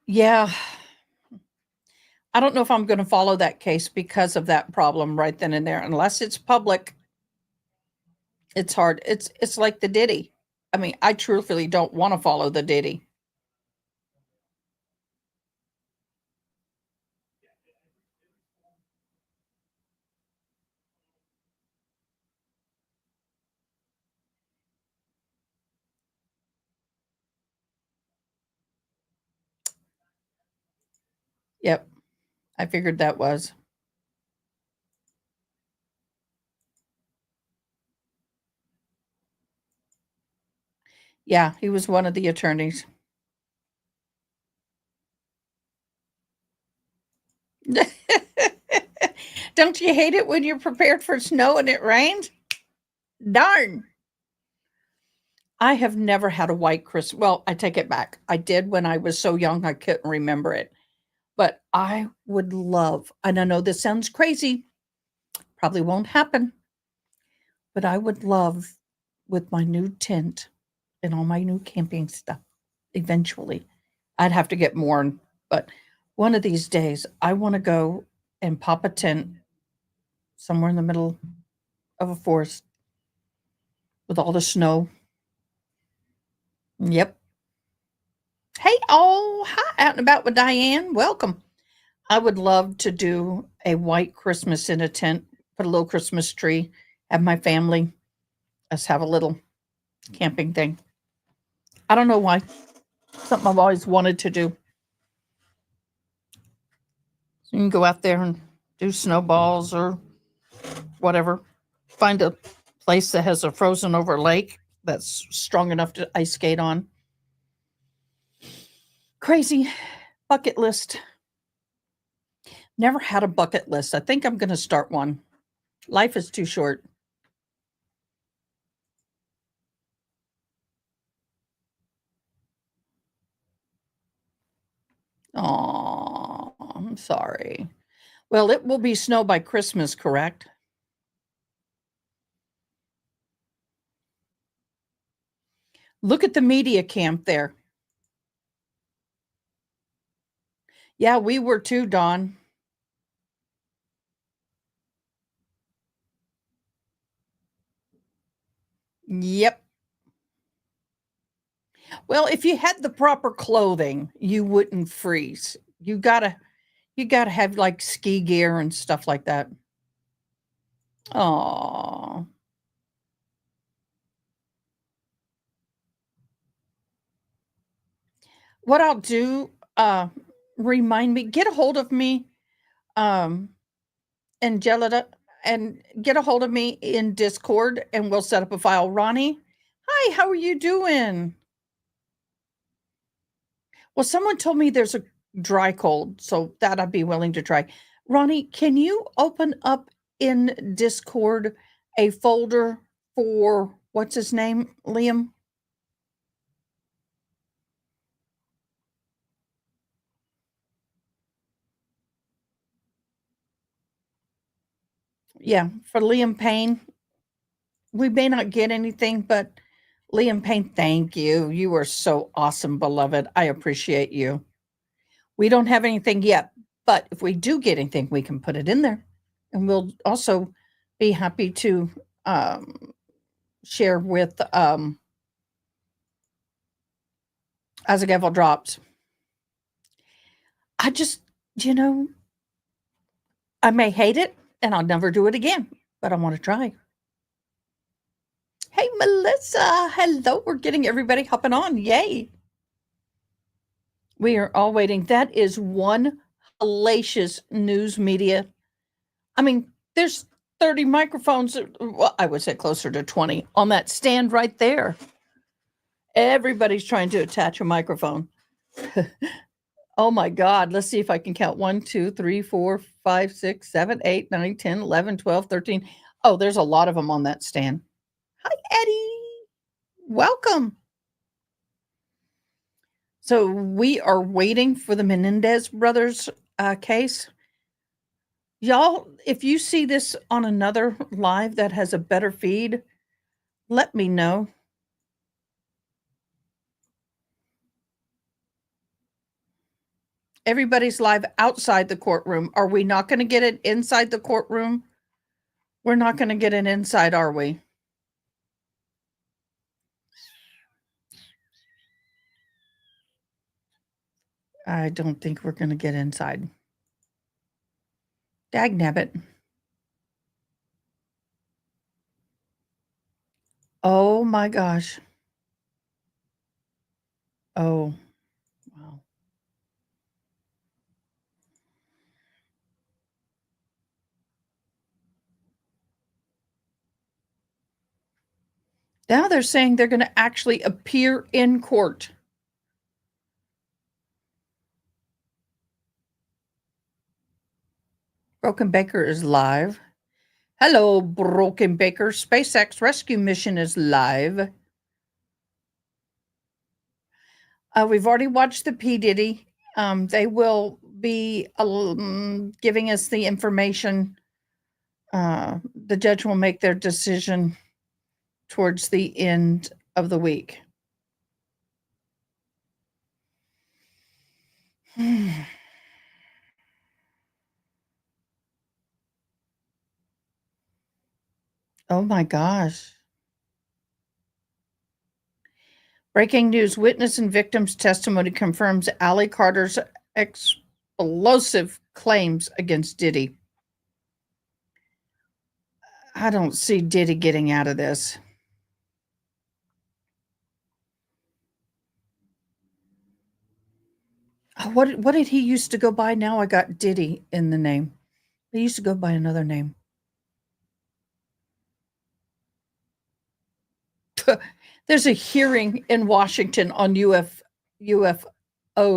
A: Yeah. I don't know if I'm going to follow that case because of that problem right then and there. Unless it's public, it's hard. It's like the Diddy. I mean, I truthfully don't want to follow the Diddy. Yep. I figured that was. Yeah, he was one of the attorneys. Don't you hate it when you're prepared for snow and it rains? Darn. I have never had a white Christmas. Well, I take it back. I did when I was so young, I couldn't remember it. But I would love, and I know this sounds crazy, probably won't happen, but I would love with my new tent and all my new camping stuff eventually. I'd have to get more, but one of these days I want to go and pop a tent somewhere in the middle of a forest with all the snow. Yep. Hey, oh, hi, out and about with Dianne. Welcome. I would love to do a white Christmas in a tent, put a little Christmas tree, have my family, us have a little camping thing. I don't know why. Something I've always wanted to do. So you can go out there and do snowballs or whatever. Find a place that has a frozen over lake that's strong enough to ice skate on. Crazy bucket list. Never had a bucket list. I think I'm going to start one. Life is too short. Oh, I'm sorry. Well, it will be snow by Christmas, correct? Look at the media camp there. Yeah, we were too, Dawn. Yep. Well, if you had the proper clothing, you wouldn't freeze. You gotta have like ski gear and stuff like that. Oh. What I'll do, remind me, get a hold of me, um, Angelita, and get a hold of me in Discord and we'll set up a file. Ronnie, hi, how are you doing? Well, someone told me there's a dry cold, so that I'd be willing to try. Ronnie, can you open up in Discord a folder for what's his name, Liam? Yeah, for Liam Payne. We may not get anything, but Liam Payne, thank you. You are so awesome, beloved. I appreciate you. We don't have anything yet, but if we do get anything, we can put it in there. And we'll also be happy to share with as a gavel drops. I just, you know, I may hate it and I'll never do it again, but I want to try. Hey, Melissa. Hello. We're getting everybody hopping on. Yay. We are all waiting. That is one hellacious news media. I mean, there's 30 microphones. Well, I would say closer to 20 on that stand right there. Everybody's trying to attach a microphone. Oh my God. Let's see if I can count 1, 2, 3, 4, 5, 6, 7, 8, 9, 10, 11, 12, 13. Oh, there's a lot of them on that stand. Hi, Eddie. Welcome. So we are waiting for the Menendez Brothers case. Y'all, if you see this on another live that has a better feed, let me know. Everybody's live outside the courtroom. Are we not going to get it inside the courtroom? We're not going to get it inside, are we? I don't think we're going to get inside. Dagnabbit. Oh my gosh. Oh, wow. Now they're saying they're going to actually appear in court. Broken Baker is live. Hello, Broken Baker. SpaceX rescue mission is live. We've already watched the P. Diddy. They will be giving us the information. The judge will make their decision towards the end of the week. Oh my gosh. Breaking news, witness and victim's testimony confirms Allie Carter's explosive claims against Diddy. I don't see Diddy getting out of this. What did he used to go by? Now I got Diddy in the name. He used to go by another name. There's a hearing in Washington on UFO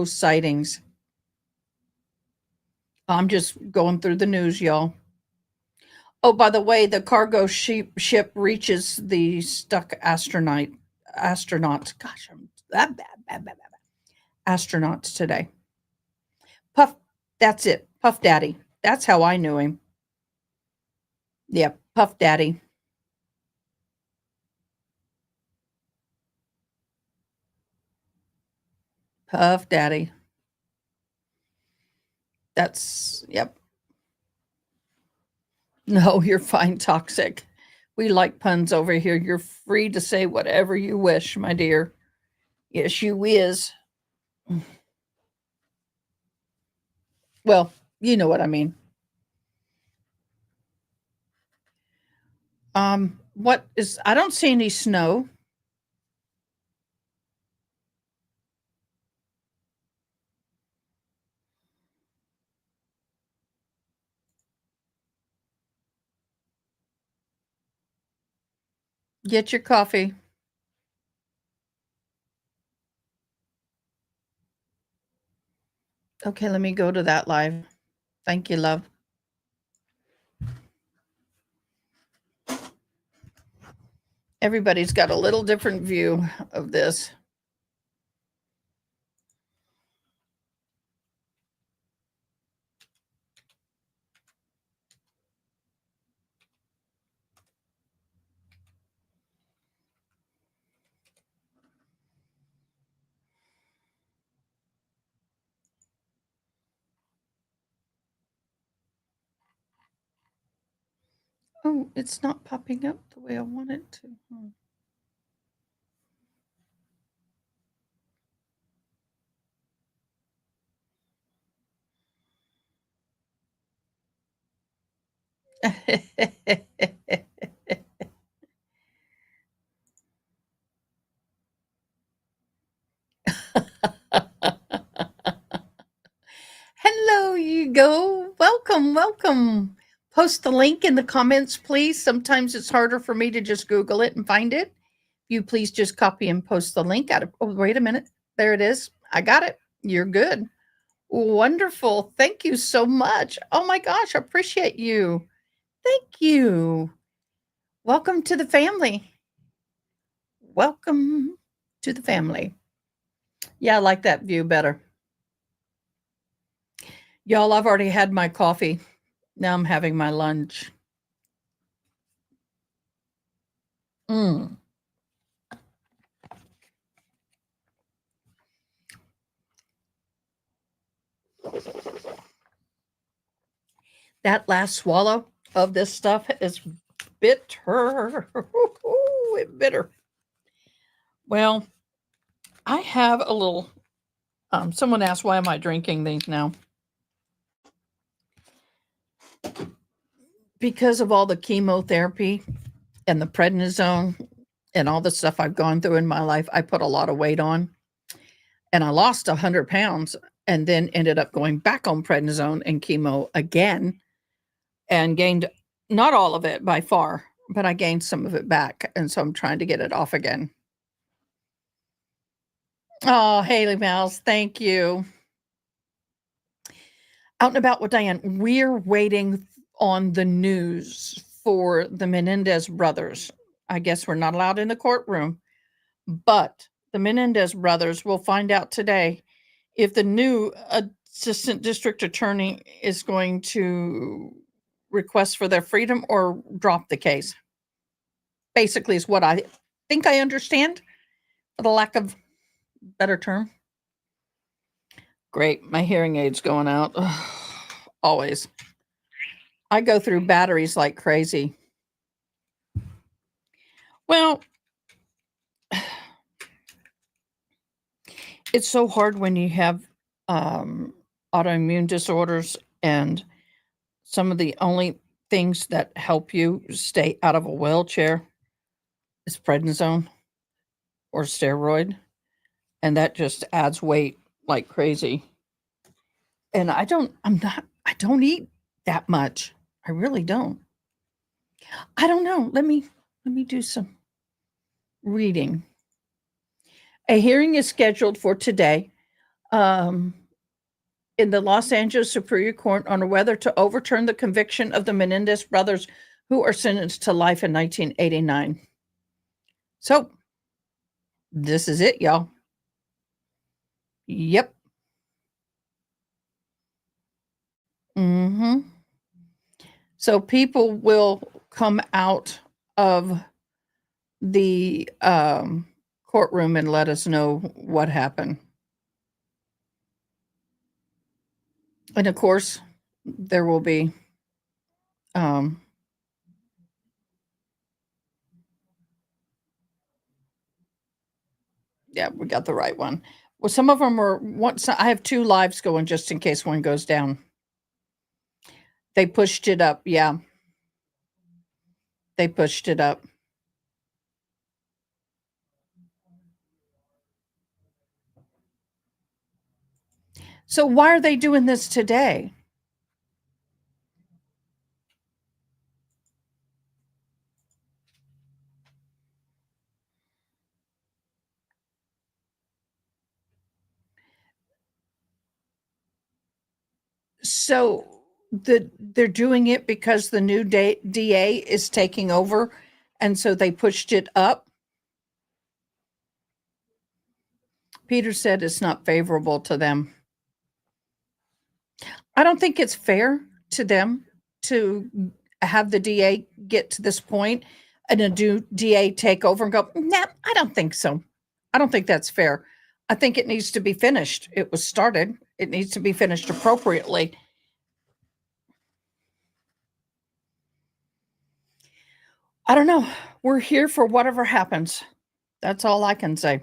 A: sightings. I'm just going through the news, y'all. Oh, by the way, the cargo ship reaches the stuck astronauts. Gosh, I'm bad. Astronauts today. Puff, that's it. Puff Daddy. That's how I knew him. Yeah, Puff Daddy. Puff Daddy. That's, yep. No, you're fine, Toxic. We like puns over here. You're free to say whatever you wish, my dear. Yes, you is. Well, you know what I mean. I don't see any snow. Get your coffee. Okay, let me go to that live. Thank you, love. Everybody's got a little different view of this. Oh, it's not popping up the way I want it to. Hello, you go. Welcome. Post the link in the comments, please. Sometimes it's harder for me to just Google it and find it. You please just copy and post the link out of, oh, wait a minute. There it is. I got it. You're good. Wonderful. Thank you so much. Oh my gosh, I appreciate you. Thank you. Welcome to the family. Welcome to the family. Yeah, I like that view better. Y'all, I've already had my coffee. Now I'm having my lunch. That last swallow of this stuff is bitter. It's bitter. Well, I have a little, someone asked, why am I drinking these now? Because of all the chemotherapy and the prednisone and all the stuff I've gone through in my life, I put a lot of weight on. And I lost 100 pounds and then ended up going back on prednisone and chemo again and gained not all of it by far, but I gained some of it back. And so I'm trying to get it off again. Oh, Haley Mouse, thank you. Out and about with Dianne, we're waiting on the news for the Menendez brothers. I guess we're not allowed in the courtroom, but the Menendez brothers will find out today if the new assistant district attorney is going to request for their freedom or drop the case. Basically, is what I think I understand, for the lack of better term. Great, my hearing aid's going out. Always. I go through batteries like crazy. Well, it's so hard when you have autoimmune disorders, and some of the only things that help you stay out of a wheelchair is prednisone or steroid, and that just adds weight like crazy. And I don't eat that much. I really don't. I don't know. Let me do some reading. A hearing is scheduled for today in the Los Angeles Superior Court on whether to overturn the conviction of the Menendez brothers, who are sentenced to life in 1989. So, this is it, y'all. Yep. So people will come out of the courtroom and let us know what happened. And of course, there will be yeah, we got the right one. Well, some of them are once. I have 2 lives going just in case one goes down. They pushed it up. Yeah. They pushed it up. So why are they doing this today? So they're doing it because the new DA is taking over, and so they pushed it up. Peter said it's not favorable to them. I don't think it's fair to them to have the DA get to this point and a new DA take over and go, nah, I don't think so. I don't think that's fair. I think it needs to be finished. It was started. It needs to be finished appropriately. I don't know. We're here for whatever happens. That's all I can say.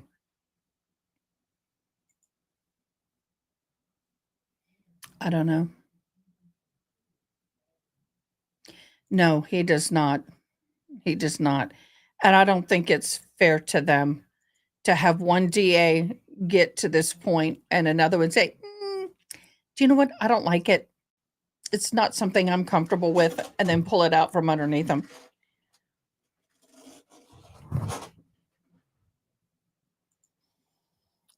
A: I don't know. No, he does not. He does not. And I don't think it's fair to them to have one DA get to this point and another one say, do you know what? I don't like it. It's not something I'm comfortable with, and then pull it out from underneath them.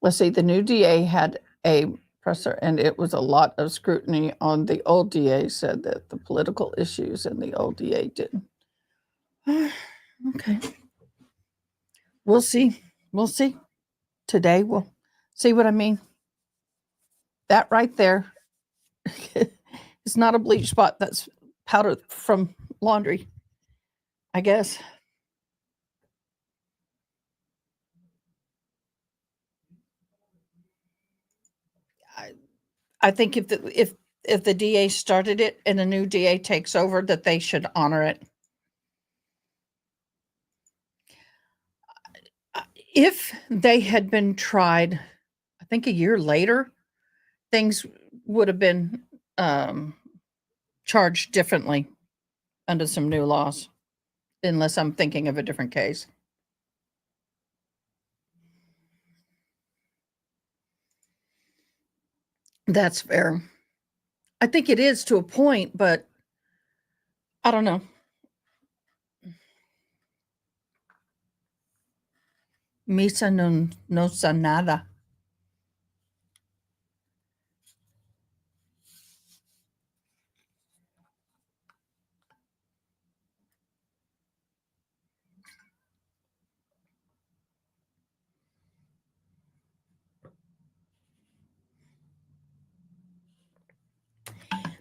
A: Let's see. The new DA had a presser, and it was a lot of scrutiny on the old DA, said that the political issues and the old DA didn't. Okay. We'll see. We'll see. Today we'll see what I mean. That right there is not a bleach spot. That's powder from laundry, I guess. I think if the DA started it and a new DA takes over, that they should honor it. If they had been tried, I think a year later, things would have been charged differently under some new laws, unless I'm thinking of a different case. That's fair. I think it is to a point, but I don't know. Misa no sa nada.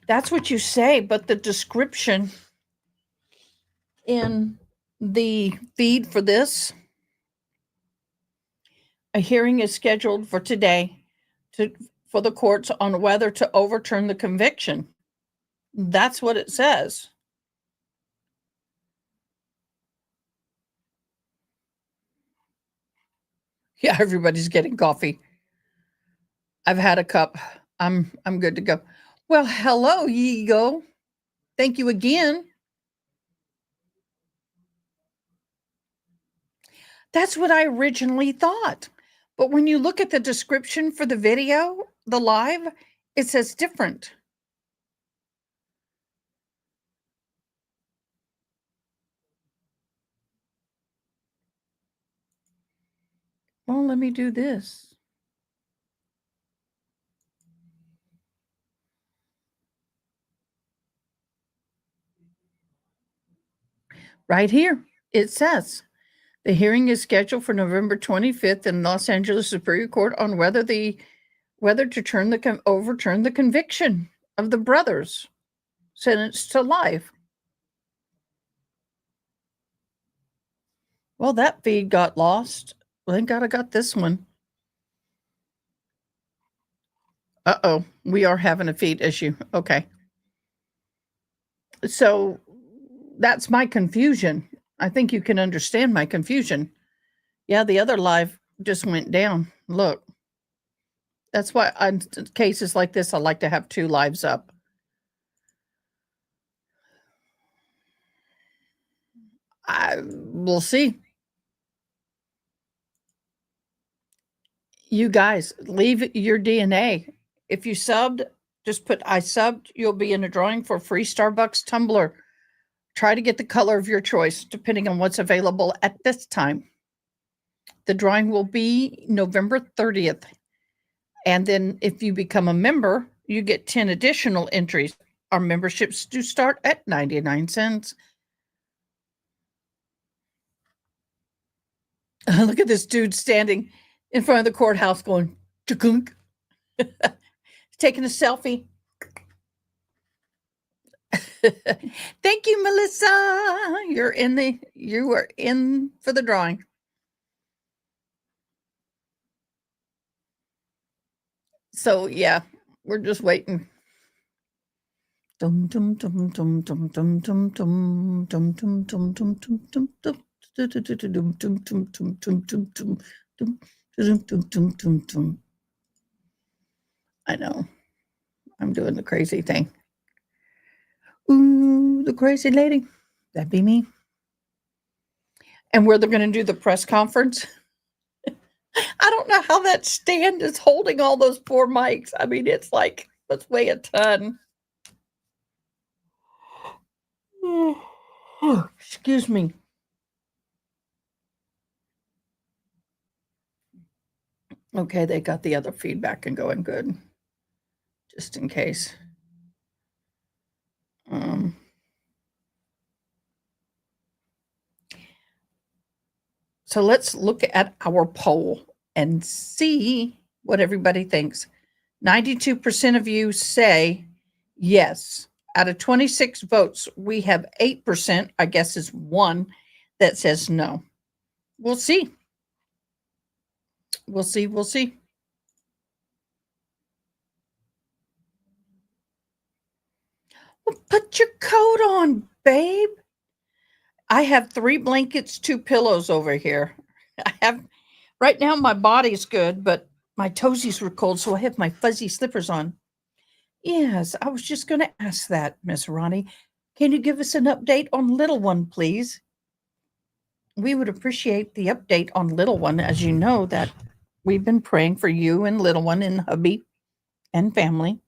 A: That's what you say, but the description in the feed for this, a hearing is scheduled for today for the courts on whether to overturn the conviction. That's what it says. Yeah, everybody's getting coffee. I've had a cup. I'm good to go. Well, hello, Yigo. Thank you again. That's what I originally thought. But when you look at the description for the video, the live, it says different. Well, let me do this. Right here, it says the hearing is scheduled for November 25th in Los Angeles Superior Court on whether to overturn the conviction of the brothers sentenced to life. Well, that feed got lost. Thank God I got this one. Uh-oh, we are having a feed issue. Okay. So that's my confusion. I think you can understand my confusion. Yeah, the other live just went down. Look. That's why on cases like this, I like to have 2 lives up. We'll see. You guys, leave your DNA. If you subbed, just put I subbed. You'll be in a drawing for a free Starbucks tumbler. Try to get the color of your choice, depending on what's available at this time. The drawing will be November 30th. And then if you become a member, you get 10 additional entries. Our memberships do start at 99 cents. Look at this dude standing in front of the courthouse going, chugunk, taking a selfie. Thank you, Melissa. You are in for the drawing. So yeah, we're just waiting. Dum dum dum dum dum dum dum dum dum dum dum dum dum dum. I know. I'm doing the crazy thing. Ooh, the crazy lady. That'd be me. And where they're going to do the press conference. I don't know how that stand is holding all those poor mics. I mean, it's like, let's weigh a ton. Excuse me. Okay, they got the other feedback and going good. Just in case. So let's look at our poll and see what everybody thinks. 92% of you say yes. Out of 26 votes, we have 8%, I guess is 1, that says no. We'll see. We'll see. We'll see. Well, put your coat on, babe. I have 3 blankets, 2 pillows over here. I have, right now my body's good, but my toesies were cold, so I have my fuzzy slippers on. Yes, I was just going to ask that, Miss Ronnie. Can you give us an update on little one, please? We would appreciate the update on little one. As you know, that we've been praying for you and little one and hubby and family.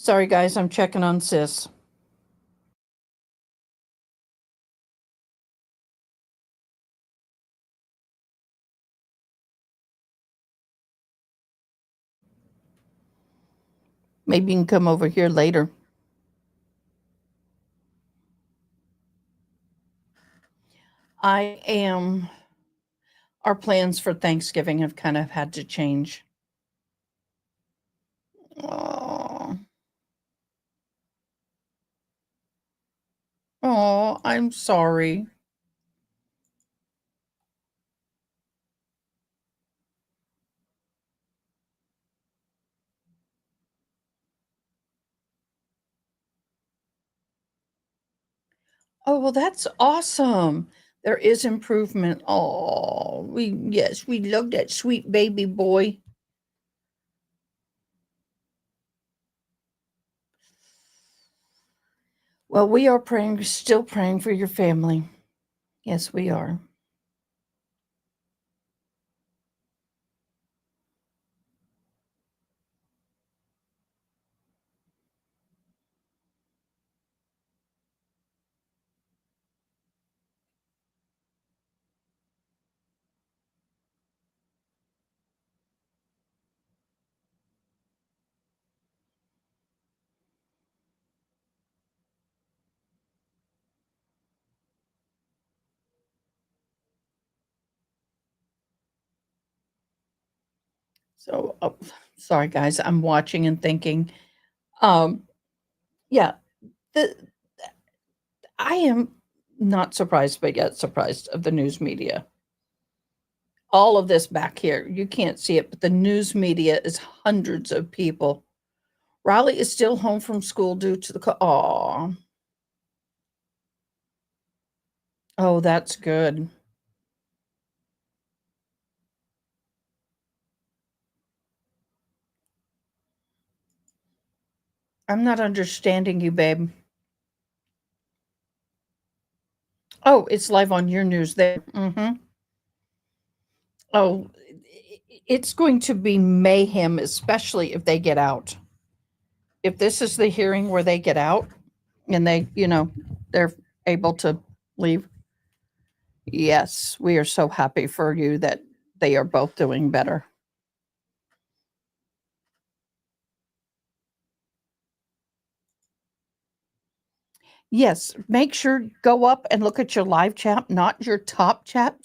A: Sorry, guys, I'm checking on Sis. Maybe you can come over here later. Our plans for Thanksgiving have kind of had to change. Oh, I'm sorry. Oh, well, that's awesome. There is improvement. Oh, yes, we love that sweet baby boy. Well, we are still praying for your family. Yes, we are. So, sorry, guys, I'm watching and thinking. Um, yeah, the I am not surprised, but yet surprised of the news media. All of this back here, you can't see it, but the news media is hundreds of people. Riley is still home from school due to the aw. Oh, that's good. I'm not understanding you, babe. Oh, it's live on your news there. Oh, it's going to be mayhem, especially if they get out. If this is the hearing where they get out and they're able to leave. Yes, we are so happy for you that they are both doing better. Yes, make sure go up and look at your live chat, not your top top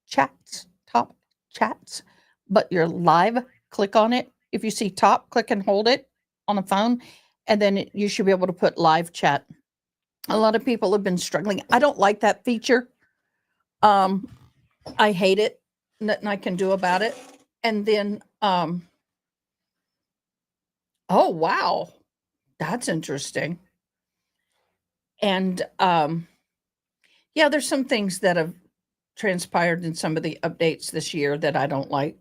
A: chats, but your live. Click on it. If you see top, click and hold it on the phone, and then you should be able to put live chat. A lot of people have been struggling. I don't like that feature. I hate it. Nothing I can do about it. And then, oh wow, that's interesting. And yeah, there's some things that have transpired in some of the updates this year that I don't like.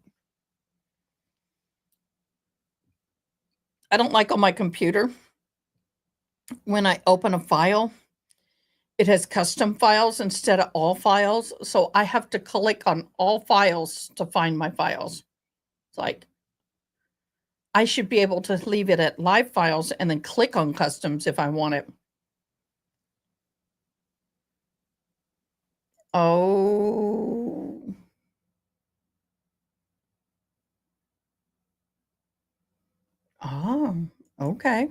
A: I don't like on my computer when I open a file, it has custom files instead of all files. So I have to click on all files to find my files. It's like I should be able to leave it at live files and then click on customs if I want it. Oh. Oh, okay.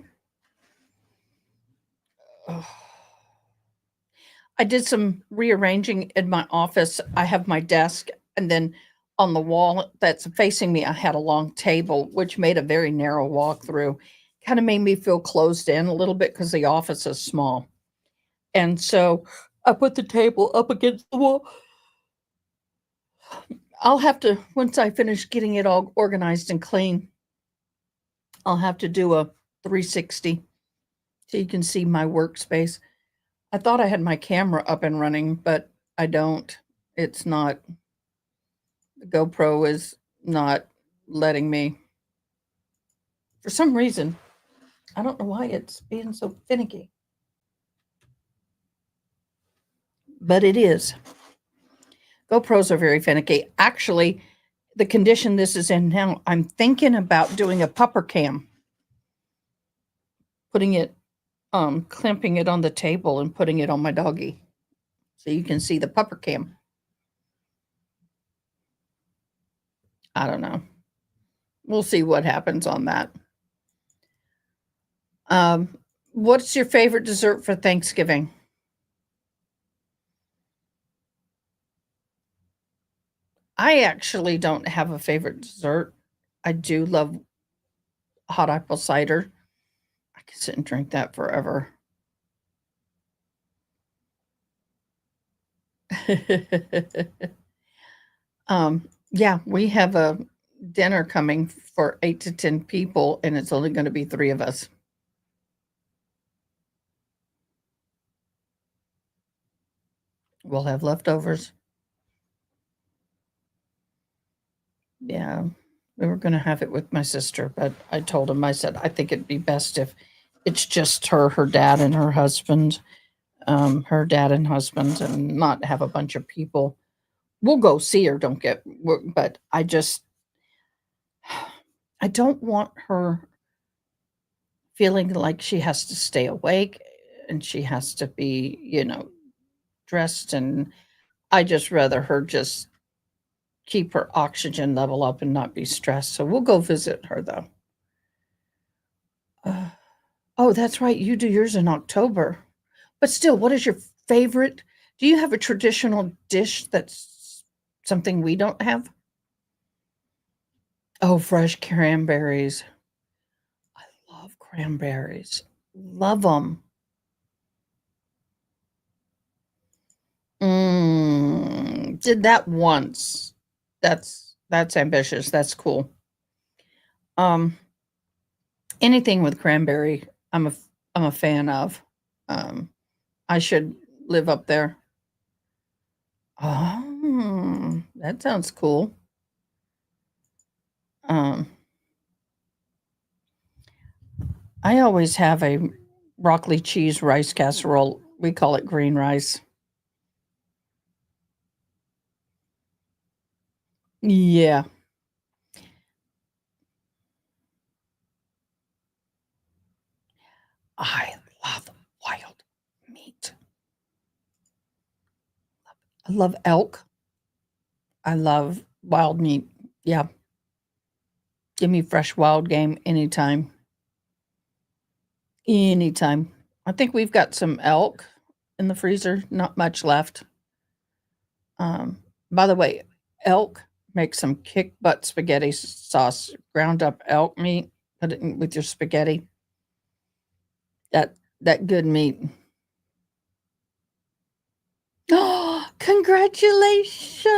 A: Ugh. I did some rearranging in my office. I have my desk, and then on the wall that's facing me, I had a long table, which made a very narrow walk through. Kind of made me feel closed in a little bit because the office is small. And so I put the table up against the wall. I'll have to, once I finish getting it all organized and clean, I'll have to do a 360 so you can see my workspace. I thought I had my camera up and running, but I don't. It's not. The GoPro is not letting me. For some reason, I don't know why it's being so finicky. But it is. GoPros are very finicky. Actually, the condition this is in now, I'm thinking about doing a pupper cam putting it, clamping it on the table and putting it on my doggie. So you can see the pupper cam. I don't know. We'll see what happens on that. What's your favorite dessert for Thanksgiving? I actually don't have a favorite dessert. I do love hot apple cider. I could sit and drink that forever. Yeah, we have a dinner coming for 8 to 10 people, and it's only going to be 3 of us. We'll have leftovers. Yeah, we were going to have it with my sister, but I told him, I said, I think it'd be best if it's just her dad, and her husband, her dad and husband, and not have a bunch of people. We'll go see her, but I don't want her feeling like she has to stay awake and she has to be, dressed, and I just rather her just keep her oxygen level up and not be stressed. So we'll go visit her though. Oh, that's right. You do yours in October. But still, what is your favorite? Do you have a traditional dish that's something we don't have? Oh, fresh cranberries. I love cranberries. Love them. Did that once. That's ambitious. That's cool. Anything with cranberry, I'm a fan of. I should live up there. Oh, that sounds cool. I always have a broccoli cheese rice casserole. We call it green rice. Yeah. I love wild meat. I love elk. I love wild meat. Yeah. Give me fresh wild game anytime. Anytime. I think we've got some elk in the freezer, not much left. By the way, elk makes some kick butt spaghetti sauce, ground up elk meat, put it in with your spaghetti. That good meat. Oh, congratulations.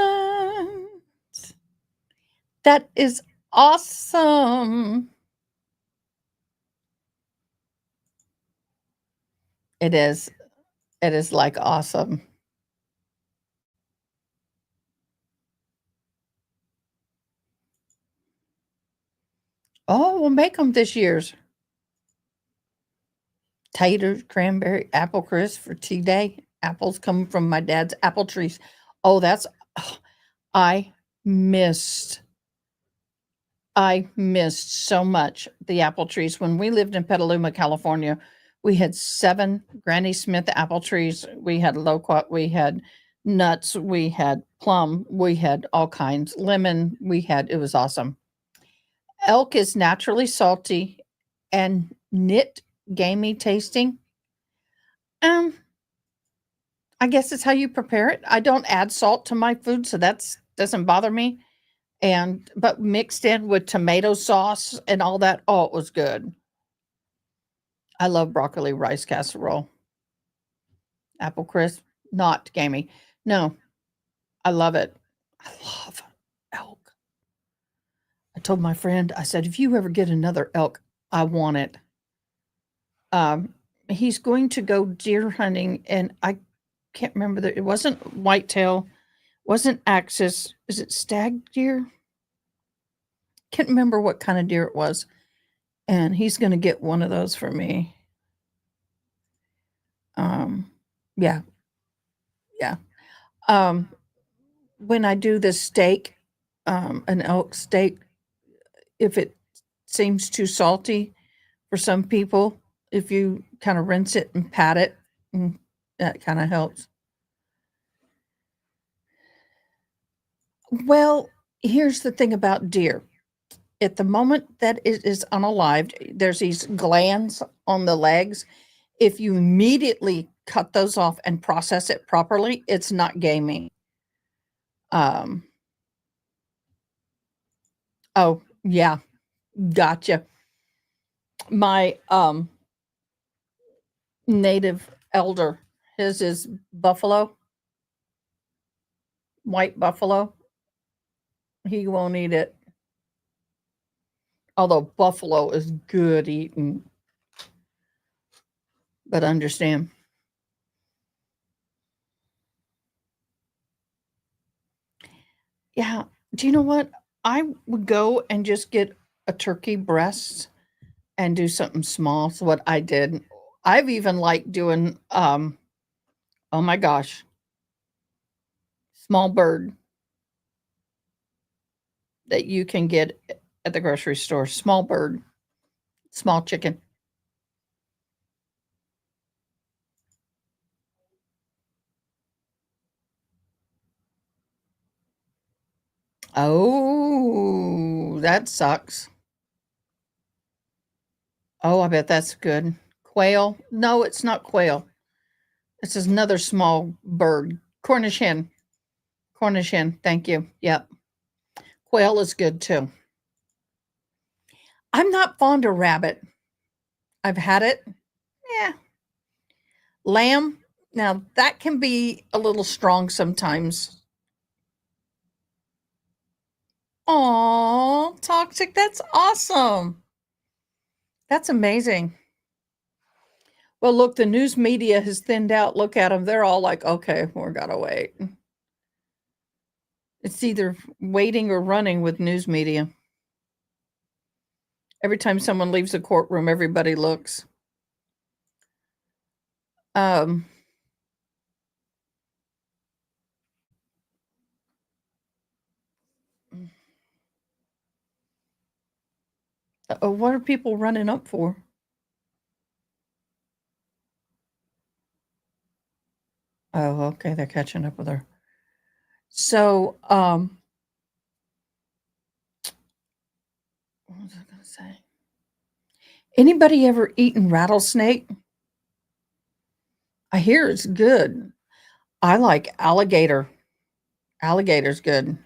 A: That is awesome. It is. It is like awesome. Oh, we'll make them this year's. Taters, cranberry, apple crisp for tea day. Apples come from my dad's apple trees. Oh, I missed I missed so much the apple trees. When we lived in Petaluma, California, we had 7 Granny Smith apple trees. We had loquat, we had nuts, we had plum, we had all kinds, lemon, it was awesome. Elk is naturally salty and knit gamey tasting. Um, I guess it's how you prepare it. I don't add salt to my food, so that's doesn't bother me. But mixed in with tomato sauce and all that, oh, it was good. I love broccoli rice casserole. Apple crisp, not gamey. No, I love it. I love elk. I told my friend, I said, if you ever get another elk, I want it. He's going to go deer hunting, and I can't remember it wasn't whitetail, wasn't axis. Is it stag deer? Can't remember what kind of deer it was. And he's going to get one of those for me. Yeah. Yeah. When I do the steak, an elk steak, if it seems too salty for some people, if you kind of rinse it and pat it, that kind of helps. Well, here's the thing about deer. At the moment that it is unalived, there's these glands on the legs. If you immediately cut those off and process it properly, it's not gamey. Oh, yeah, gotcha. My native elder, his is buffalo, white buffalo. He won't eat it. Although buffalo is good eating. But understand. Yeah. Do you know what? I would go and just get a turkey breast and do something small. So what I did. I've even liked doing oh my gosh, small bird that you can get at the grocery store. Small bird, small chicken. Oh, that sucks. Oh, I bet that's good. Quail? No, it's not quail. This is another small bird. Cornish hen. Cornish hen. Thank you. Yep. Quail is good too. I'm not fond of rabbit. I've had it. Yeah. Lamb. Now that can be a little strong sometimes. Aw, toxic. That's awesome. That's amazing. Well, look, the news media has thinned out. Look at them. They're all like, okay, we're gotta wait. It's either waiting or running with news media. Every time someone leaves the courtroom, everybody looks. Um, what are people running up for? Oh, okay, they're catching up with her. So, what was I gonna say? Anybody ever eaten rattlesnake? I hear it's good. I like alligator. Alligator's good.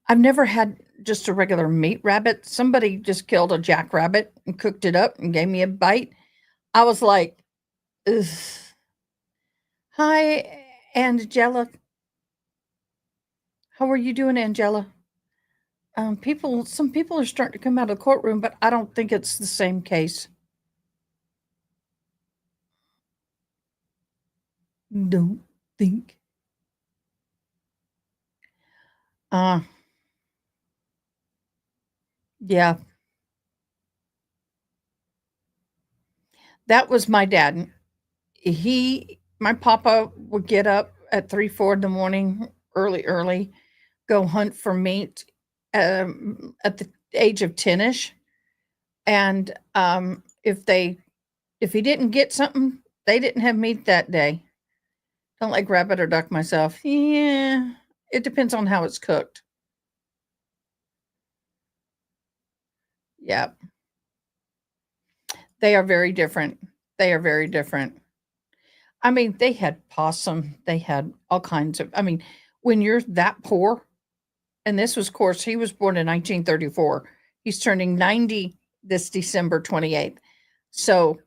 A: I've never had just a regular meat rabbit. Somebody just killed a jackrabbit and cooked it up and gave me a bite. I was like, ugh. Hi, Angela. How are you doing, Angela? Some people are starting to come out of the courtroom, but I don't think it's the same case. Don't think. Uh, yeah, that was my dad. My papa would get up at 3, 4 in the morning, early, go hunt for meat at the age of 10ish. And if he didn't get something, they didn't have meat that day. Don't like rabbit or duck myself. Yeah, it depends on how it's cooked. Yeah, they are very different. They are very different. I mean, they had possum, they had all kinds of. I mean, when you're that poor, and this was, of course, he was born in 1934. He's turning 90 this December 28th. So,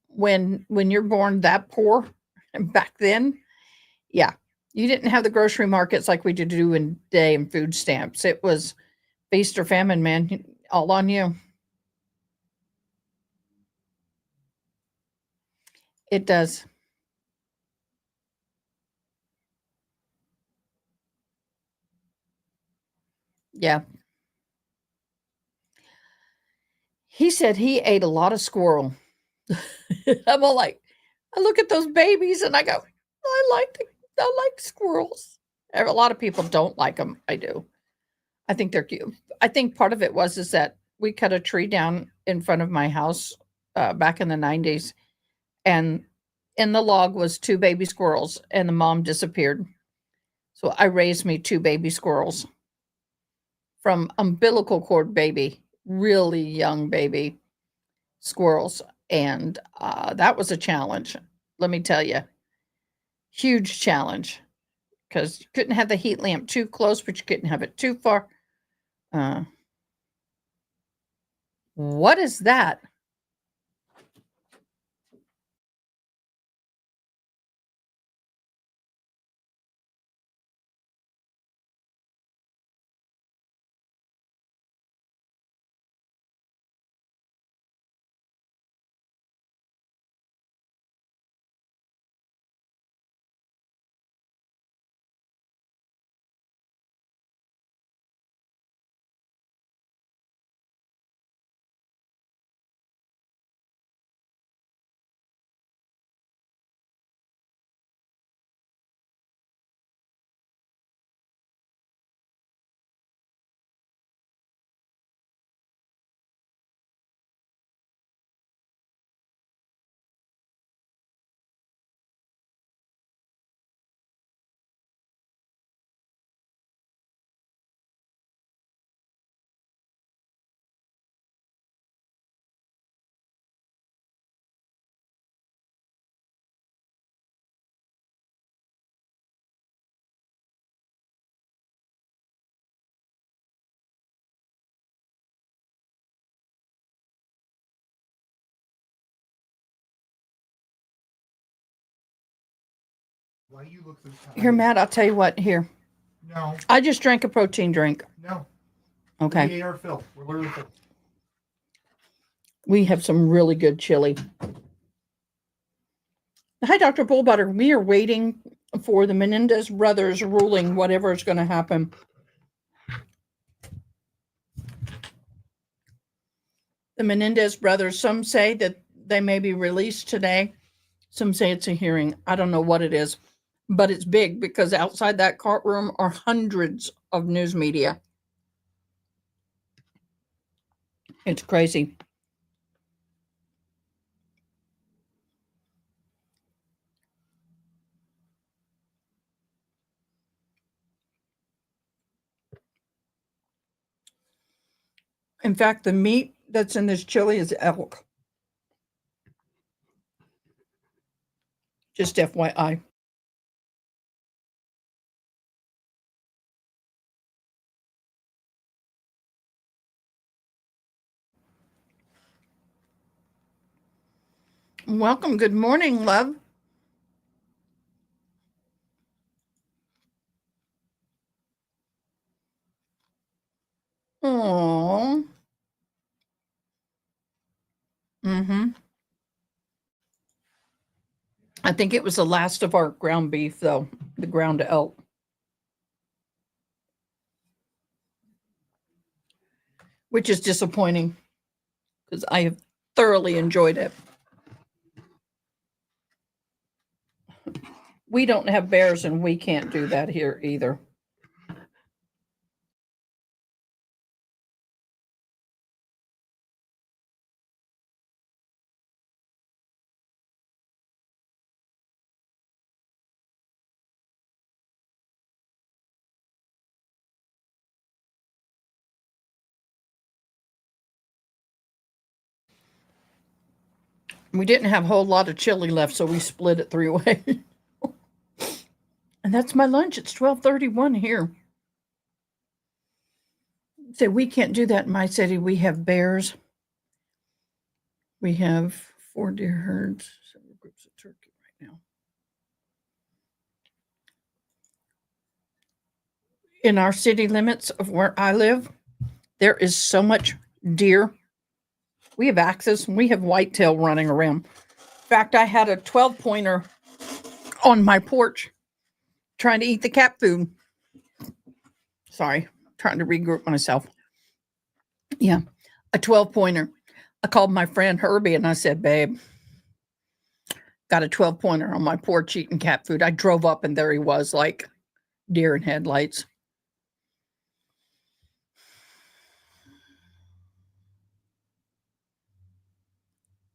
A: when you're born that poor, and back then, yeah, you didn't have the grocery markets like we do in day and food stamps. It was feast or famine, man, all on you. It does. Yeah. He said he ate a lot of squirrel. I'm all like, I look at those babies and I go, I like squirrels. A lot of people don't like them. I do. I think they're cute. I think part of it is that we cut a tree down in front of my house back in the 90s, and in the log was 2 baby squirrels, and the mom disappeared. So I raised me 2 baby squirrels from umbilical cord baby, really young baby squirrels. And that was a challenge, let me tell you. Huge challenge, because you couldn't have the heat lamp too close, but you couldn't have it too far. What is that?
F: Why you look so tired?
A: Here, Matt, I'll tell you what, here.
F: No,
A: I just drank a protein drink.
F: no.
A: Okay.
F: We ate our fill. We're literally full.
A: We have some really good chili. Hi, Dr. Bullbutter. We are waiting for the Menendez Brothers ruling, whatever is going to happen. The Menendez Brothers, some say that they may be released today. Some say it's a hearing. I don't know what it is, but it's big because outside that courtroom are hundreds of news media. It's crazy. In fact, the meat that's in this chili is elk. Just FYI. Welcome. Good morning, love. Aww. Mm-hmm. I think it was the last of our ground beef, though, the ground elk. Which is disappointing because I have thoroughly enjoyed it. We don't have bears and we can't do that here either. We didn't have a whole lot of chili left, so we split it 3 ways. And that's my lunch. It's 12:31 here. So we can't do that in my city. We have bears. We have 4 deer herds, several groups of turkey right now. In our city limits of where I live, there is so much deer. We have axes and we have whitetail running around. In fact, I had a 12-pointer on my porch trying to eat the cat food. Sorry, trying to regroup myself. Yeah, a 12-pointer. I called my friend Herbie and I said, babe, got a 12-pointer on my porch eating cat food. I drove up and there he was, like deer in headlights.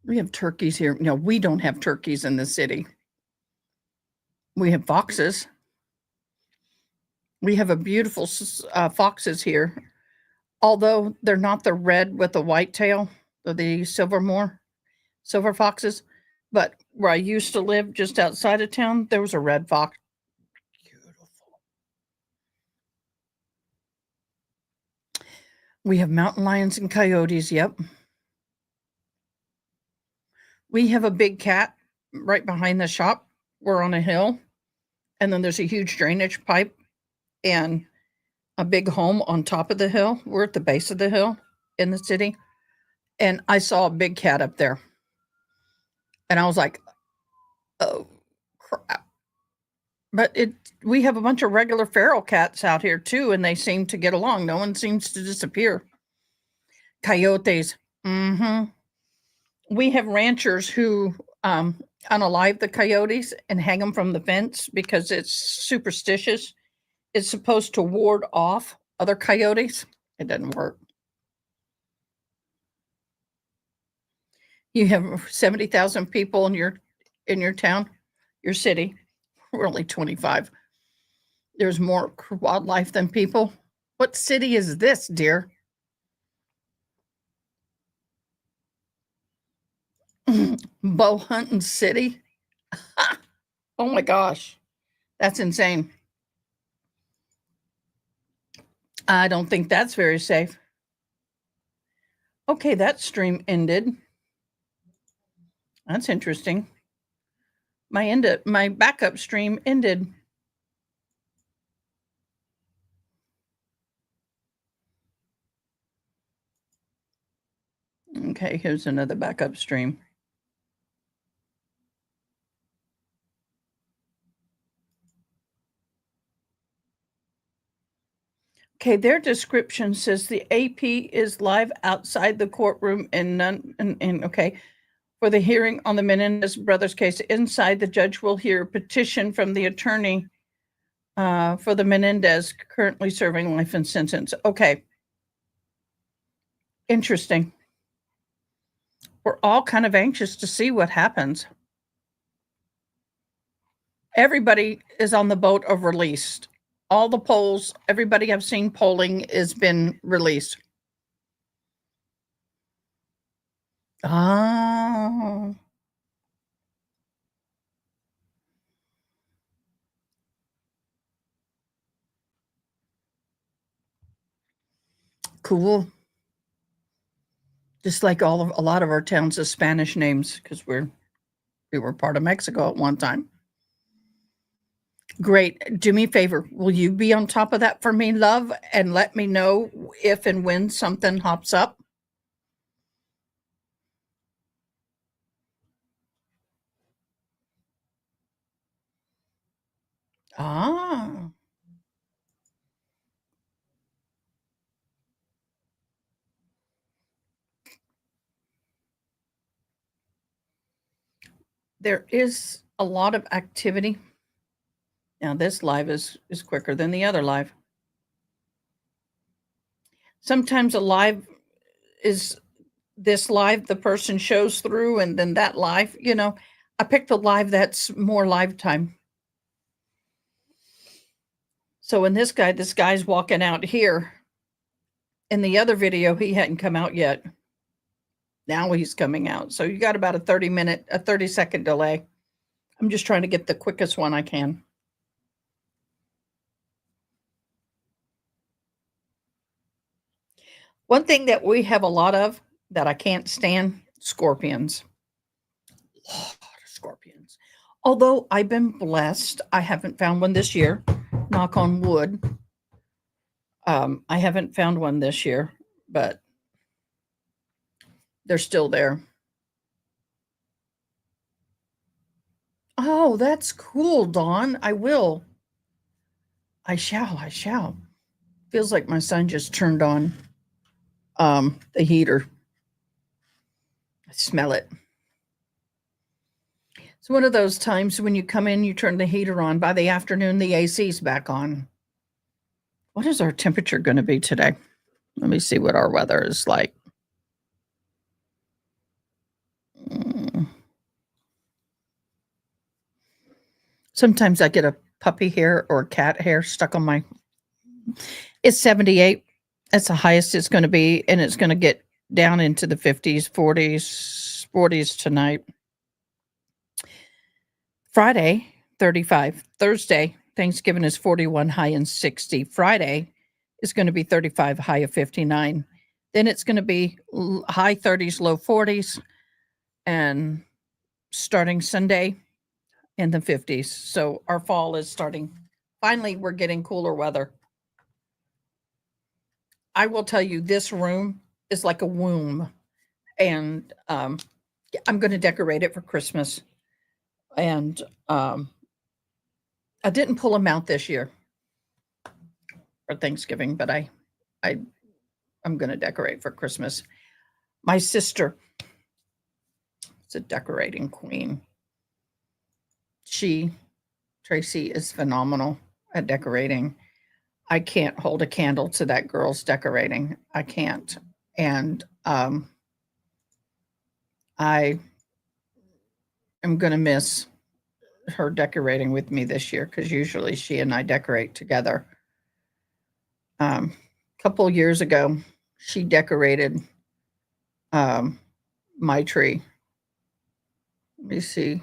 A: We have turkeys here. No, we don't have turkeys in the city. We have foxes. We have a beautiful foxes here, although they're not the red with the white tail, or the silver foxes. But where I used to live just outside of town, there was a red fox. Beautiful. We have mountain lions and coyotes. Yep. We have a big cat right behind the shop. We're on a hill, and then there's a huge drainage pipe and a big home on top of the hill. We're at the base of the hill in the city. And I saw a big cat up there. And I was like, oh, crap. But we have a bunch of regular feral cats out here too, and they seem to get along. No one seems to disappear. Coyotes. We have ranchers who unalive the coyotes and hang them from the fence because it's superstitious. It's supposed to ward off other coyotes. It doesn't work. You have 70,000 people in your town, your city. We're only 25. There's more wildlife than people. What city is this, dear? Bow hunting city? Oh my gosh. That's insane. I don't think that's very safe. Okay, that stream ended. That's interesting. My backup stream ended. Okay, here's another backup stream. Okay, their description says the AP is live outside the courtroom and okay. For the hearing on the Menendez Brothers case, inside the judge will hear a petition from the attorney for the Menendez currently serving life in sentence. Okay. Interesting. We're all kind of anxious to see what happens. Everybody is on the boat of released. All the polls, everybody I've seen polling has been released. Ah. Cool. Just like a lot of our towns have Spanish names because we were part of Mexico at one time. Great. Do me a favor. Will you be on top of that for me, love, and let me know if and when something hops up? Ah. There is a lot of activity. Now this live is quicker than the other live. Sometimes a live is this live the person shows through and then that live, I picked a live that's more live time. So in this guy's walking out here. In the other video, he hadn't come out yet. Now he's coming out. So you got about a 30-second delay. I'm just trying to get the quickest one I can. One thing that we have a lot of that I can't stand, scorpions. A lot of scorpions. Although I've been blessed, I haven't found one this year. Knock on wood. I haven't found one this year, but they're still there. Oh, that's cool, Dawn. I will. I shall. Feels like my son just turned on the heater. I smell it. It's one of those times when you come in, you turn the heater on. By the afternoon, the AC's back on. What is our temperature going to be today? Let me see what our weather is like. Sometimes I get a puppy hair or cat hair stuck on my. It's 78. That's the highest it's going to be, and it's going to get down into the 50s, 40s tonight. Friday, 35. Thursday, Thanksgiving is 41, high and 60. Friday is going to be 35, high of 59. Then it's going to be high 30s, low 40s, and starting Sunday in the 50s. So our fall is starting. Finally, we're getting cooler weather. I will tell you, this room is like a womb, and I'm going to decorate it for Christmas. And I didn't pull them out this year for Thanksgiving, but I'm going to decorate for Christmas. My sister is a decorating queen. Tracy, is phenomenal at decorating. I can't hold a candle to that girl's decorating. I can't. And I am going to miss her decorating with me this year because usually she and I decorate together. A couple years ago, she decorated my tree. Let me see.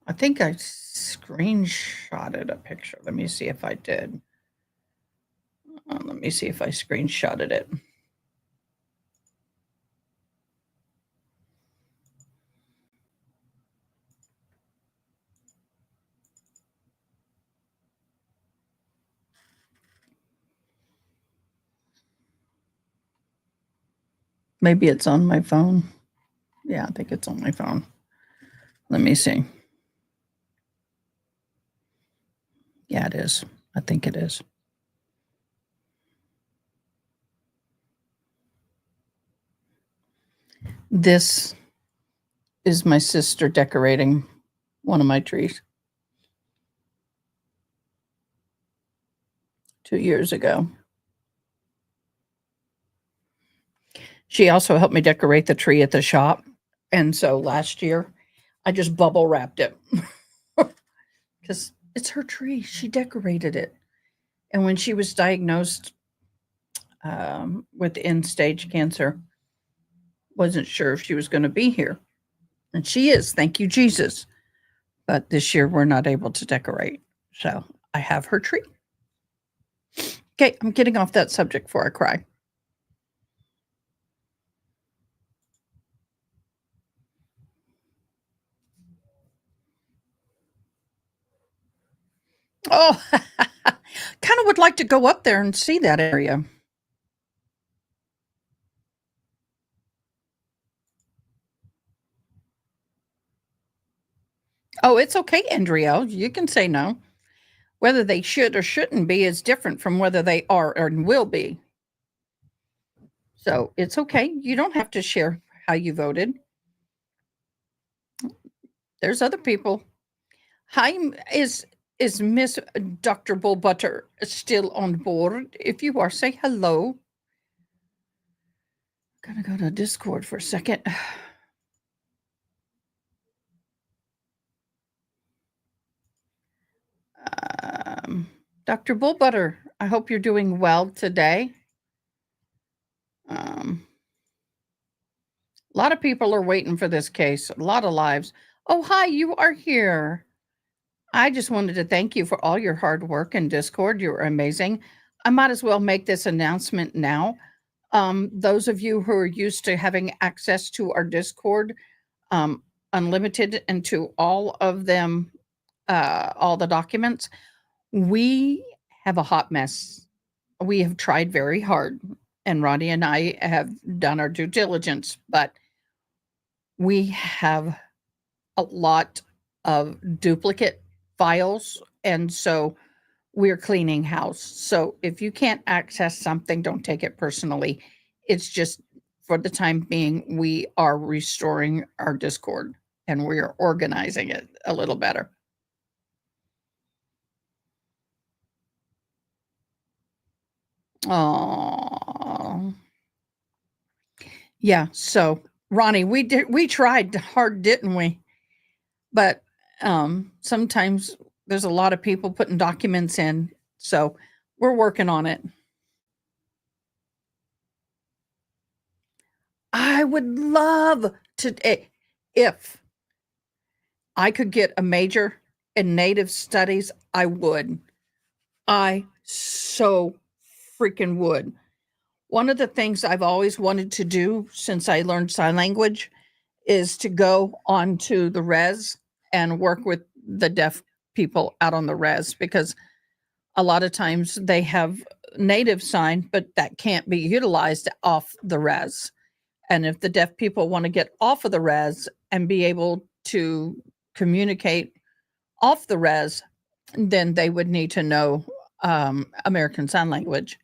A: I think I screenshotted a picture. Let me see if I did. Let me see if I screenshotted it. Maybe it's on my phone. Yeah, I think it's on my phone. Let me see. Yeah, it is. I think it is. This is my sister decorating one of my trees 2 years ago. She also helped me decorate the tree at the shop. And so last year, I just bubble wrapped it because it's her tree. She decorated it. And when she was diagnosed with end stage cancer, wasn't sure if she was going to be here. And she is. Thank you, Jesus. But this year, we're not able to decorate. So I have her tree. Okay, I'm getting off that subject before I cry. Oh, kind of would like to go up there and see that area. Oh, it's okay, Andrea. You can say no. Whether they should or shouldn't be is different from whether they are or will be. So it's okay. You don't have to share how you voted. There's other people. Hi, is Miss Dr. Bullbutter still on board? If you are, say hello. Gonna go to Discord for a second. Dr. Bullbutter, I hope you're doing well today. A lot of people are waiting for this case, a lot of lives. Oh, hi, you are here. I just wanted to thank you for all your hard work in Discord. You're amazing. I might as well make this announcement now. Those of you who are used to having access to our Discord, unlimited, and to all of them, all the documents, we have a hot mess. We have tried very hard, and Ronnie and I have done our due diligence, but we have a lot of duplicate files, and so we're cleaning house. So if you can't access something, don't take it personally. It's just for the time being, we are restoring our Discord and we are organizing it a little better. Oh, Yeah. So, Ronnie, we tried hard, didn't we? But sometimes there's a lot of people putting documents in. So we're working on it. I would love to, if I could get a major in Native Studies, I would. I so freaking would. One of the things I've always wanted to do since I learned sign language is to go onto the res and work with the deaf people out on the res, because a lot of times they have native sign, but that can't be utilized off the res. And if the deaf people want to get off of the res and be able to communicate off the res, then they would need to know American Sign Language.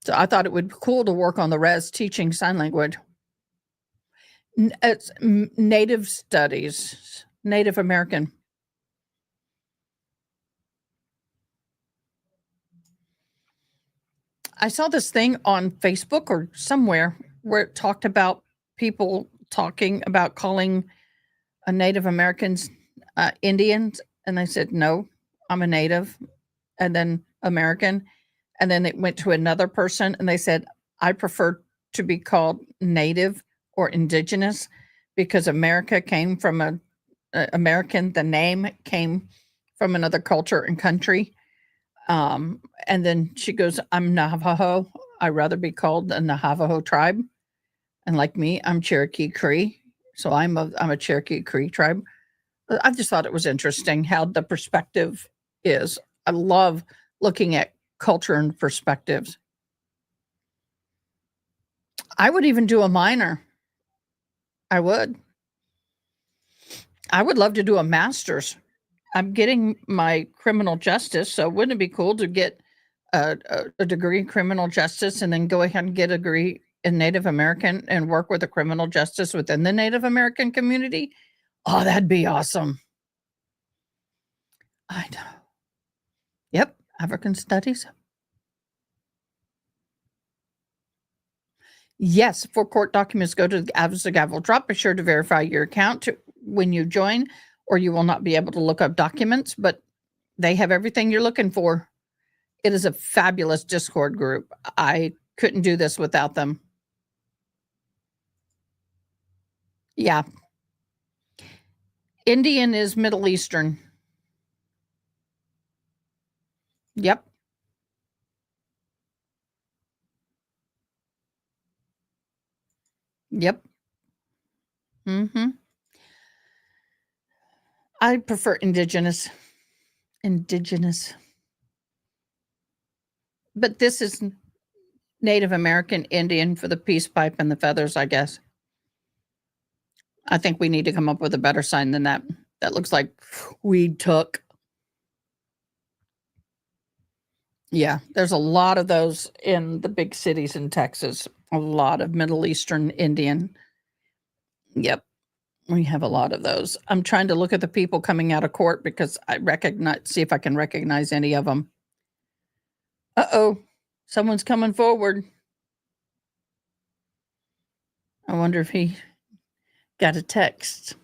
A: So I thought it would be cool to work on the res teaching sign language. It's Native Studies, Native American. I saw this thing on Facebook or somewhere where it talked about people talking about calling a Native Americans Indians, and they said, no, I'm a Native, and then American. And then it went to another person and they said, I prefer to be called Native or Indigenous because America came from American, the name came from another culture and country. And then she goes, I'm Navajo. I'd rather be called the Navajo tribe. And like me, I'm Cherokee Cree. So I'm a Cherokee Cree tribe. I just thought it was interesting how the perspective is. I love looking at culture and perspectives. I would even do a minor. I would. I would love to do a master's. I'm getting my criminal justice, so wouldn't it be cool to get a degree in criminal justice and then go ahead and get a degree in Native American and work with the criminal justice within the Native American community? Oh, that'd be awesome. I know. Yep, African studies. Yes, for court documents, go to the Avisa Gavel drop. Be sure to verify your account when you join, or you will not be able to look up documents, but they have everything you're looking for. It is a fabulous Discord group. I couldn't do this without them. Yeah. Indian is Middle Eastern. Yep. Yep. Mm-hmm. I prefer Indigenous. Indigenous. But this is Native American Indian for the peace pipe and the feathers, I guess. I think we need to come up with a better sign than that. That looks like weed took. Yeah, there's a lot of those in the big cities in Texas. A lot of Middle Eastern Indian. Yep, we have a lot of those. I'm trying to look at the people coming out of court because I see if I can recognize any of them. Uh-oh, someone's coming forward. I wonder if he got a text.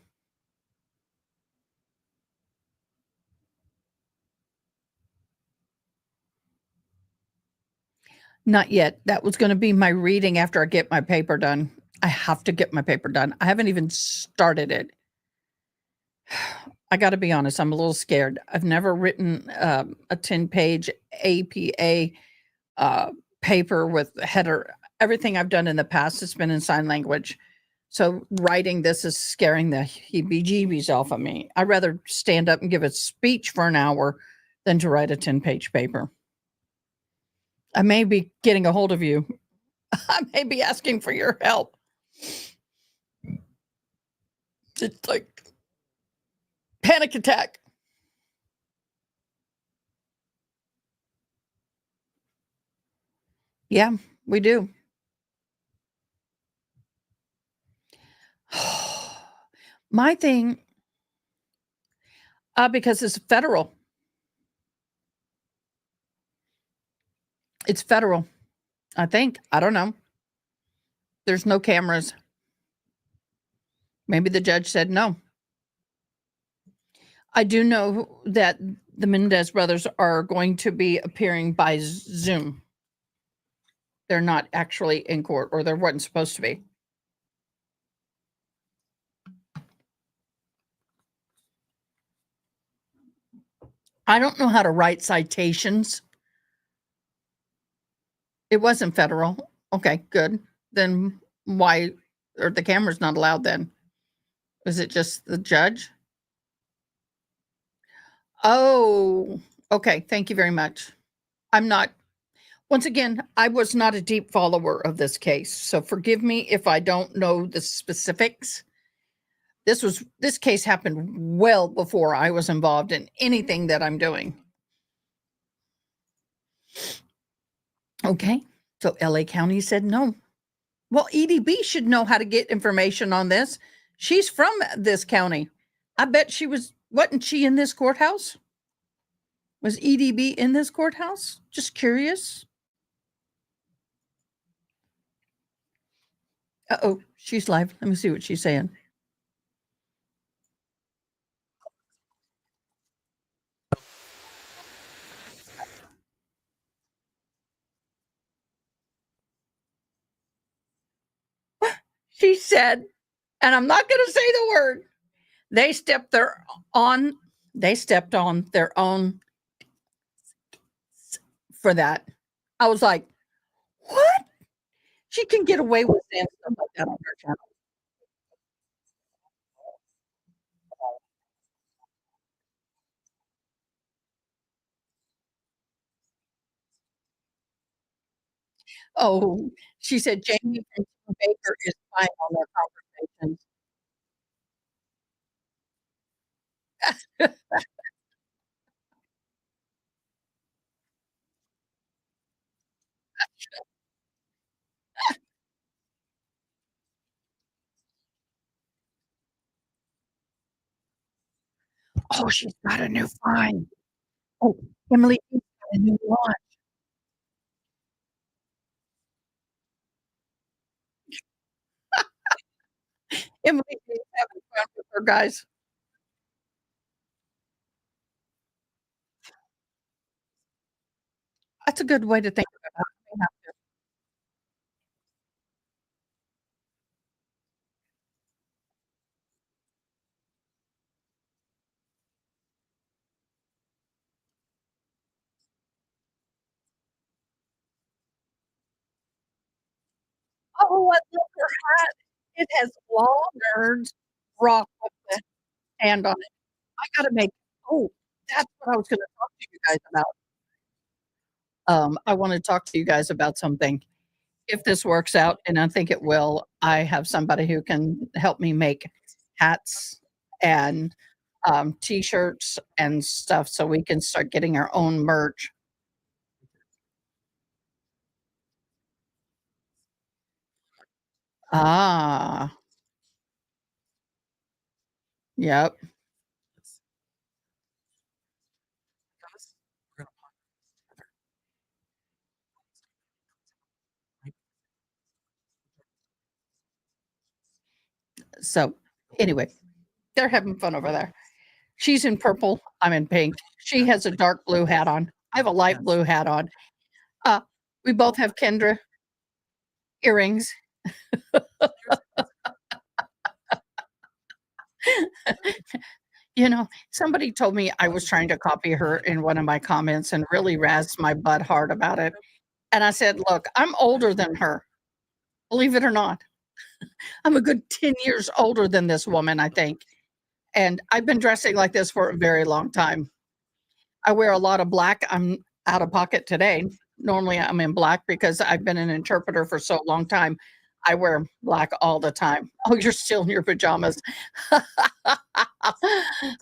A: Not yet. That was going to be my reading after I get my paper done. I have to get my paper done. I haven't even started it. I got to be honest, I'm a little scared. I've never written a 10-page APA paper with header. Everything I've done in the past has been in sign language. So writing this is scaring the heebie-jeebies off of me. I'd rather stand up and give a speech for an hour than to write a 10-page paper. I may be getting a hold of you. I may be asking for your help. It's like panic attack. Yeah, we do. My thing, because it's federal. It's federal, I think. I don't know. There's no cameras. Maybe the judge said no. I do know that the Menendez brothers are going to be appearing by Zoom. They're not actually in court, or they weren't supposed to be. I don't know how to write citations. It wasn't federal. Okay, good. Then why are the cameras not allowed then? Is it just the judge? Oh, okay. Thank you very much. I'm not, once again, I was not a deep follower of this case. So forgive me if I don't know the specifics. This case happened well before I was involved in anything that I'm doing. Okay. So LA County said no. Well, EDB should know how to get information on this. She's from this county. I bet wasn't she in this courthouse? Was EDB in this courthouse? Just curious. Uh-oh, she's live. Let me see what she's saying. She said, and I'm not going to say the word, they stepped on their own for that. I was like, what? She can get away with saying stuff like that on her channel. Oh, she said Jamie from Baker is spying on their conversations. Oh, she's got a new find. Oh, Emily got a new launch. Emily is having fun with her guys. That's a good way to think about it. Oh, I love her hat. It has law nerds rock with the hand on it. I gotta make that's what I was gonna talk to you guys about. I wanna talk to you guys about something. If this works out, and I think it will, I have somebody who can help me make hats and, T-shirts and stuff so we can start getting our own merch. Ah, yep. So, anyway, they're having fun over there. She's in purple, I'm in pink. She has a dark blue hat on. I have a light blue hat on. Uh, we both have Kendra earrings. You know, somebody told me I was trying to copy her in one of my comments and really razzed my butt hard about it. And I said, look, I'm older than her. Believe it or not. I'm a good 10 years older than this woman, I think. And I've been dressing like this for a very long time. I wear a lot of black. I'm out of pocket today. Normally I'm in black because I've been an interpreter for so long time. I wear black all the time. Oh, you're still in your pajamas.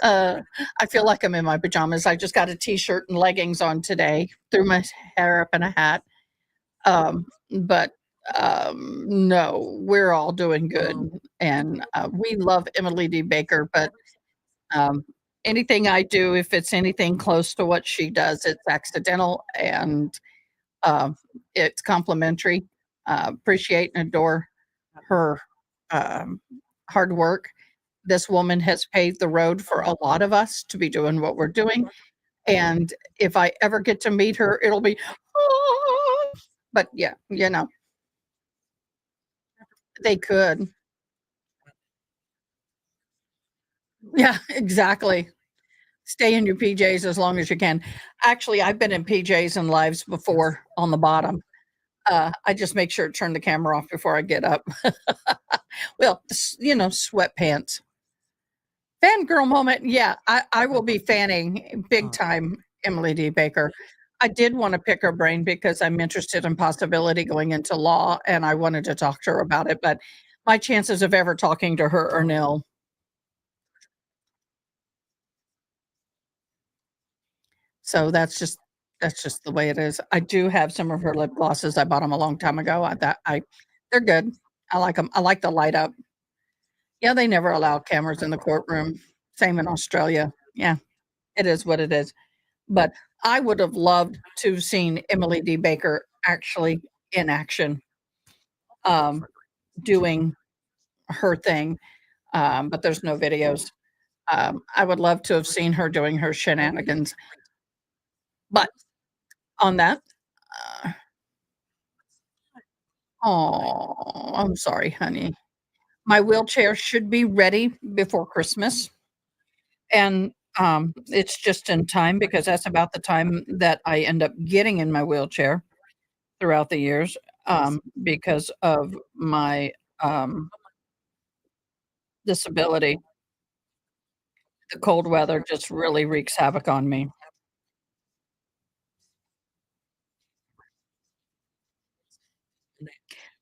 A: I feel like I'm in my pajamas. I just got a t-shirt and leggings on today. Threw my hair up in a hat. But no, we're all doing good. And we love Emily D. Baker, but anything I do, if it's anything close to what she does, it's accidental and it's complimentary. Appreciate and adore her hard work. This woman has paved the road for a lot of us to be doing what we're doing. And if I ever get to meet her, it'll be, "Ah." But yeah, they could. Yeah, exactly. Stay in your PJs as long as you can. Actually, I've been in PJs and lives before on the bottom. I just make sure to turn the camera off before I get up. Well, sweatpants. Fangirl moment. Yeah, I will be fanning big time Emily D. Baker. I did want to pick her brain because I'm interested in possibility going into law and I wanted to talk to her about it, but my chances of ever talking to her are nil. So that's just the way it is. I do have some of her lip glosses. I bought them a long time ago. They're good. I like them. I like the light up. Yeah, they never allow cameras in the courtroom. Same in Australia. Yeah, it is what it is. But I would have loved to have seen Emily D. Baker actually in action, um, doing her thing. But there's no videos. I would love to have seen her doing her shenanigans. But on that, uh, oh, I'm sorry, honey. My wheelchair should be ready before Christmas. And it's just in time because that's about the time that I end up getting in my wheelchair throughout the years, because of my disability. The cold weather just really wreaks havoc on me.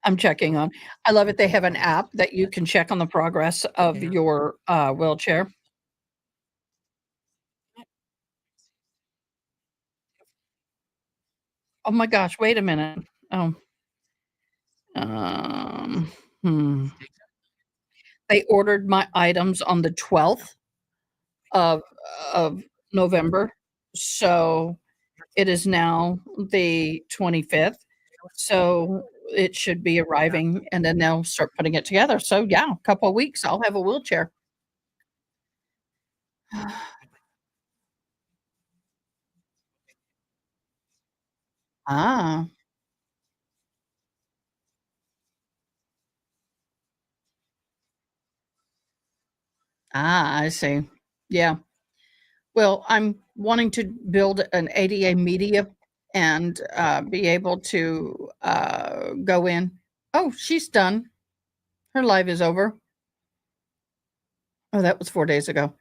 A: I'm checking on. I love it. They have an app that you can check on the progress of your wheelchair. Oh my gosh, wait a minute. Oh, um, hmm. They ordered my items on the 12th of of November. So it is now the 25th. So it should be arriving and then they'll start putting it together. So yeah, a couple of weeks I'll have a wheelchair. Ah, I see. Yeah. Well, I'm wanting to build an ADA media and be able to go in. Oh, she's done. Her live is over. Oh, that was 4 days ago.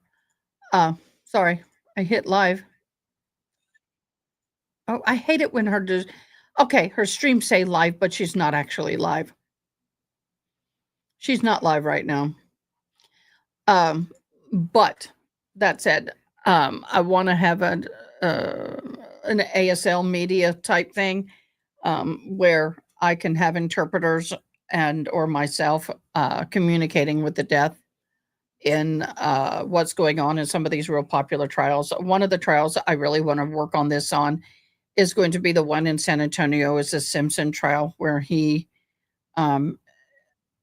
A: Uh, sorry, I hit live. Oh, I hate it when her does. Okay, her streams say live, but she's not actually live. She's not live right now. But that said, I want to have an ASL media type thing, where I can have interpreters and or myself communicating with the deaf in what's going on in some of these real popular trials. One of the trials I really want to work on this on is going to be the one in San Antonio, is the Simpson trial, where he um,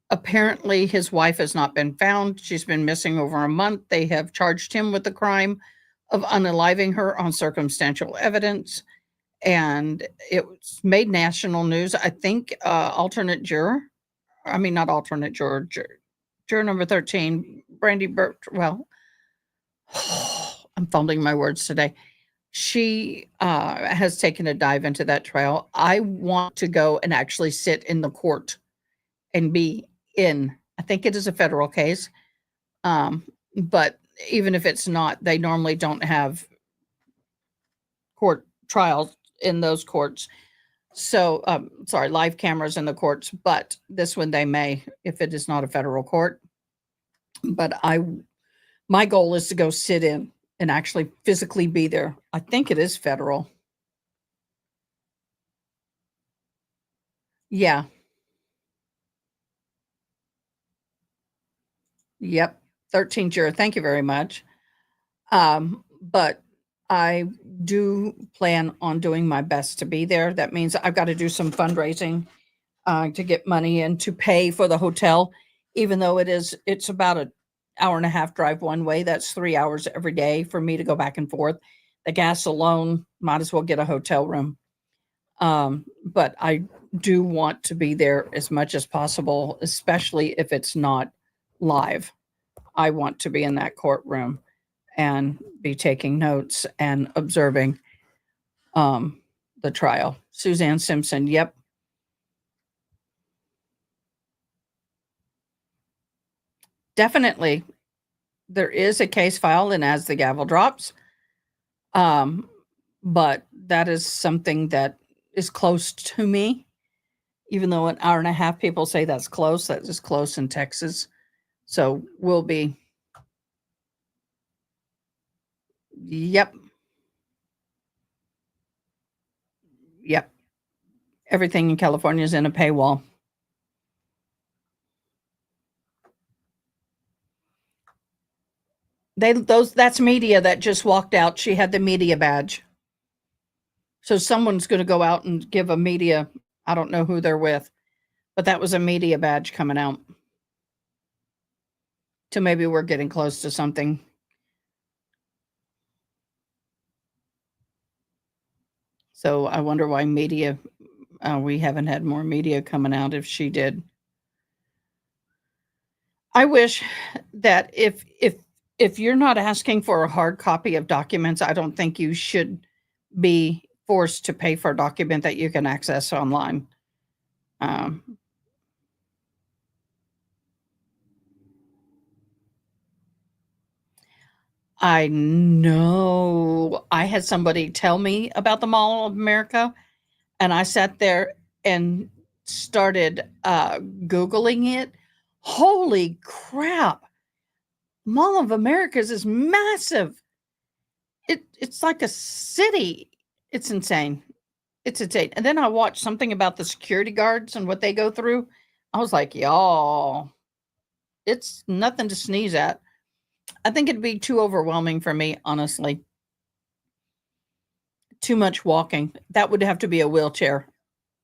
A: apparently his wife has not been found. She's been missing over a month. They have charged him with the crime of unaliving her on circumstantial evidence, and it was made national news. I think alternate juror, I mean not alternate juror, juror number 13, Brandy Burt. Well, I'm fumbling my words today. She has taken a dive into that trial. I want to go and actually sit in the court and be in. I think it is a federal case, um, but even if it's not, they normally don't have court trials in those courts. So, sorry, live cameras in the courts, but this one they may if it is not a federal court. But my goal is to go sit in and actually physically be there. I think it is federal. Yeah. Yep. 13 juror. Thank you very much. But I do plan on doing my best to be there. That means I've got to do some fundraising to get money in to pay for the hotel, even though it's about an hour and a half drive one way. That's 3 hours every day for me to go back and forth. The gas alone, might as well get a hotel room. But I do want to be there as much as possible, especially if it's not live. I want to be in that courtroom and be taking notes and observing the trial. Suzanne Simpson, yep. Definitely, there is a case filed, and as the gavel drops, but that is something that is close to me. Even though an hour and a half, people say that's close. That is close in Texas. So we'll be. Yep. Yep. Everything in California is in a paywall. That's media that just walked out. She had the media badge. So someone's going to go out and give a media. I don't know who they're with, but that was a media badge coming out. So maybe we're getting close to something. So I wonder why media, we haven't had more media coming out if she did. I wish that if you're not asking for a hard copy of documents, I don't think you should be forced to pay for a document that you can access online. I know. I had somebody tell me about the Mall of America, and I sat there and started Googling it. Holy crap. Mall of Americas is massive. It's like a city. It's insane. It's insane. And then I watched something about the security guards and what they go through. I was like, y'all, it's nothing to sneeze at. I think it'd be too overwhelming for me, honestly. Too much walking. That would have to be a wheelchair.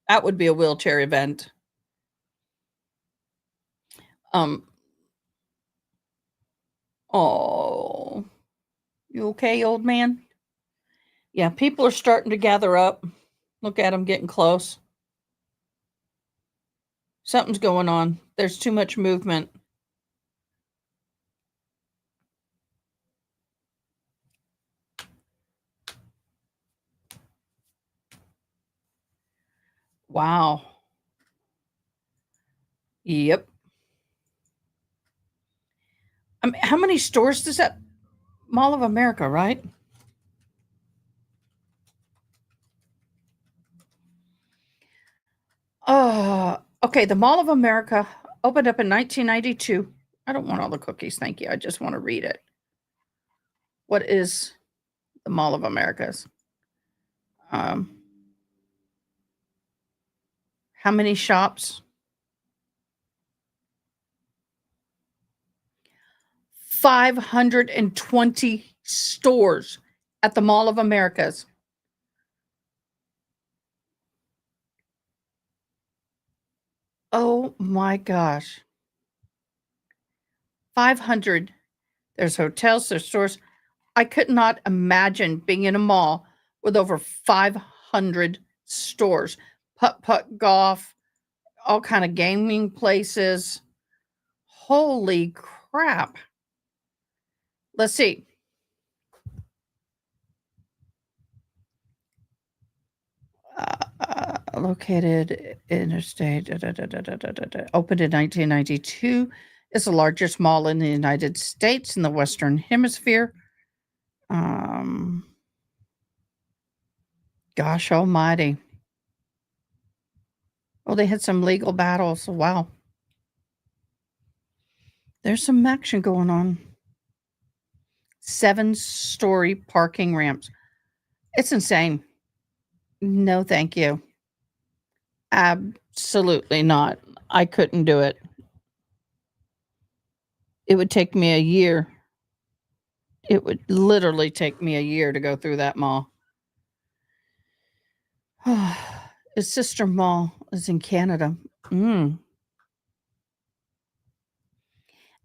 A: That would be a wheelchair event. Oh, you okay, old man? Yeah, people are starting to gather up. Look at them getting close. Something's going on. There's too much movement. Wow. Yep. How many stores does that Mall of America, right? Okay, the Mall of America opened up in 1992. I don't want all the cookies, thank you. I just want to read it. What is the Mall of Americas? How many shops? 520 stores at the Mall of Americas. Oh my gosh. 500. There's hotels, there's stores. I could not imagine being in a mall with over 500 stores. Putt-putt golf, all kind of gaming places. Holy crap. Let's see. Located interstate, opened in 1992. It's the largest mall in the United States in the Western Hemisphere. Gosh almighty. Oh, they had some legal battles. Wow. There's some action going on. 7-story parking ramps. It's insane. No, thank you. Absolutely not. I couldn't do it. It would take me a year. It would literally take me a year to go through that mall. His sister mall is in Canada. Mm.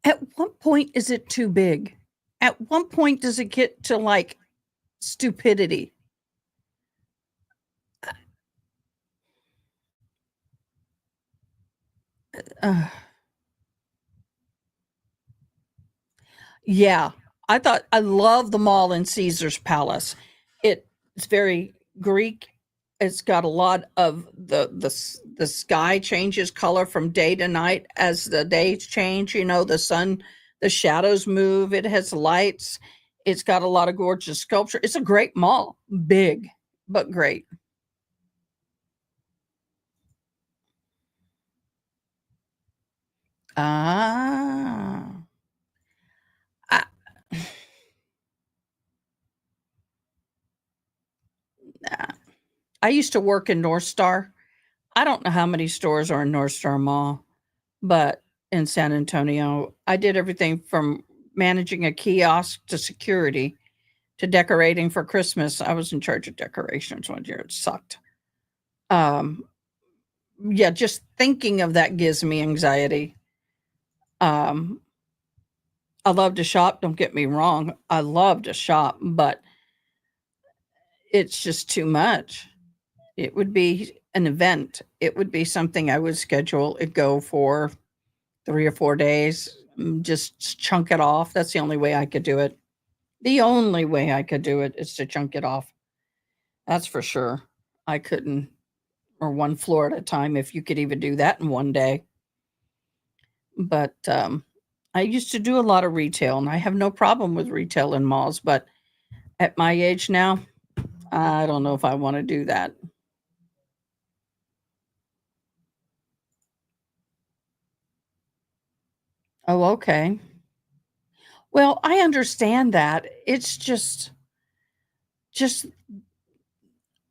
A: At what point is it too big? At what point does it get to like stupidity? Uh, yeah, I love the mall in Caesar's Palace. It's very Greek. It's got a lot of the sky changes color from day to night as the days change. You know, the sun, the shadows move. It has lights. It's got a lot of gorgeous sculpture. It's a great mall, big but great. Ah, I, I used to work in North Star. I don't know how many stores are in North Star Mall, but in San Antonio, I did everything from managing a kiosk to security to decorating for Christmas. I was in charge of decorations one year. It sucked. Um, yeah, just thinking of that gives me anxiety. Um, I love to shop. Don't get me wrong. I love to shop, but it's just too much. It would be an event. It would be something I would schedule and go for 3 or 4 days, just chunk it off. That's the only way I could do it. The only way I could do it is to chunk it off. That's for sure. I couldn't, or one floor at a time, if you could even do that in one day. But I used to do a lot of retail, and I have no problem with retail in malls. But at my age now, I don't know if I want to do that. Oh, okay. Well, I understand that. It's just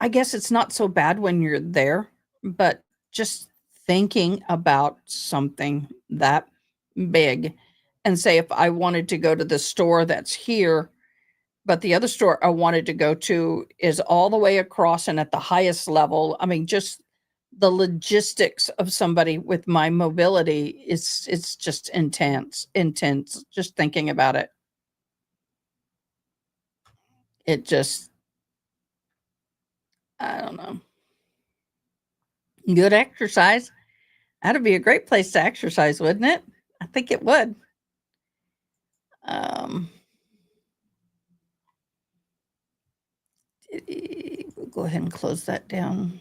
A: I guess it's not so bad when you're there, but just thinking about something that big and say if I wanted to go to the store that's here, but the other store I wanted to go to is all the way across and at the highest level. I mean, just the logistics of somebody with my mobility is it's just intense just thinking about it. It just I don't know. Good exercise. That'd be a great place to exercise, wouldn't it? I think it would. Um, we'll go ahead and close that down.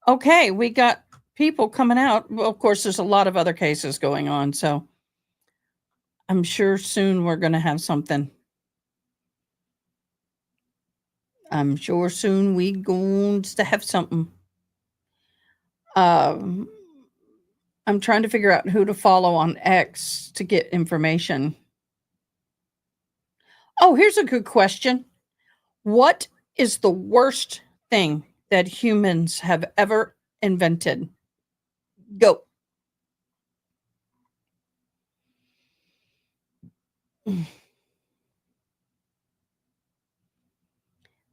A: Okay, we got people coming out. Well, of course, there's a lot of other cases going on, so I'm sure soon we're going to have something. I'm sure soon we going to have something. Um, I'm trying to figure out who to follow on X to get information. Oh, here's a good question. What is the worst thing that humans have ever invented? Go.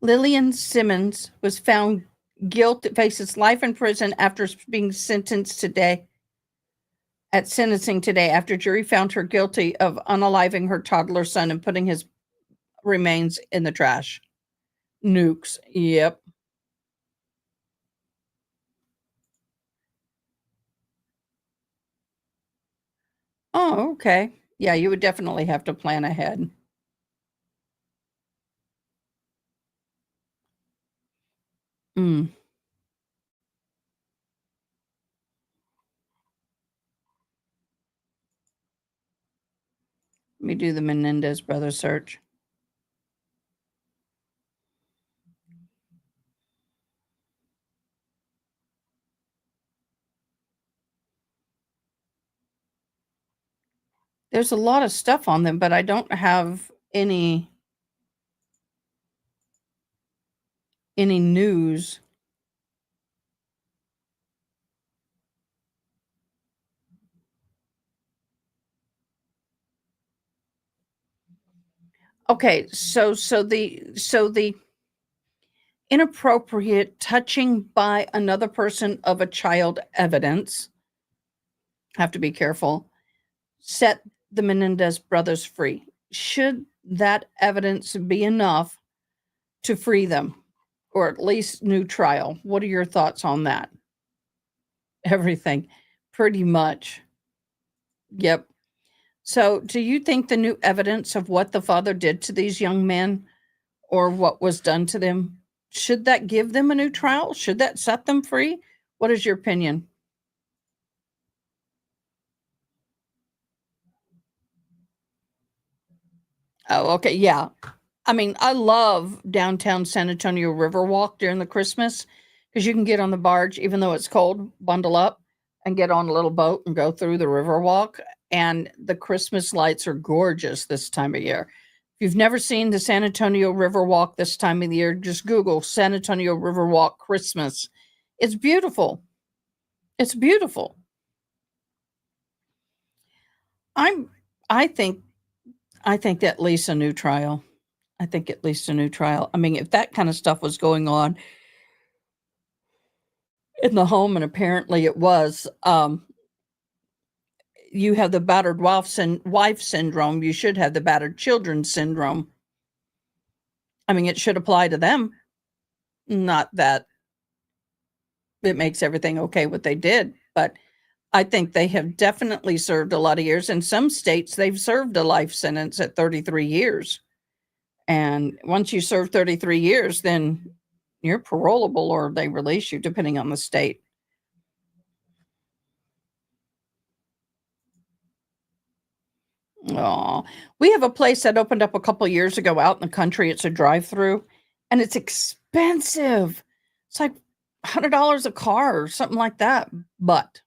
A: Lillian Simmons was found guilty, faces life in prison after being sentenced today at sentencing today after jury found her guilty of unaliving her toddler son and putting his remains in the trash. Nukes. Yep. Oh, okay. Yeah, you would definitely have to plan ahead. Mm. Let me do the Menendez Brothers search. There's a lot of stuff on them, but I don't have any news. Okay, so the inappropriate touching by another person of a child evidence, have to be careful, set the Menendez brothers free. Should that evidence be enough to free them, or at least new trial? What are your thoughts on that? Everything, pretty much. Yep. So, do you think the new evidence of what the father did to these young men or what was done to them, should that give them a new trial? Should that set them free? What is your opinion? Oh, okay. Yeah. I mean, I love downtown San Antonio Riverwalk during the Christmas because you can get on the barge, even though it's cold, bundle up and get on a little boat and go through the Riverwalk. And the Christmas lights are gorgeous this time of year. If you've never seen the San Antonio Riverwalk this time of the year, just Google San Antonio Riverwalk Christmas. It's beautiful. It's beautiful. I'm I think I think at least a new trial. I think at least a new trial. I mean, if that kind of stuff was going on in the home, and apparently it was, you have the battered wife syndrome. You should have the battered children syndrome. I mean, it should apply to them. Not that it makes everything okay what they did, but I think they have definitely served a lot of years. In some states, they've served a life sentence at 33 years. And once you serve 33 years, then you're parolable or they release you, depending on the state. Oh, we have a place that opened up a couple years ago out in the country. It's a drive-through, and it's expensive. It's like $100 a car or something like that. But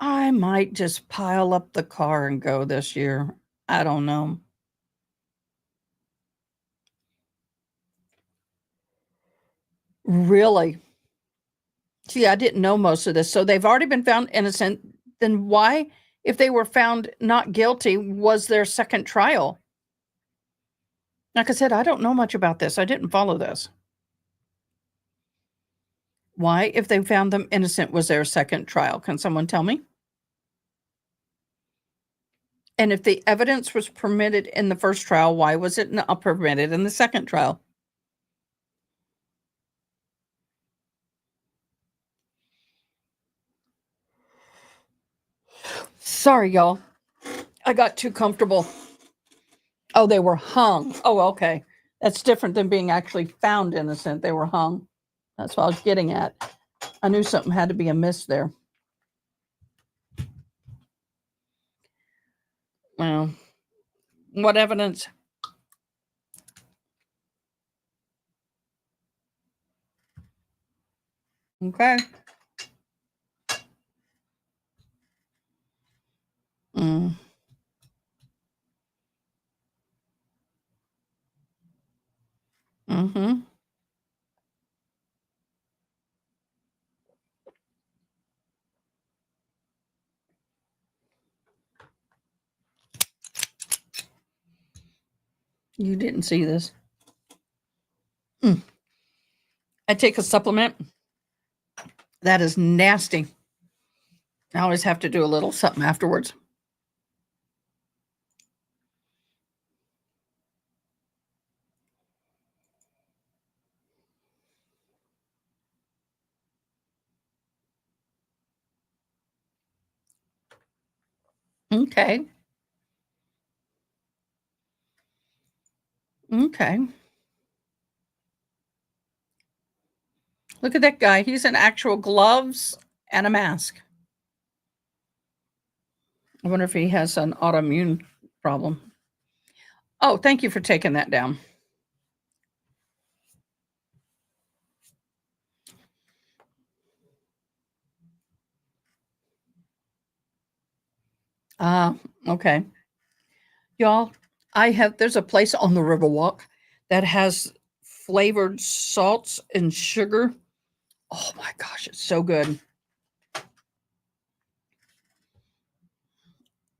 A: I might just pile up the car and go this year. I don't know. Really? See, I didn't know most of this. So they've already been found innocent. Then why, if they were found not guilty, was their second trial? Like I said, I don't know much about this. I didn't follow this. Why, if they found them innocent, was there a second trial? Can someone tell me? And if the evidence was permitted in the first trial, why was it not permitted in the second trial? Sorry, y'all. I got too comfortable. Oh, they were hung. Oh, okay. That's different than being actually found innocent. They were hung. That's what I was getting at. I knew something had to be amiss there. Well, what evidence? Okay. Mm. Mm-hmm. You didn't see this. Mm. I take a supplement. That is nasty. I always have to do a little something afterwards. Okay. Okay. Look at that guy. He's in actual gloves and a mask. I wonder if he has an autoimmune problem. Oh, thank you for taking that down. Okay. Y'all, there's a place on the Riverwalk that has flavored salts and sugar. Oh my gosh, it's so good.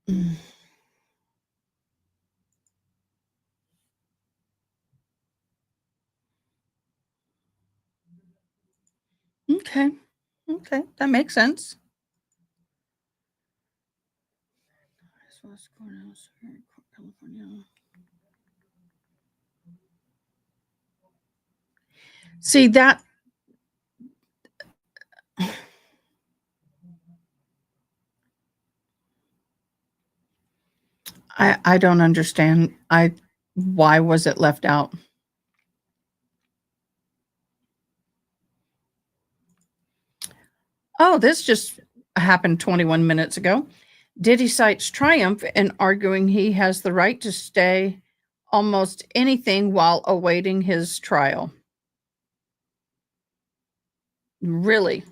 A: Mm. Okay. Okay. That makes sense. See that I don't understand. Why was it left out? Oh, this just happened 21 minutes ago. Diddy cites triumph in arguing he has the right to stay almost anything while awaiting his trial. Really?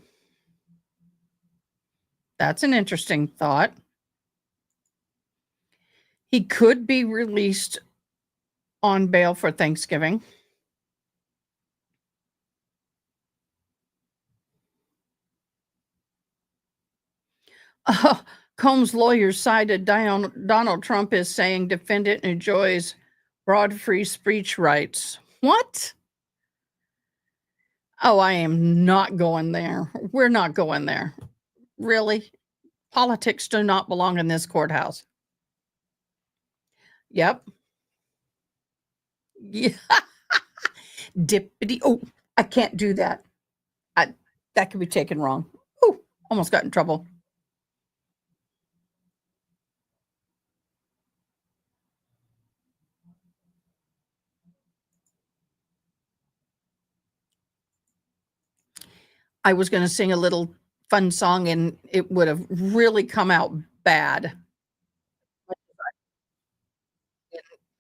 A: That's an interesting thought. He could be released on bail for Thanksgiving. Combs' lawyers cited Donald Trump as saying defendant enjoys broad free speech rights. What? Oh, I am not going there. We're not going there. Really? Politics do not belong in this courthouse. Yep. Yeah. Dippity. Oh, I can't do that. That could be taken wrong. Oh, almost got in trouble. I was going to sing a little fun song and it would have really come out bad.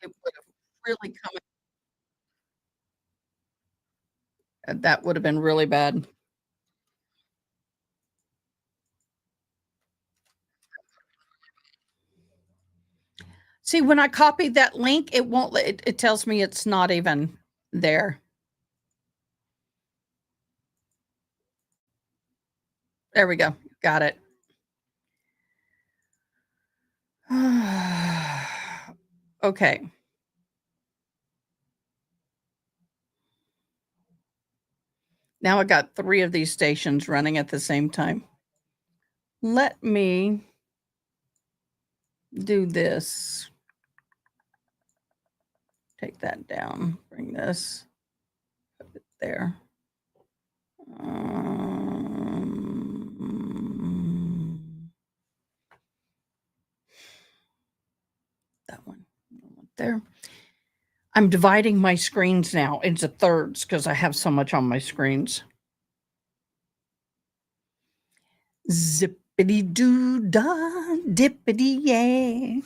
A: It would have really come out. That would have been really bad. See, when I copied that link, it won't, it tells me it's not even there. There we go. Got it. Okay. Now I got 3 of these stations running at the same time. Let me do this. Take that down. Bring this. Put it there. That one there. I'm dividing my screens now into thirds because I have so much on my screens. Zippity doo dah, dippity yay.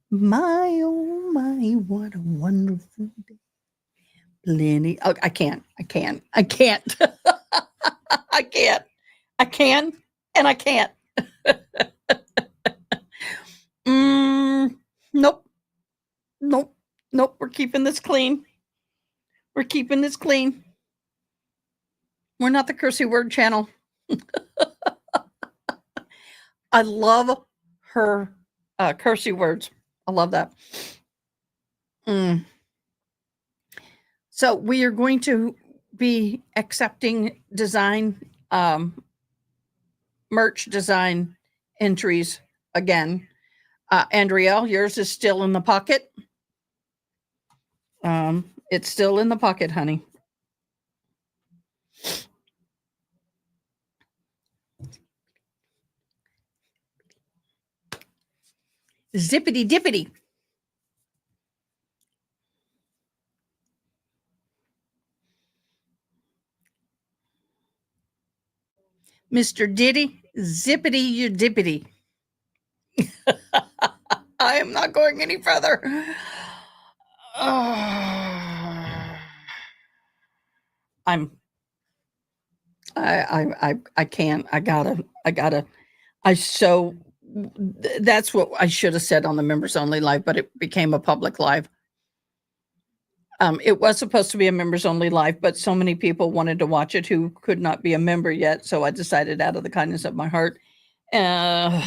A: My oh my, what a wonderful day. Plenty. Oh, I can't. I can't. I can't. I can't. I can and I can't. Nope. Nope. Nope. We're keeping this clean. We're keeping this clean. We're not the cursey word channel. I love her cursey words. I love that. So we are going to be accepting design, merch design entries again. Andrielle, yours is still in the pocket. It's still in the pocket, honey. Zippity dippity. Mr. Diddy, zippity you dippity. I am not going any further. I can't. That's what I should have said on the members only live, but it became a public live. It was supposed to be a members only live, but so many people wanted to watch it who could not be a member yet. So I decided out of the kindness of my heart to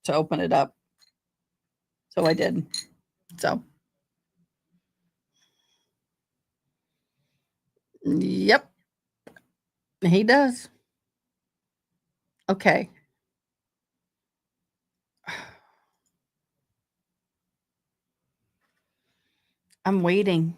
A: open it up. So I did. So. Yep. He does. Okay. I'm waiting.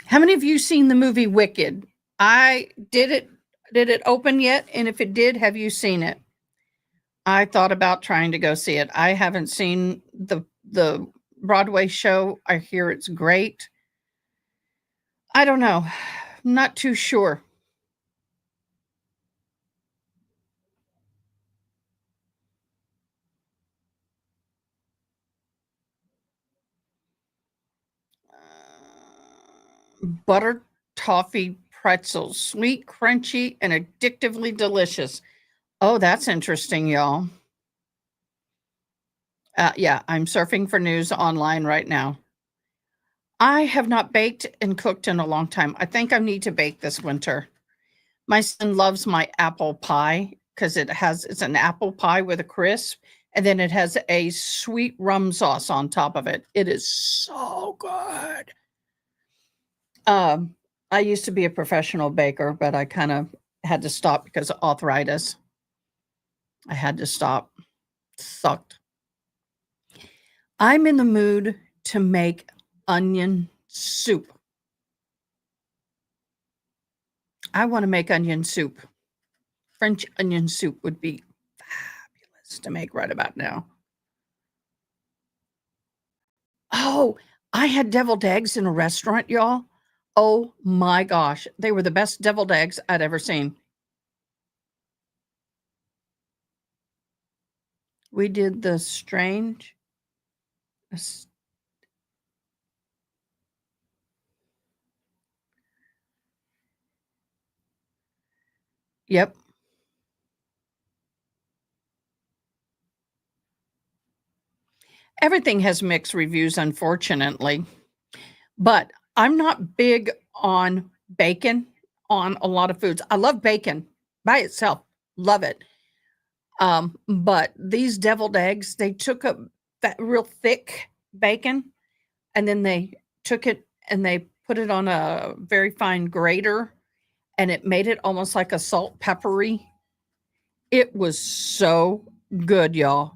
A: How many of you seen the movie Wicked? Did it open yet? And if it did, have you seen it? I thought about trying to go see it. I haven't seen the Broadway show. I hear it's great. I don't know. I'm not too sure. Butter toffee pretzels, sweet, crunchy, and addictively delicious. Oh, that's interesting, y'all. Yeah, I'm surfing for news online right now. I have not baked and cooked in a long time. I think I need to bake this winter. My son loves my apple pie because it's an apple pie with a crisp, and then it has a sweet rum sauce on top of it. It is so good. I used to be a professional baker, but I kind of had to stop because of arthritis. I had to stop. Sucked. I'm in the mood to make onion soup. I want to make onion soup. French onion soup would be fabulous to make right about now. Oh, I had deviled eggs in a restaurant, y'all. Oh my gosh. They were the best deviled eggs I'd ever seen. We did the strange. Yep. Everything has mixed reviews, unfortunately. But I'm not big on bacon on a lot of foods. I love bacon by itself. Love it. But these deviled eggs, they took up that real thick bacon and then they took it and they put it on a very fine grater and it made it almost like a salt peppery. It was so good, y'all.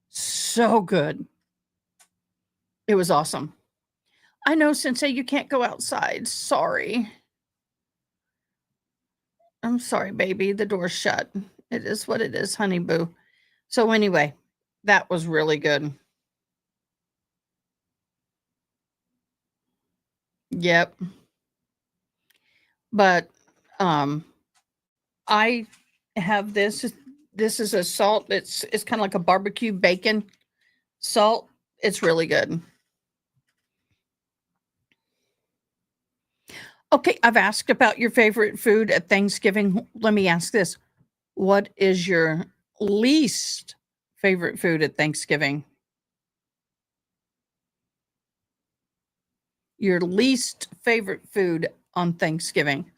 A: So good. It was awesome. I know, Sensei, you can't go outside. Sorry. I'm sorry, baby. The door's shut. It is what it is, honey boo. So anyway, that was really good. Yep. But I have this. This is a salt. It's kind of like a barbecue bacon salt. It's really good. Okay, I've asked about your favorite food at Thanksgiving. Let me ask this. What is your least favorite food at Thanksgiving? Your least favorite food on Thanksgiving?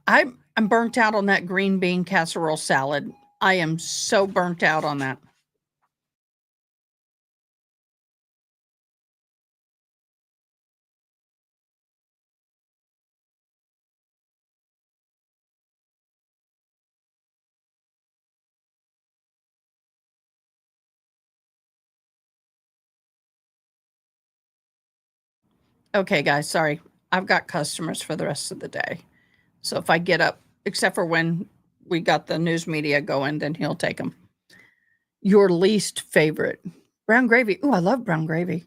A: I'm burnt out on that green bean casserole salad. I am so burnt out on that. Okay, guys, sorry. I've got customers for the rest of the day. So if I get up, except for when we got the news media going, then he'll take them. Your least favorite? Brown gravy. Ooh, I love brown gravy.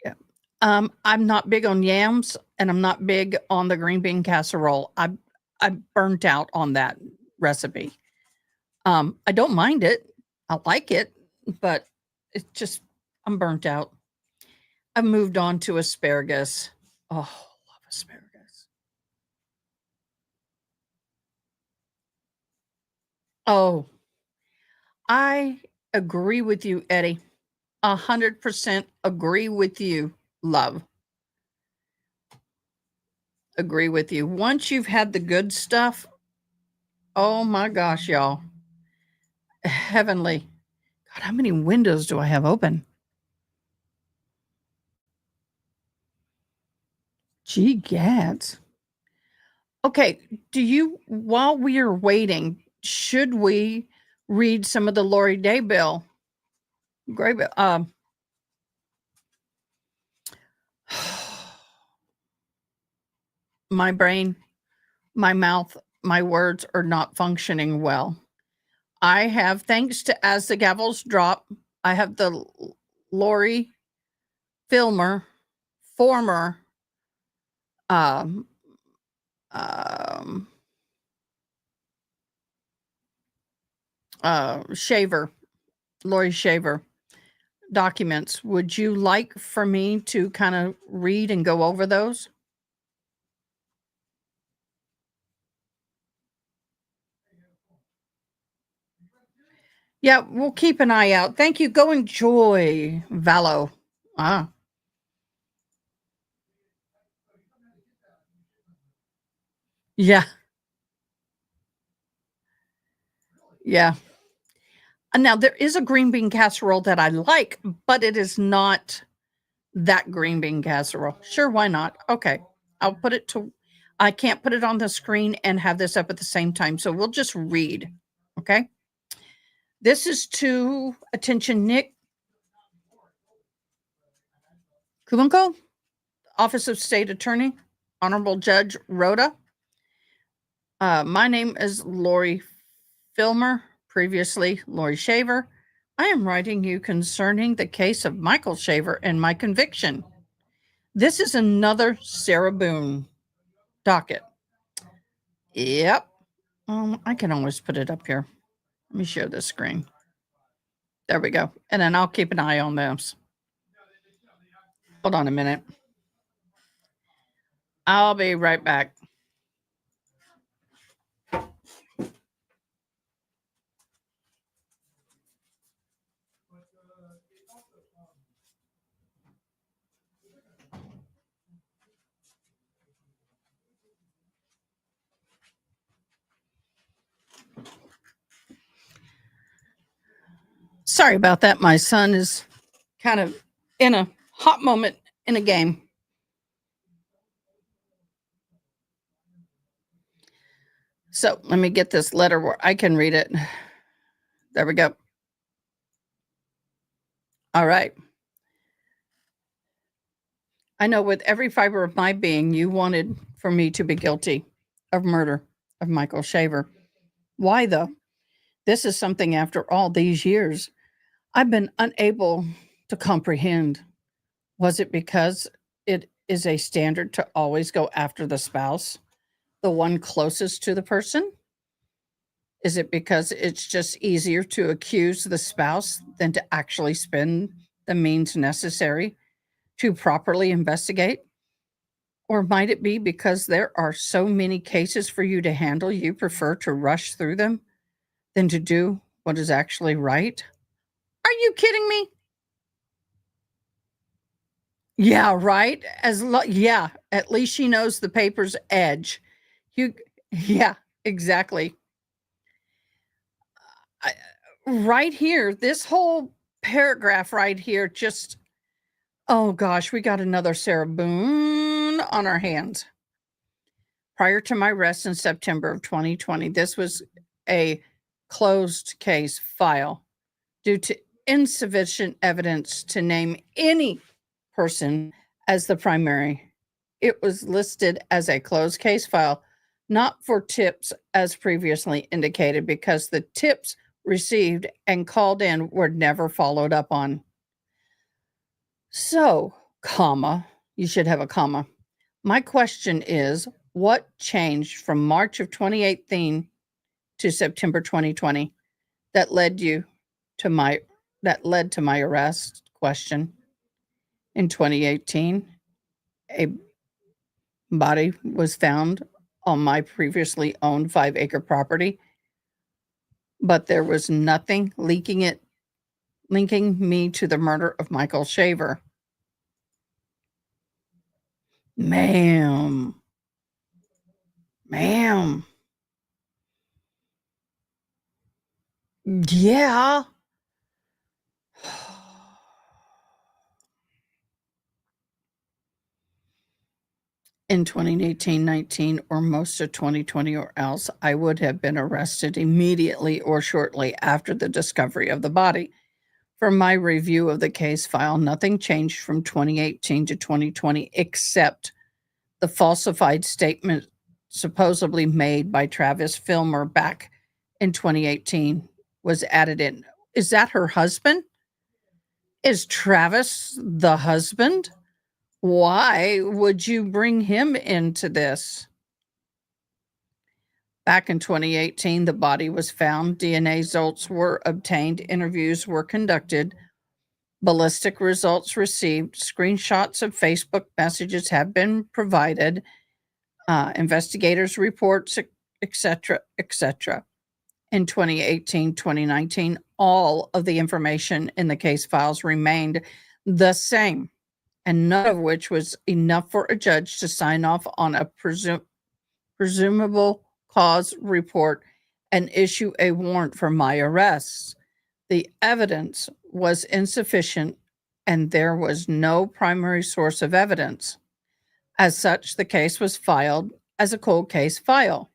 A: Yeah. I'm not big on yams and I'm not big on the green bean casserole. I burnt out on that recipe. I don't mind it. I like it, but it's just I'm burnt out. I've moved on to asparagus. Oh, love asparagus. Oh, I agree with you, Eddie. 100% agree with you, love. agree with you. Once you've had the good stuff, oh my gosh, y'all. Heavenly. God, how many windows do I have open? Gee, gads. Okay, while we are waiting, should we read some of the Laurie Daybill? Graybill. My brain, my mouth, my words are not functioning well. I have, thanks to As the Gavels Drop, I have the Laurie Filmer, former um, Shaver, Laurie Shaver documents. Would you like for me to kind of read and go over those? Yeah, we'll keep an eye out. Thank you. Go enjoy Valo. Ah. Yeah. Yeah. Now there is a green bean casserole that I like, but it is not that green bean casserole. Sure, why not? Okay. I can't put it on the screen and have this up at the same time. So we'll just read. Okay. This is to attention Nick Kubenko, Office of State Attorney, Honorable Judge Rhoda. My name is Laurie Filmer, previously Laurie Shaver. I am writing you concerning the case of Michael Shaver and my conviction. This is another Sarah Boone docket. Yep. I can always put it up here. Let me share this screen. There we go. And then I'll keep an eye on those. Hold on a minute. I'll be right back. Sorry about that. My son is kind of in a hot moment in a game. So let me get this letter where I can read it. There we go. All right. I know with every fiber of my being, you wanted for me to be guilty of murder of Michael Shaver. Why, though? This is something after all these years I've been unable to comprehend. Was it because it is a standard to always go after the spouse, the one closest to the person? Is it because it's just easier to accuse the spouse than to actually spend the means necessary to properly investigate? Or might it be because there are so many cases for you to handle, you prefer to rush through them than to do what is actually right? Are you kidding me? Yeah, right. Yeah, at least she knows the paper's edge. Yeah, exactly. Right here, this whole paragraph right here, just oh gosh, we got another Sarah Boone on our hands. Prior to my arrest in September of 2020, this was a closed case file due to insufficient evidence to name any person as the primary. It was listed as a closed case file, not for tips as previously indicated, because the tips received and called in were never followed up on. So, comma, you should have a comma. My question is, what changed from March of 2018 to September 2020 that led to my arrest? Question. In 2018, a body was found on my previously owned 5-acre property, but there was nothing linking me to the murder of Michael Shaver. Ma'am, Ma'am. Yeah. In 2018, 19, or most of 2020 or else, I would have been arrested immediately or shortly after the discovery of the body. From my review of the case file, nothing changed from 2018 to 2020 except the falsified statement supposedly made by Travis Filmer back in 2018 was added in. Is that her husband? Is Travis the husband? Why would you bring him into this? Back in 2018, the body was found, DNA results were obtained, interviews were conducted, ballistic results received, screenshots of Facebook messages have been provided, investigators' reports, etc., etc. In 2018, 2019, all of the information in the case files remained the same, and none of which was enough for a judge to sign off on a presumable cause report and issue a warrant for my arrest. The evidence was insufficient and there was no primary source of evidence. As such, the case was filed as a cold case file.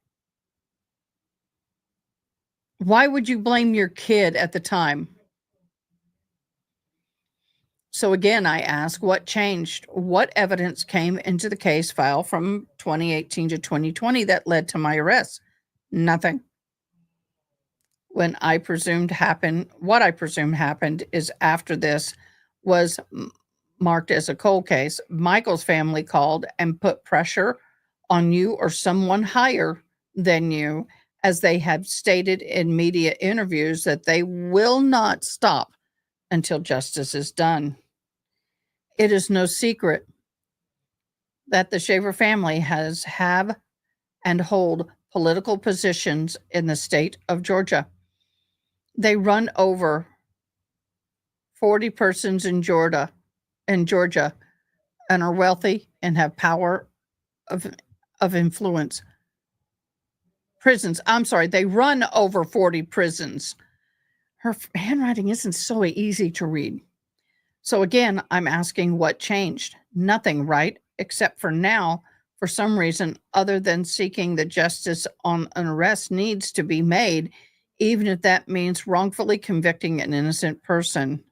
A: Why would you blame your kid at the time? So again, I ask, what changed? What evidence came into the case file from 2018 to 2020 that led to my arrest? Nothing. What I presumed happened is after this was marked as a cold case, Michael's family called and put pressure on you or someone higher than you, as they have stated in media interviews that they will not stop until justice is done. It is no secret that the Shaver family have and hold political positions in the state of Georgia. They run over 40 persons in Georgia and are wealthy and have power of influence. Prisons. I'm sorry, they run over 40 prisons. Her handwriting isn't so easy to read. So again, I'm asking what changed? Nothing, right? Except for now, for some reason other than seeking the justice on an arrest needs to be made, even if that means wrongfully convicting an innocent person.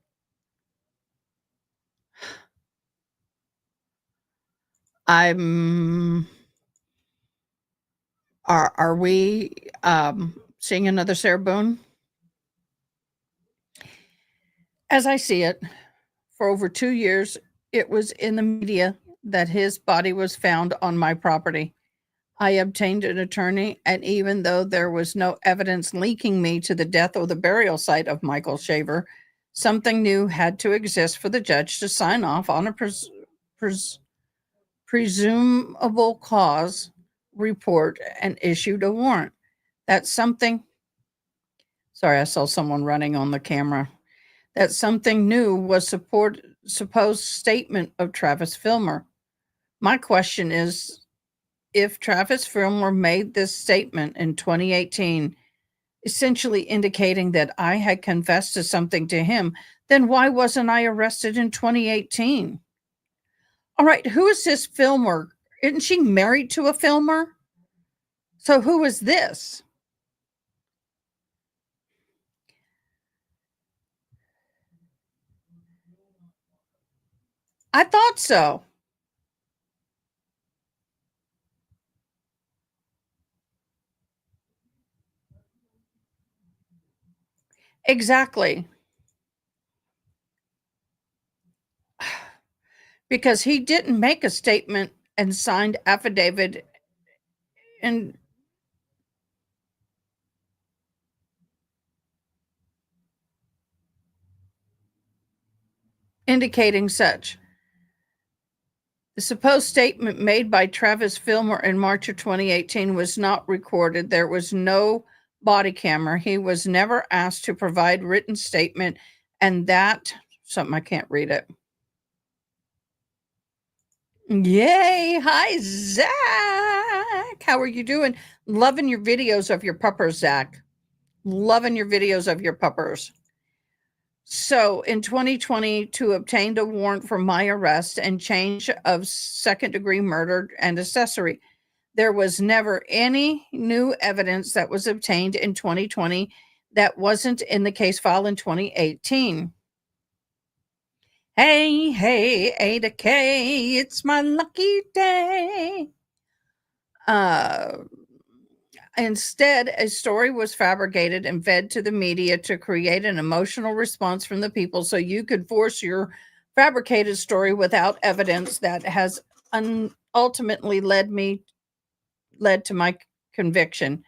A: Are we seeing another Sarah Boone? As I see it, for over 2 years, it was in the media that his body was found on my property. I obtained an attorney, and even though there was no evidence linking me to the death or the burial site of Michael Shaver, something new had to exist for the judge to sign off on a presumable cause report and issued a warrant. That something, sorry, I saw someone running on the camera. That something new was supposed statement of Travis Filmer. My question is, if Travis Filmer made this statement in 2018, essentially indicating that I had confessed to something to him, then why wasn't I arrested in 2018? All right, who is this Filmer? Isn't she married to a Filmer? So who is this? I thought so. Exactly. Because he didn't make a statement and signed affidavit and indicating such. The supposed statement made by Travis Filmer in March of 2018 was not recorded. There was no body camera. He was never asked to provide written statement, and that something I can't read it. Yay. Hi, Zach. How are you doing? Loving your videos of your puppers, Zach. Loving your videos of your puppers. So in 2020, to obtain a warrant for my arrest and change of second-degree murder and accessory, there was never any new evidence that was obtained in 2020 that wasn't in the case file in 2018. Hey, hey, AdaKay, it's my lucky day. Instead, a story was fabricated and fed to the media to create an emotional response from the people so you could force your fabricated story without evidence that has ultimately led to my conviction.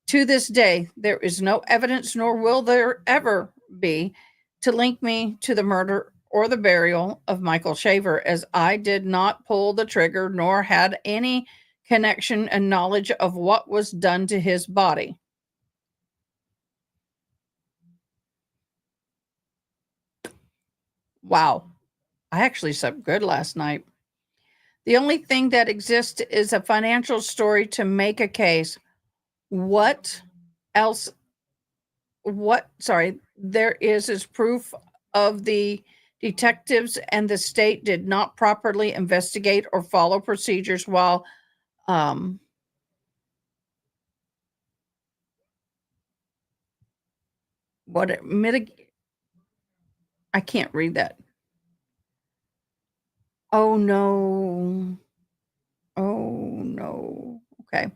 A: To this day, there is no evidence, nor will there ever be, to link me to the murder or the burial of Michael Shaver, as I did not pull the trigger nor had any connection and knowledge of what was done to his body. Wow. I actually slept good last night. The only thing that exists is a financial story to make a case. What else? There is proof of the detectives and the state did not properly investigate or follow procedures while I can't read that. Oh no. Oh no. Okay.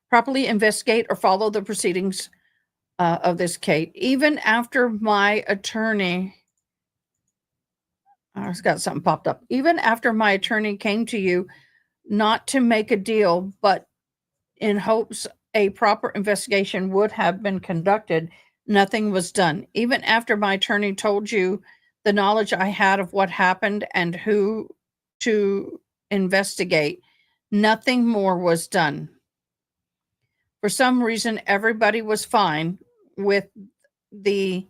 A: Properly investigate or follow the proceedings of this case. Even after my attorney, I just got something popped up. Even after my attorney came to you, not to make a deal, but in hopes a proper investigation would have been conducted, nothing was done. Even after my attorney told you the knowledge I had of what happened and who to investigate, nothing more was done. For some reason, everybody was fine with the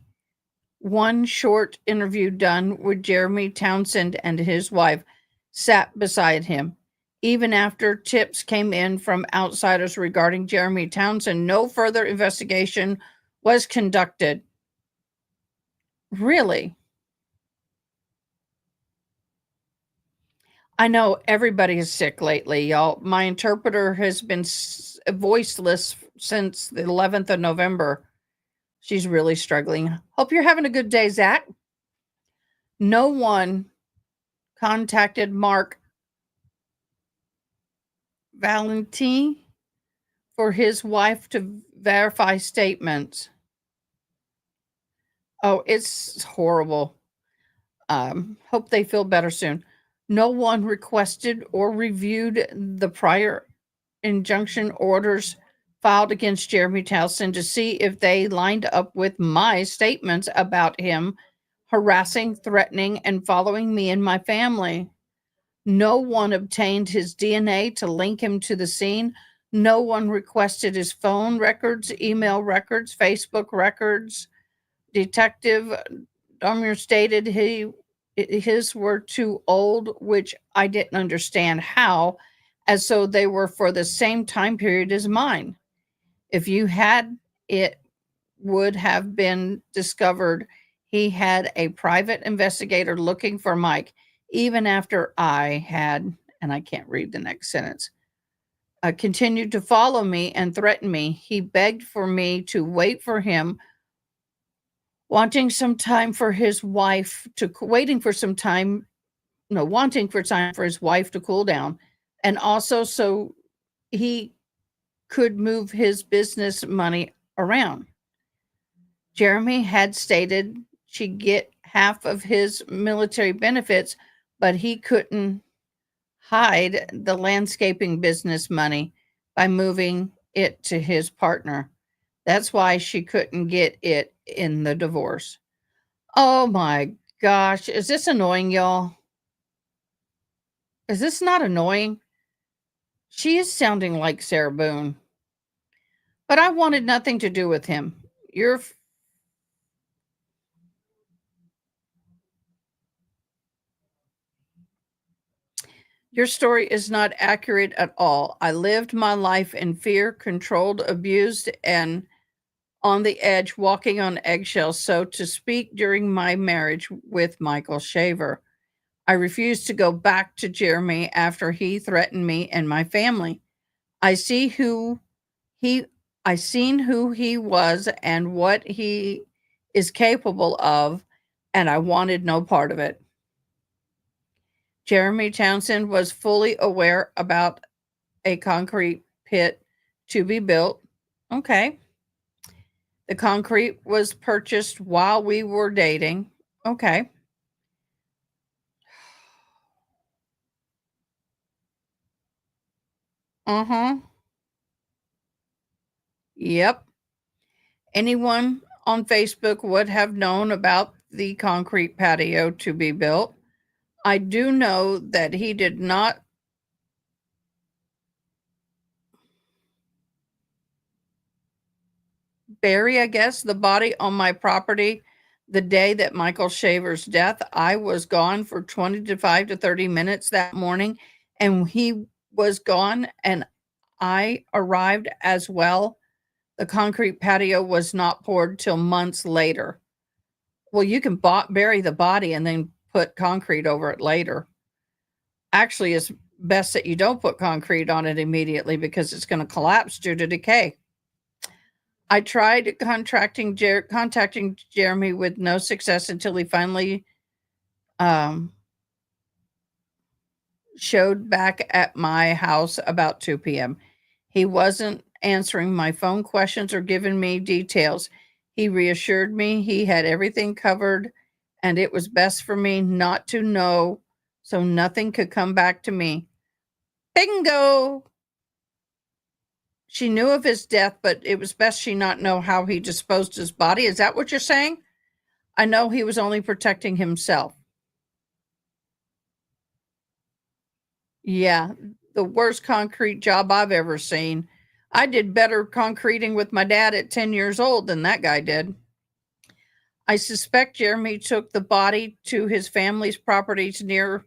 A: one short interview done with Jeremy Townsend, and his wife sat beside him. Even after tips came in from outsiders regarding Jeremy Townsend, no further investigation was conducted. Really? I know everybody is sick lately, y'all. My interpreter has been voiceless since the 11th of November. She's really struggling. Hope you're having a good day, Zach. No one contacted Mark Valentine for his wife to verify statements. Oh, it's horrible. Hope they feel better soon. No one requested or reviewed the prior injunction orders filed against Jeremy Townsend to see if they lined up with my statements about him harassing, threatening, and following me and my family. No one obtained his DNA to link him to the scene. No one requested his phone records, email records, Facebook records. Detective Domier stated his were too old, which I didn't understand how, as so they were for the same time period as mine. If you had, it would have been discovered he had a private investigator looking for Mike, even after I had, and I can't read the next sentence, continued to follow me and threaten me. He begged for me to wait for him, wanting some time for his wife to waiting for some time, no, wanting for time for his wife to cool down, and also so he could move his business money around. Jeremy had stated she'd get half of his military benefits, but he couldn't hide the landscaping business money by moving it to his partner. That's why she couldn't get it in the divorce. Oh my gosh. Is this annoying, y'all? Is this not annoying? She is sounding like Sarah Boone. But I wanted nothing to do with him. You're Your story is not accurate at all. I lived my life in fear, controlled, abused, and on the edge, walking on eggshells, so to speak, during my marriage with Michael Shaver. I refused to go back to Jeremy after he threatened me and my family. I see who he I seen who he was and what he is capable of, and I wanted no part of it. Jeremy Townsend was fully aware about a concrete pit to be built. Okay. The concrete was purchased while we were dating. Okay. Uh-huh. Yep. Anyone on Facebook would have known about the concrete patio to be built. I do know that he did not bury, I guess, the body on my property the day that Michael Shaver's death. I was gone for 25 to 30 minutes that morning, and he was gone, and I arrived as well. The concrete patio was not poured till months later. Well, you can bury the body and then put concrete over it later. Actually, it's best that you don't put concrete on it immediately because it's going to collapse due to decay. I tried contacting Jeremy with no success until he finally showed back at my house about 2 p.m. He wasn't answering my phone questions or giving me details. He reassured me he had everything covered and it was best for me not to know so nothing could come back to me. Bingo! She knew of his death, but it was best she not know how he disposed his body. Is that what you're saying? I know he was only protecting himself. Yeah, the worst concrete job I've ever seen. I did better concreting with my dad at 10 years old than that guy did. I suspect Jeremy took the body to his family's properties near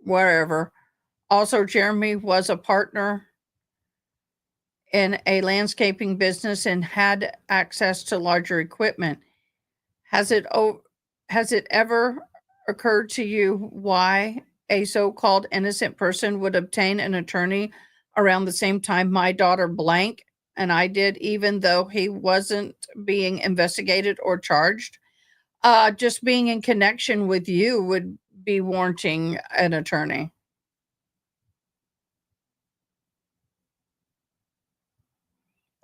A: wherever. Also, Jeremy was a partner in a landscaping business and had access to larger equipment. Has it ever occurred to you why a so-called innocent person would obtain an attorney around the same time my daughter blank and I did, even though he wasn't being investigated or charged? Just being in connection with you would be warranting an attorney.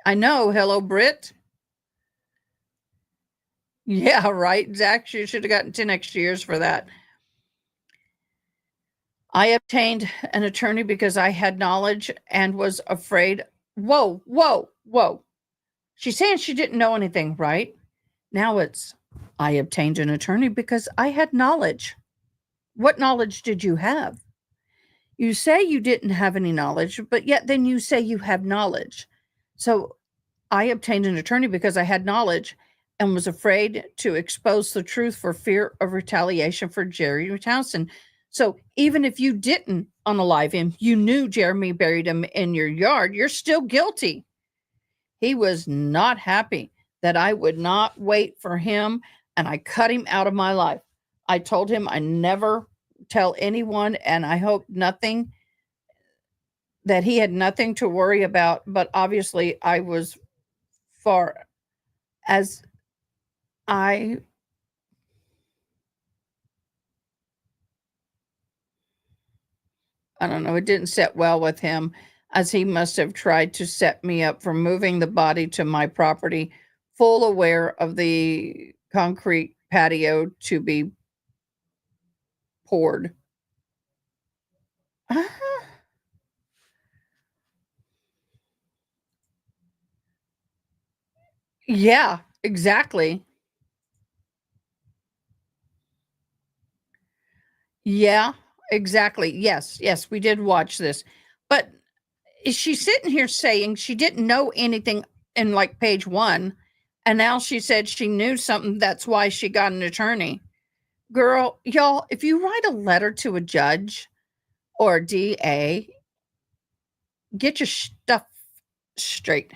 A: I know. Hello, Britt. Yeah, right. Zach, you should have gotten 10 extra years for that. I obtained an attorney because I had knowledge and was afraid. Whoa, whoa, whoa. She's saying she didn't know anything, right? Now it's, I obtained an attorney because I had knowledge. What knowledge did you have? You say you didn't have any knowledge, but yet then you say you have knowledge. So I obtained an attorney because I had knowledge and was afraid to expose the truth for fear of retaliation for Jerry Townsend. So even if you didn't unalive him, you knew Jeremy buried him in your yard, you're still guilty. He was not happy that I would not wait for him, and I cut him out of my life. I told him I never tell anyone, and I hope nothing, that he had nothing to worry about. But obviously, I was far as I don't know, it didn't set well with him, as he must have tried to set me up for moving the body to my property, full aware of the concrete patio to be poured. Yeah, exactly. Yeah, exactly. Yes, yes, we did watch this. But is she sitting here saying she didn't know anything in like page 1, and now she said she knew something, that's why she got an attorney? Girl, y'all, if you write a letter to a judge or DA, get your stuff straight.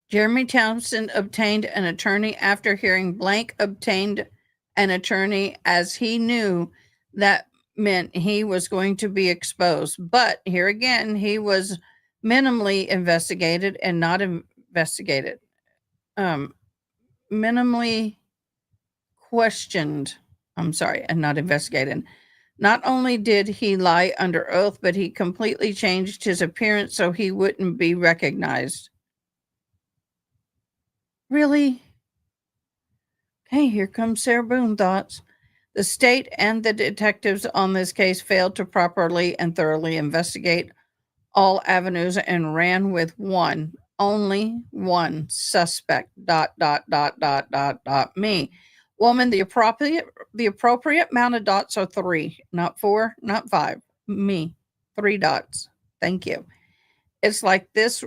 A: Jeremy Townsend obtained an attorney after hearing Blank obtained an attorney, as he knew that meant he was going to be exposed. But here again, he was minimally investigated and not investigated. Minimally questioned. I'm sorry, and not investigated. Not only did he lie under oath, but he completely changed his appearance so he wouldn't be recognized. Really? Hey, here comes Sarah Boone thoughts. The state and the detectives on this case failed to properly and thoroughly investigate all avenues and ran with only one suspect. ... Me. Woman, the appropriate amount of dots are 3, not 4, not 5. Me. 3 dots. Thank you. It's like this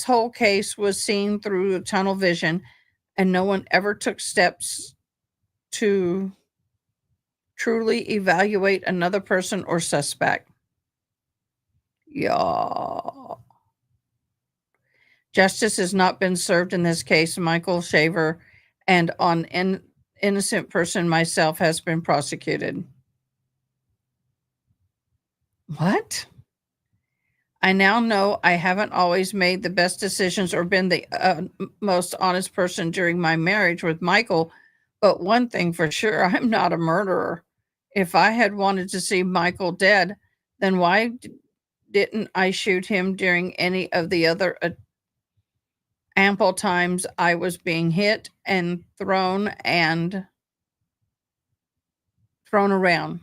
A: whole case was seen through tunnel vision, and no one ever took steps to truly evaluate another person or suspect. Yeah. Justice has not been served in this case. Michael Shaver and on innocent person myself has been prosecuted. What? I now know I haven't always made the best decisions or been the most honest person during my marriage with Michael, but one thing for sure, I'm not a murderer. If I had wanted to see Michael dead, then why didn't I shoot him during any of the other ample times I was being hit and thrown around?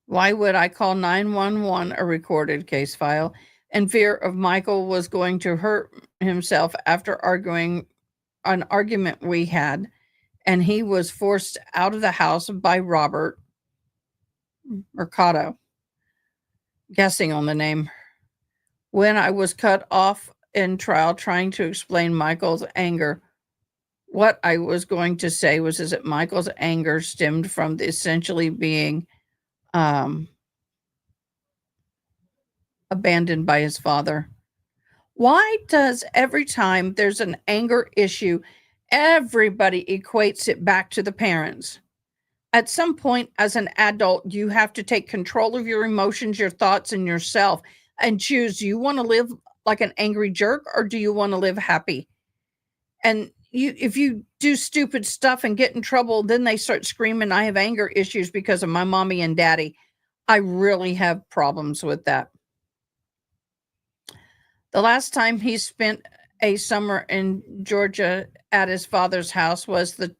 A: Why would I call 911 a recorded case file in fear of Michael was going to hurt himself after an argument we had, and he was forced out of the house by Robert Mercado, guessing on the name. When I was cut off in trial trying to explain Michael's anger, what I was going to say was that Michael's anger stemmed from essentially being abandoned by his father. Why does every time there's an anger issue, everybody equates it back to the parents? At some point as an adult, you have to take control of your emotions, your thoughts, and yourself and choose, do you want to live like an angry jerk or do you want to live happy? And if you do stupid stuff and get in trouble, then they start screaming, I have anger issues because of my mommy and daddy. I really have problems with that. The last time he spent a summer in Georgia at his father's house was the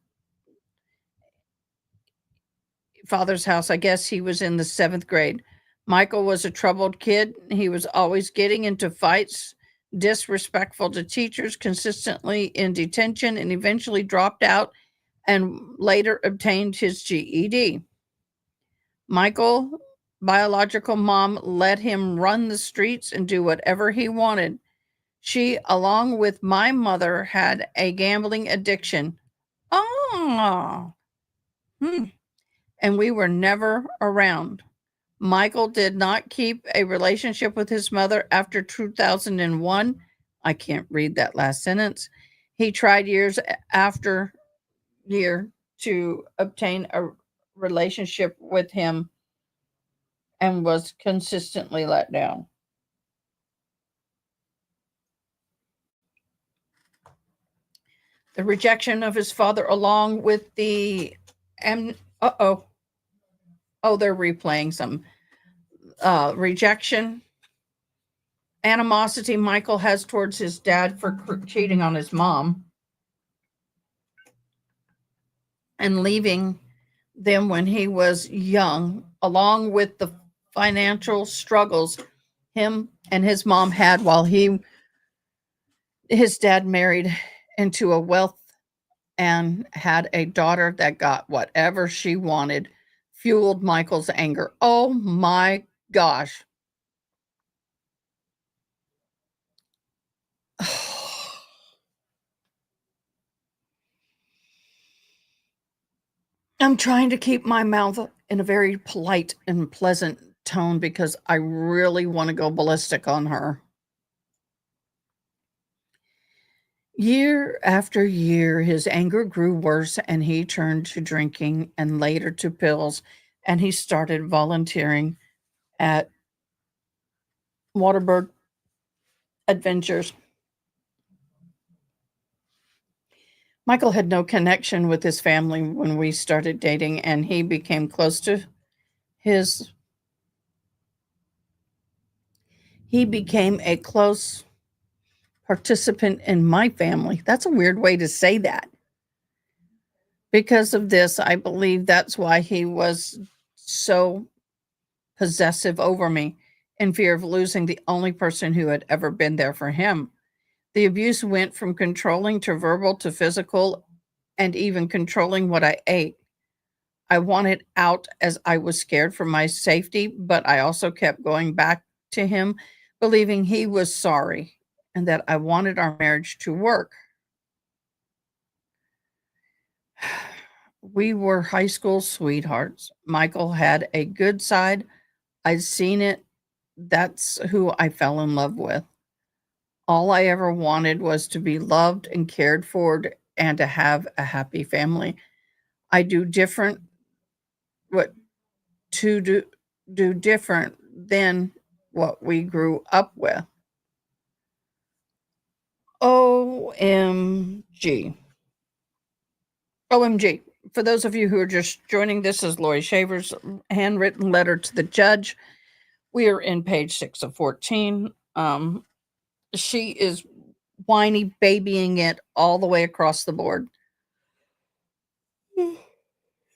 A: father's house. I guess he was in the 7th grade. Michael was a troubled kid. He was always getting into fights, disrespectful to teachers, consistently in detention, and eventually dropped out and later obtained his GED. Michael's biological mom let him run the streets and do whatever he wanted. She, along with my mother, had a gambling addiction. Oh, and we were never around. Michael did not keep a relationship with his mother after 2001. I can't read that last sentence. He tried years after year to obtain a relationship with him and was consistently let down. The rejection of his father, along with the they're replaying some rejection, animosity Michael has towards his dad for cheating on his mom and leaving them when he was young, along with the financial struggles him and his mom had while his dad married into a wealth and had a daughter that got whatever she wanted, fueled Michael's anger. Oh my gosh. I'm trying to keep my mouth in a very polite and pleasant tone because I really want to go ballistic on her. Year after year, his anger grew worse and he turned to drinking and later to pills, and he started volunteering at Waterbird Adventures. Michael had no connection with his family when we started dating, and he became close to his. He became a close participant in my family. That's a weird way to say that. Because of this, I believe that's why he was so possessive over me, in fear of losing the only person who had ever been there for him. The abuse went from controlling to verbal to physical, and even controlling what I ate. I wanted out as I was scared for my safety, but I also kept going back to him, believing he was sorry and that I wanted our marriage to work. We were high school sweethearts. Michael had a good side. I'd seen it. That's who I fell in love with. All I ever wanted was to be loved and cared for and to have a happy family. I do different what to do different than what we grew up with. OMG. OMG. For those of you who are just joining, this is Laurie Shaver's handwritten letter to the judge. We are in page 6 of 14. She is whiny babying it all the way across the board.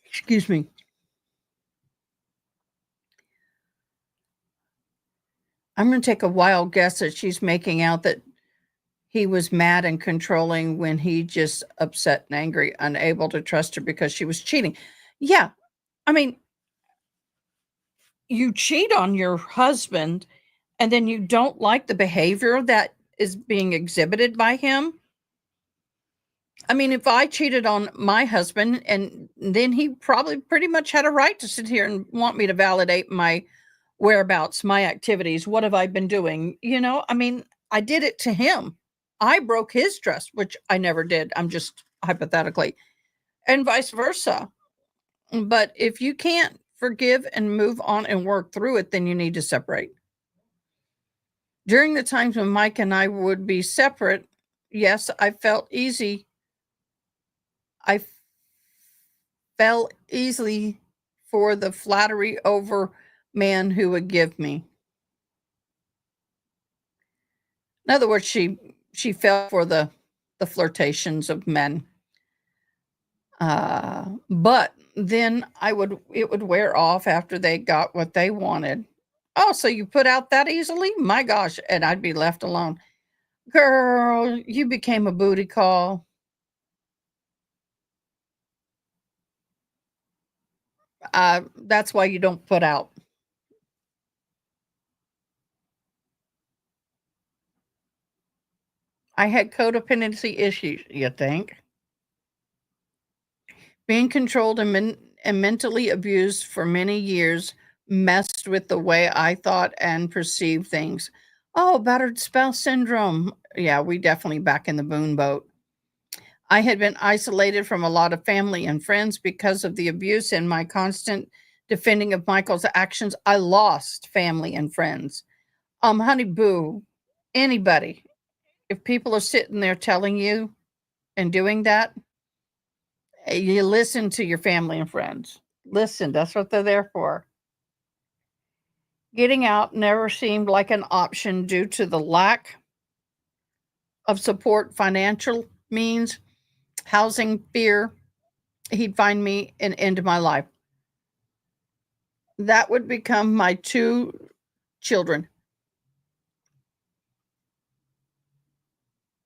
A: Excuse me. I'm going to take a wild guess that she's making out that he was mad and controlling when he just upset and angry, unable to trust her because she was cheating. Yeah. I mean, you cheat on your husband and then you don't like the behavior that is being exhibited by him. I mean, if I cheated on my husband and then he probably pretty much had a right to sit here and want me to validate my whereabouts, my activities. What have I been doing? I mean, I did it to him. I broke his trust, which I never did. I'm just hypothetically, and vice versa. But if you can't forgive and move on and work through it, then you need to separate. During the times when Mike and I would be separate, yes, I felt easy. I fell easily for the flattery over man who would give me. In other words, she fell for the flirtations of men. But then it would wear off after they got what they wanted. Oh, so you put out that easily? My gosh, and I'd be left alone. Girl, you became a booty call. That's why you don't put out. I had codependency issues, you think? Being controlled and mentally abused for many years messed with the way I thought and perceived things. Oh, battered spouse syndrome. Yeah, we definitely back in the boon boat. I had been isolated from a lot of family and friends because of the abuse and my constant defending of Michael's actions. I lost family and friends. Honey boo, anybody, if people are sitting there telling you and doing that, you listen to your family and friends. Listen, that's what they're there for. Getting out never seemed like an option due to the lack of support, financial means, housing, fear. He'd find me and end my life. That would become my 2 children.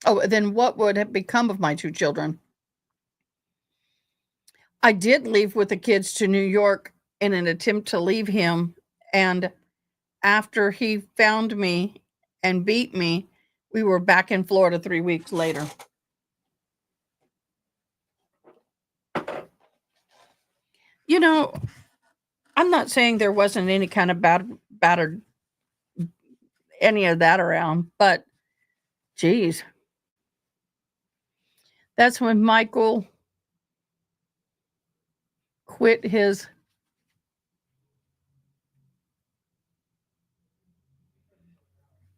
A: Oh, then what would have become of my 2 children? I did leave with the kids to New York in an attempt to leave him. And after he found me and beat me, we were back in Florida 3 weeks later. You know, I'm not saying there wasn't any kind of battered any of that around, but geez, that's when Michael quit his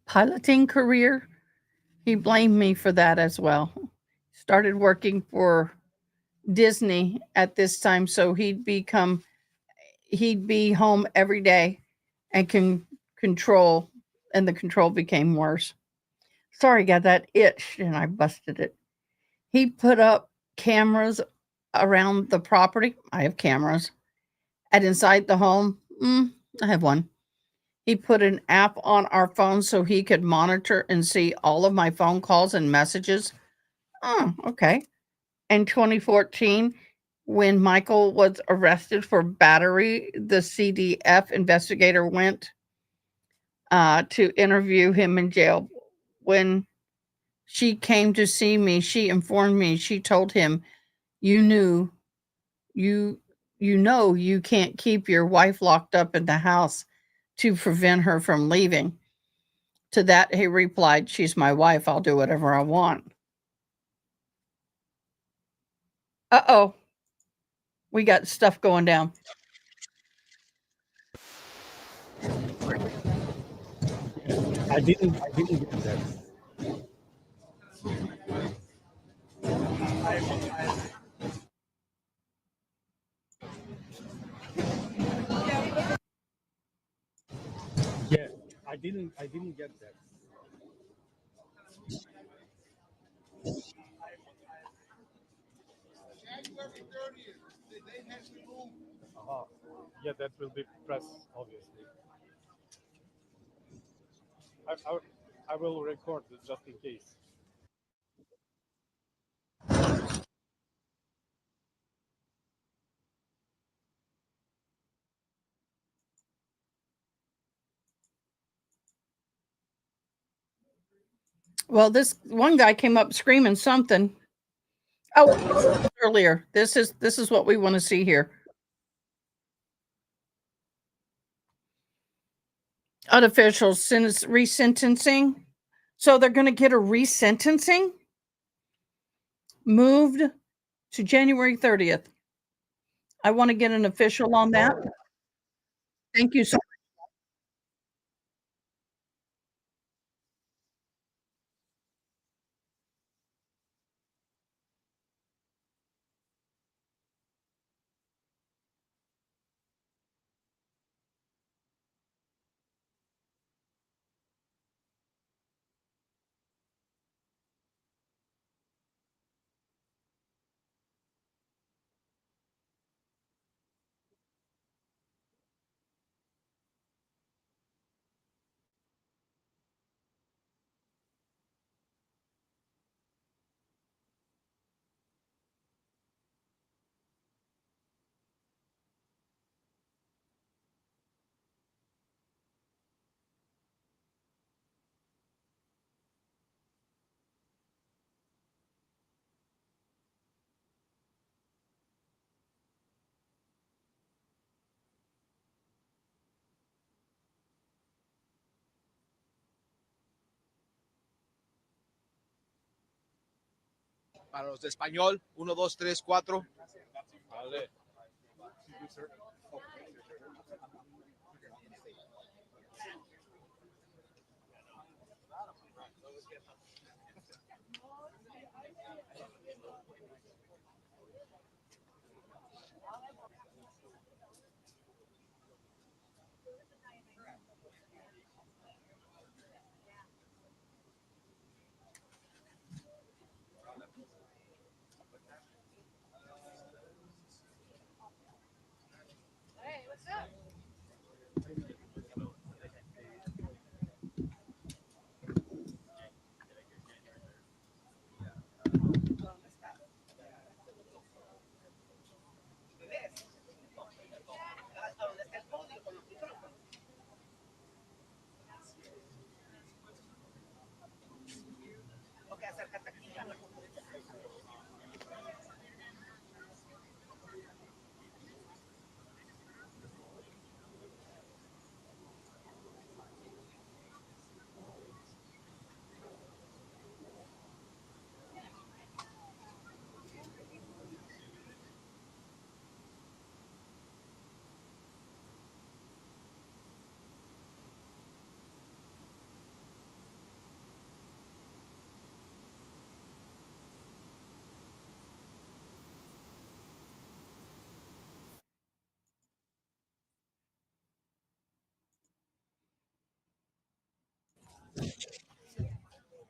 A: piloting career. He blamed me for that as well. Started working for Disney at this time, so he'd be home every day and can control, and the control became worse. Sorry, got that itch and I busted it. He put up cameras around the property. I have cameras. And inside the home, I have one. He put an app on our phone so he could monitor and see all of my phone calls and messages. Oh, okay. In 2014, when Michael was arrested for battery, the CDF investigator went to interview him in jail. When she came to see me, she informed me, she told him, you knew, you, you know, you can't keep your wife locked up in the house to prevent her from leaving. To that, he replied, she's my wife. I'll do whatever I want. Uh-oh. We got stuff going down.
F: I didn't get that. Yeah, I didn't get that.
B: January 30th, they had to move.
F: Yeah, that will be press, obviously. I will record it just in case.
A: Well, this one guy came up screaming something. Oh, earlier. This is what we want to see here. Unofficial sentence resentencing. So they're going to get a resentencing moved to January 30th. I want to get an official on that. Thank you so much.
B: Para los de español, 1, 2, 3, 4. Vale.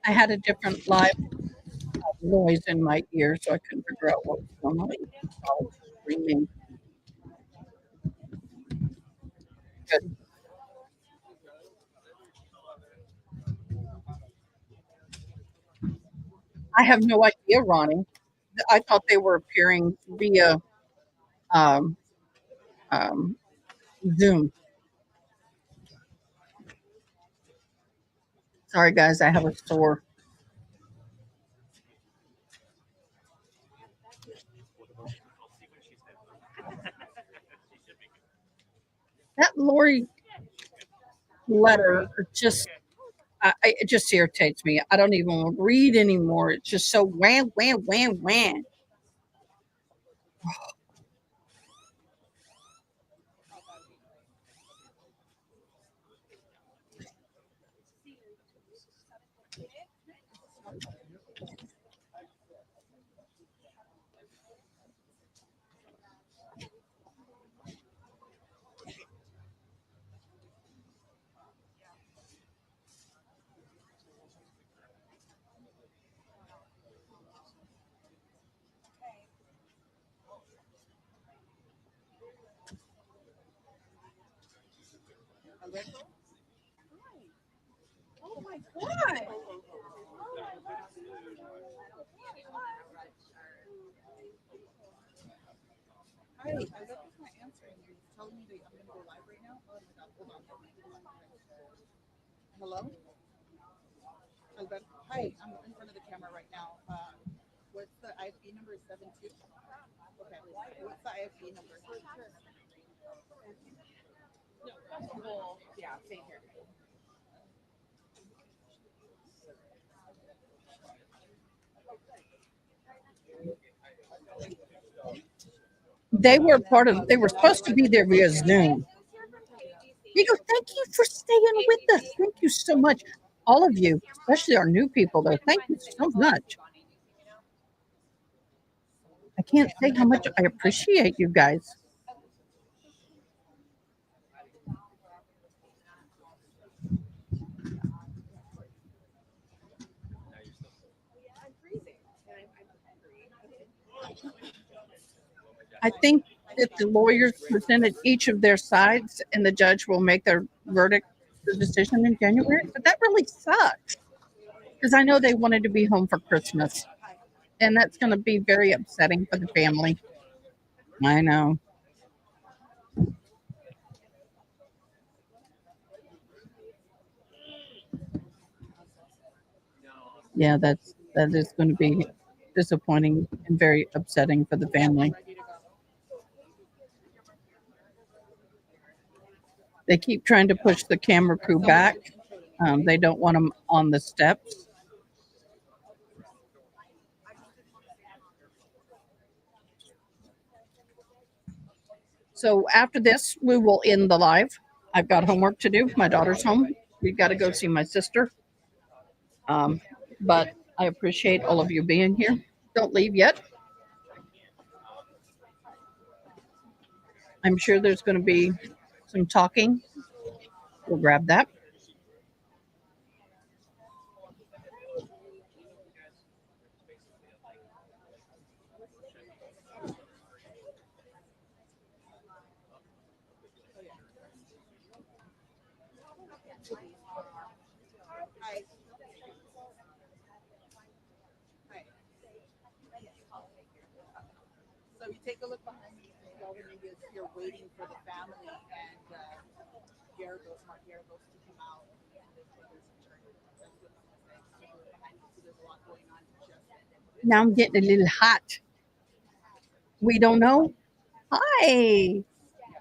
A: I had a different live noise in my ear, so I couldn't figure out what was going on. Oh, screaming. Good. I have no idea, Ronnie. I thought they were appearing via um, um, Zoom. Sorry, guys, I have a sore. That Laurie letter just it just irritates me. I don't even read anymore. It's just so wham wham wham wham.
L: Oh my God. Hi, I left my answering. You're telling me that I'm gonna go live right now? Oh my God, hold on. Hello? Alberto. Hi, I'm in front of the camera right now. What's the IFB number? 72? Okay. What's the IFB number? Well, yeah, same here.
A: They were part of. They were supposed to be there via Zoom. You go. Thank you for staying with us. Thank you so much, all of you, especially our new people. Though, thank you so much. I can't say how much I appreciate you guys. I think that the lawyers presented each of their sides, and the judge will make their verdict, the decision in January. But that really sucks because I know they wanted to be home for Christmas, and that's going to be very upsetting for the family. I know. Yeah, that is going to be disappointing and very upsetting for the family. They keep trying to push the camera crew back. They don't want them on the steps. So after this, we will end the live. I've got homework to do. My daughter's home. We've got to go see my sister. But I appreciate all of you being here. Don't leave yet. I'm sure there's going to be some talking. We'll grab that.
L: Hi. Hi. So you take a look behind me. All the niggas here waiting for the family and Mark Garagos to come out. Menendez Brothers attorney. That's what I'm saying. Take a look behind me. So there's a lot going on.
A: Now I'm getting a little hot. We don't know. Hi,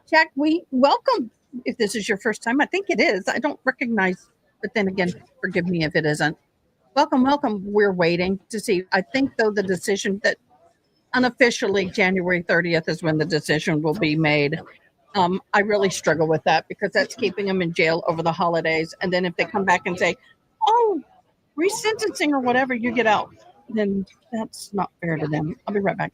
A: Jack. We welcome. If this is your first time, I think it is. I don't recognize, but then again, forgive me if it isn't. Welcome, welcome. We're waiting to see. I think though the decision that unofficially January 30th is when the decision will be made. I really struggle with that because that's keeping them in jail over the holidays. And then if they come back and say, "Oh, resentencing or whatever, you get out," then that's not fair to them. I'll be right back.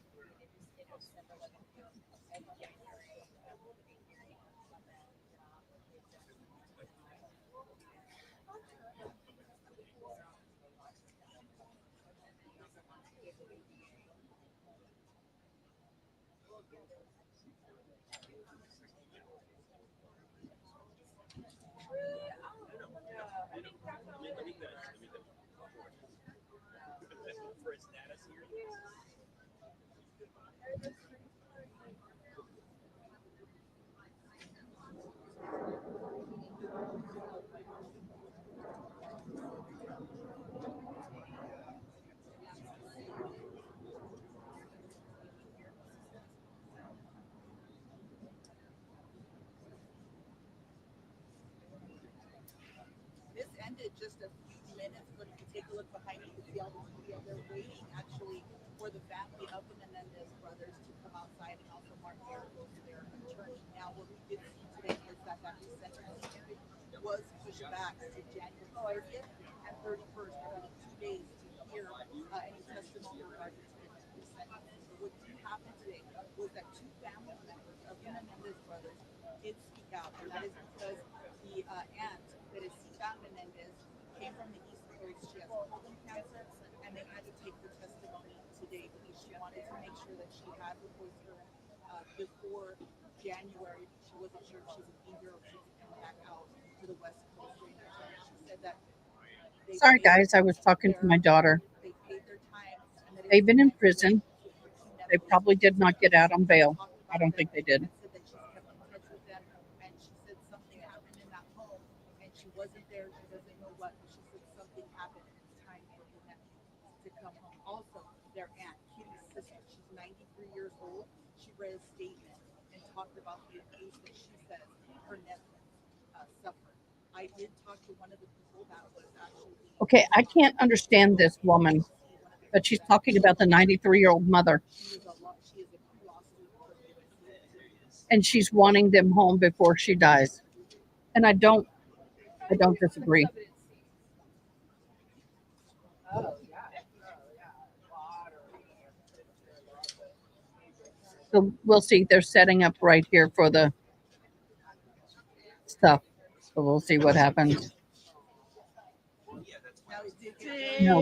L: This ended just a few minutes, but if you take a look behind you, you can see all the media. They're waiting actually for the family of the Menendez brothers to come outside, and also Mark Miracles, their attorney. Now, what we did see today is that sentencing was pushed back to January 30th and 31st, only 2 days to hear any testimony regarding to the sentencing. But what did happen today was that two family members of the Menendez brothers did speak out, and that is because the aunt that is Menendez came from the East Coast. She has colon cancer, and they had to take the testimony today because she wanted to make sure that she had her voice heard before January. She wasn't sure if she would be here or she would come back out to the West Coast. So she said that
A: Sorry, guys. I was talking to my daughter.
L: they paid their time, and that
A: They've been in prison. They probably did not get out on bail. I don't think they did.
L: and said that she's kept in touch with them, and she said something happened in that home, and she wasn't there. She doesn't know what, but she said something happened. It's time for her nephew to come home. Also, their aunt, Kitty's sister, she's 93 years old. She read a statement and talked about the abuse that she says her nephew suffered. I did talk to one of the people that was actually.
A: Okay, I can't understand this woman, but she's talking about the 93-year-old mother. And she's wanting them home before she dies. And I don't disagree. So we'll see. They're setting up right here for the stuff. So we'll see what happens. No.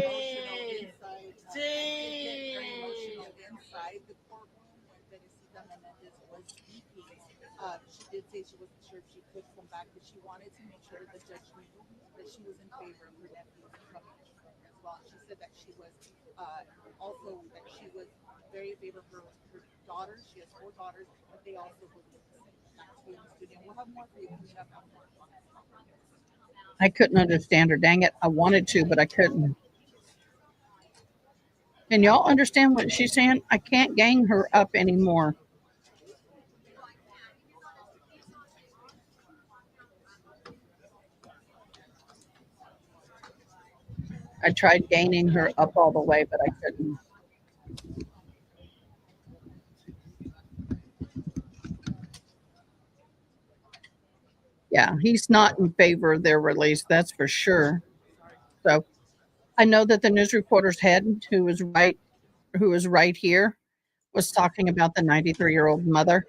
L: Inside the courtroom when Teresita Menendez was speaking, she did say she wasn't sure if she could come back, but she wanted to make sure that the judge knew that she was in favor of her nephew coming as well. And she said that she was also that she was very in favor of her daughters. She has 4 daughters, but they also believe the same. Back to you in the studio. We'll have more for you coming up after.
A: I couldn't understand her. Dang it. I wanted to, but I couldn't. Can y'all understand what she's saying? I can't gang her up anymore. I tried gaining her up all the way, but I couldn't. Yeah, he's not in favor of their release, that's for sure. So I know that the news reporter's head, who was right here, was talking about the 93-year-old mother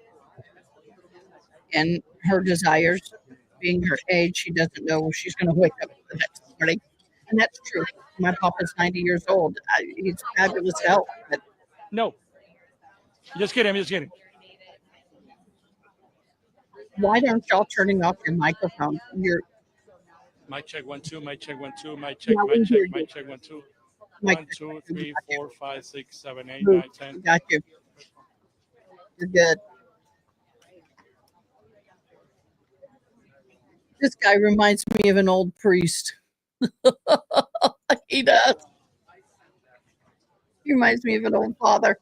A: and her desires. Being her age, she doesn't know if she's going to wake up the next morning. And that's true. My papa's 90 years old. He's fabulous health. But
M: No. Just kidding. I'm just kidding.
A: why aren't y'all turning off your microphone?
M: Mic check 1 2. Mic check 1 2. Mic check.
A: Yeah,
M: Mic
A: we
M: check.
A: hear
M: Mic
A: you.
M: check 1 2.
A: Mic
M: 1
A: check,
M: 2
A: we
M: 3
A: got you.
M: 4 5 6 7 8
A: Move.
M: 9 10.
A: We got you. You're good. This guy reminds me of an old priest. He does. He reminds me of an old father.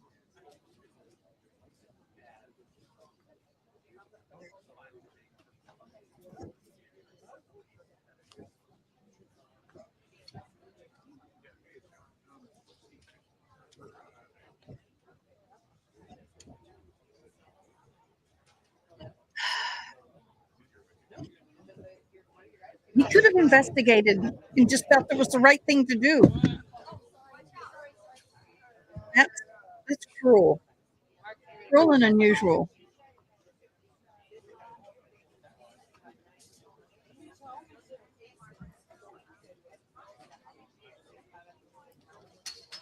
A: He should have investigated and just felt it was the right thing to do. That's cruel. Cruel and unusual.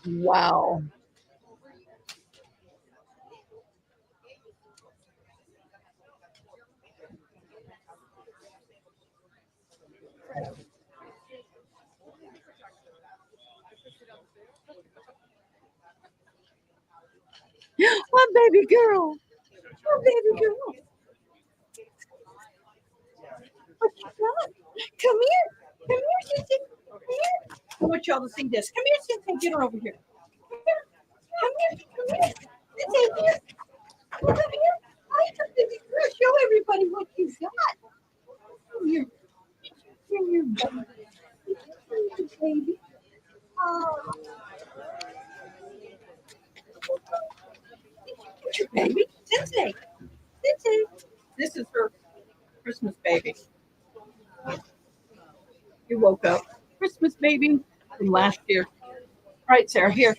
A: Wow. My baby girl. My baby girl. What you got? Come here. Come here, Sissy. Come here. I want y'all to see this. Come here, Sissy. Get her over here. Come here. Come here. Come here. Sissy, here. Come here. I took this girl. Show everybody what you got. Come here. Come here, baby. Come here, baby. Oh. Get your baby. Sissy. Sissy. This is her Christmas baby. You woke up. Christmas baby from last year. Right, Sarah, here.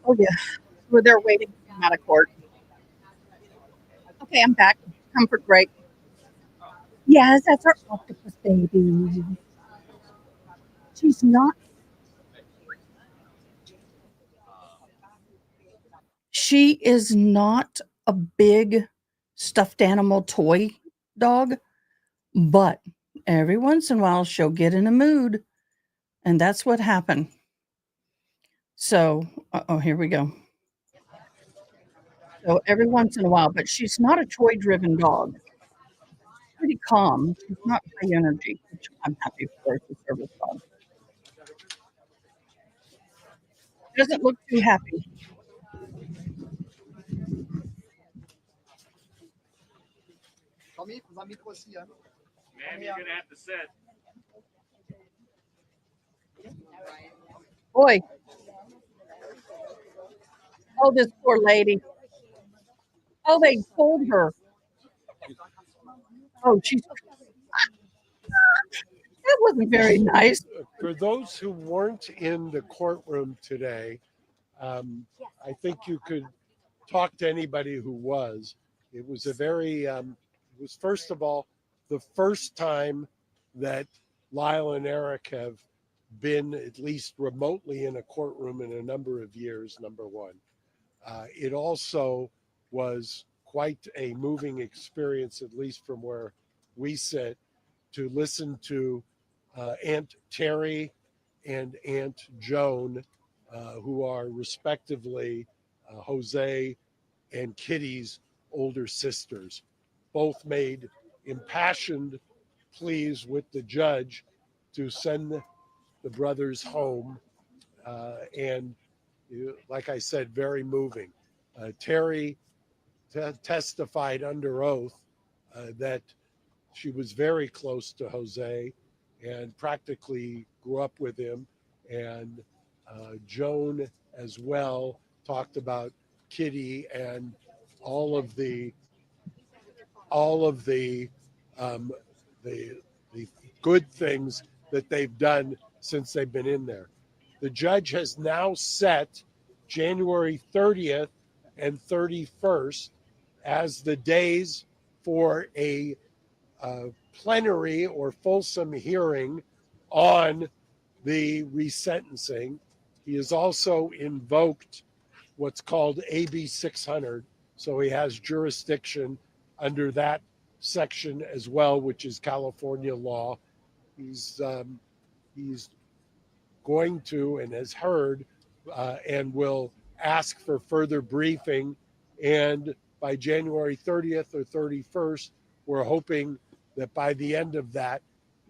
A: Oh, yeah. We're there waiting to come out of court. Okay, I'm back. Comfort break. Yes, that's our octopus baby. She's not. She is not a big stuffed animal toy dog, but every once in a while she'll get in a mood, and that's what happened. So, here we go. So every once in a while, but she's not a toy-driven dog. Pretty calm. She's not high energy, which I'm happy for as a service dog. Doesn't look too happy.
B: Vamos assim, ó.
M: Ma'am, you're gonna have to sit.
A: Boy. Oh, this poor lady. Oh, they pulled her. Oh, she's. That wasn't very nice.
N: For those who weren't in the courtroom today, I think you could talk to anybody who was. It was a very, it was first of all, the first time that Lyle and Eric have been at least remotely in a courtroom in a number of years, number one. It also was quite a moving experience, at least from where we sit, to listen to Aunt Terry and Aunt Joan, who are respectively Jose and Kitty's older sisters. Both made impassioned pleased with the judge to send the brothers home. And like I said, very moving. Terry testified under oath that she was very close to Jose and practically grew up with him. And Joan as well talked about Kitty and all of the the good things that they've done since they've been in there. The judge has now set January 30th and 31st as the days for a plenary or fulsome hearing on the resentencing. He has also invoked what's called AB 600, so he has jurisdiction under that section as well, which is California law. He's going to and has heard and will ask for further briefing. And by January 30th or 31st, we're hoping that by the end of that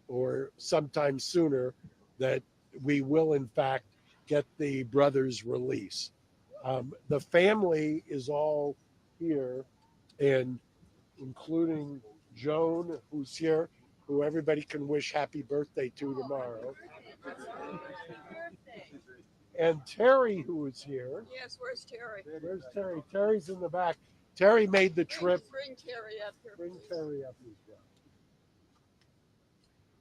N: or sometime sooner, that we will in fact get the brothers' release. The family is all here, and including Joan, who's here, who everybody can wish happy birthday to tomorrow. And Terry, who is here.
K: Yes, where's Terry?
N: Where's Terry? Terry's in the back. Terry made the trip.
K: Bring Terry up here.
N: Bring Terry up as well.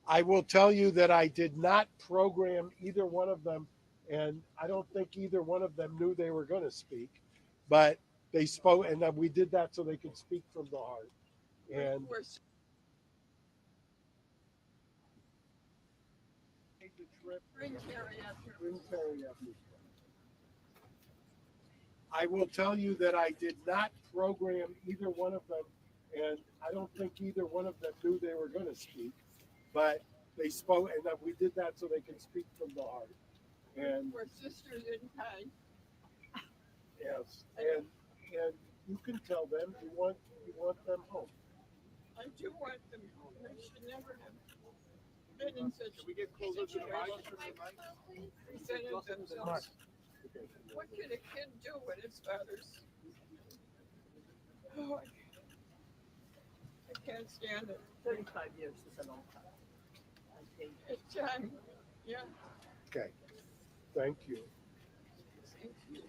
N: I will tell you that I did not program either one of them, and I don't think either one of them knew they were going to speak, but they spoke, and we did that so they could speak from the heart. And
K: Bring Terry up here.
N: Bring Terry up here. I will tell you that I did not program either one of them, and I don't think either one of them knew they were going to speak, but they spoke, and we did that so they could speak from the heart. And
K: we're sisters in kind.
N: Yes, and you can tell them you want them home.
K: I do want them home. They should never have been in such a situation. Presented themselves. What can a kid do when his father's? Oh, I can't stand it.
L: 35 years is a long time.
K: It's time. Yeah.
N: Okay. Thank you.
K: Thank you.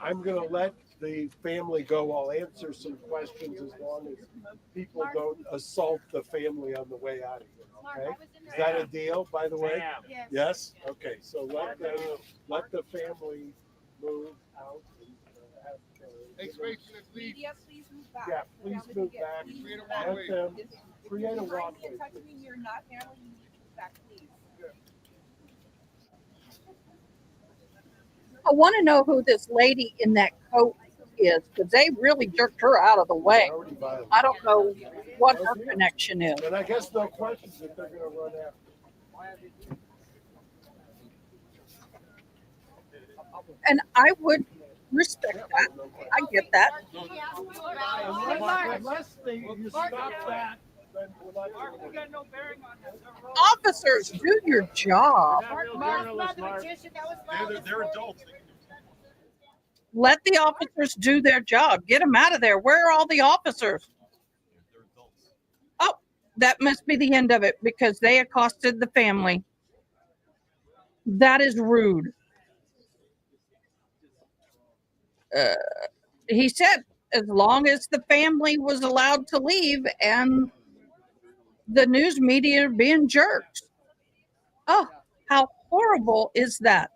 N: I'm going to let the family go. I'll answer some questions as long as people don't assault the family on the way out of here. Okay? Is that a deal, by the way? Yes? Okay. So let the family move out.
B: Hey, Space, please.
L: Media, please move back.
N: Yeah, please move back. Let them create a walkway.
L: You're not handling, you need to move back, please.
A: I want to know who this lady in that coat is, because they really jerked her out of the way. I don't know what her connection is.
N: And I guess no questions if they're going to run after.
A: And I would respect that. I get that.
N: Unless you stop that, then we're not doing it.
A: Officers, do your job.
B: They're adults.
A: Let the officers do their job. Get them out of there. Where are all the officers? Oh, that must be the end of it because they accosted the family. That is rude. He said as long as the family was allowed to leave and the news media being jerks. Oh, how horrible is that?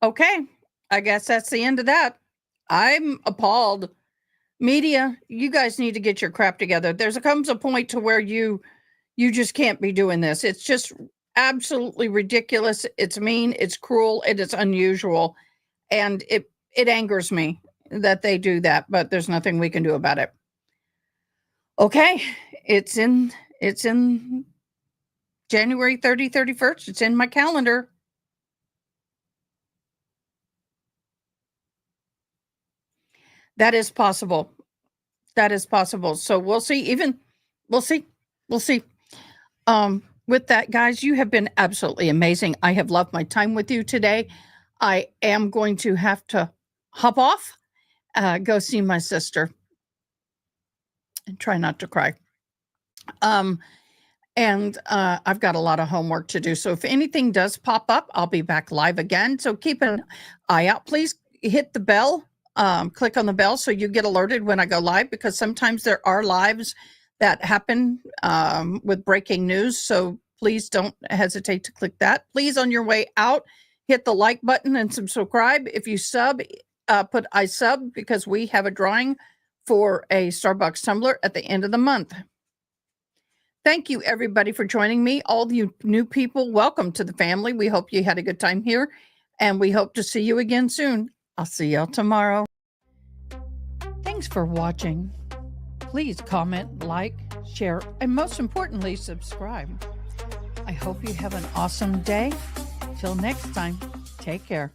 A: Okay, I guess that's the end of that. I'm appalled. Media, you guys need to get your crap together. Comes a point to where you just can't be doing this. It's just absolutely ridiculous. It's mean, it's cruel, and it's unusual. And it angers me that they do that, but there's nothing we can do about it. Okay, it's in January 30, 31st. It's in my calendar. That is possible. That is possible. So we'll see. We'll see. We'll see. With that, guys, you have been absolutely amazing. I have loved my time with you today. I am going to have to hop off, go see my sister, and try not to cry. And I've got a lot of homework to do. So if anything does pop up, I'll be back live again. So keep an eye out. Please hit the bell, click on the bell so you get alerted when I go live, because sometimes there are lives that happen with breaking news. So please don't hesitate to click that. Please, on your way out, hit the like button and subscribe. If you sub, put I sub, because we have a drawing for a Starbucks tumbler at the end of the month. Thank you, everybody, for joining me. All you new people, welcome to the family. We hope you had a good time here, and we hope to see you again soon. I'll see y'all tomorrow. Thanks for watching. Please comment, like, share, and most importantly, subscribe. I hope you have an awesome day. Till next time, take care.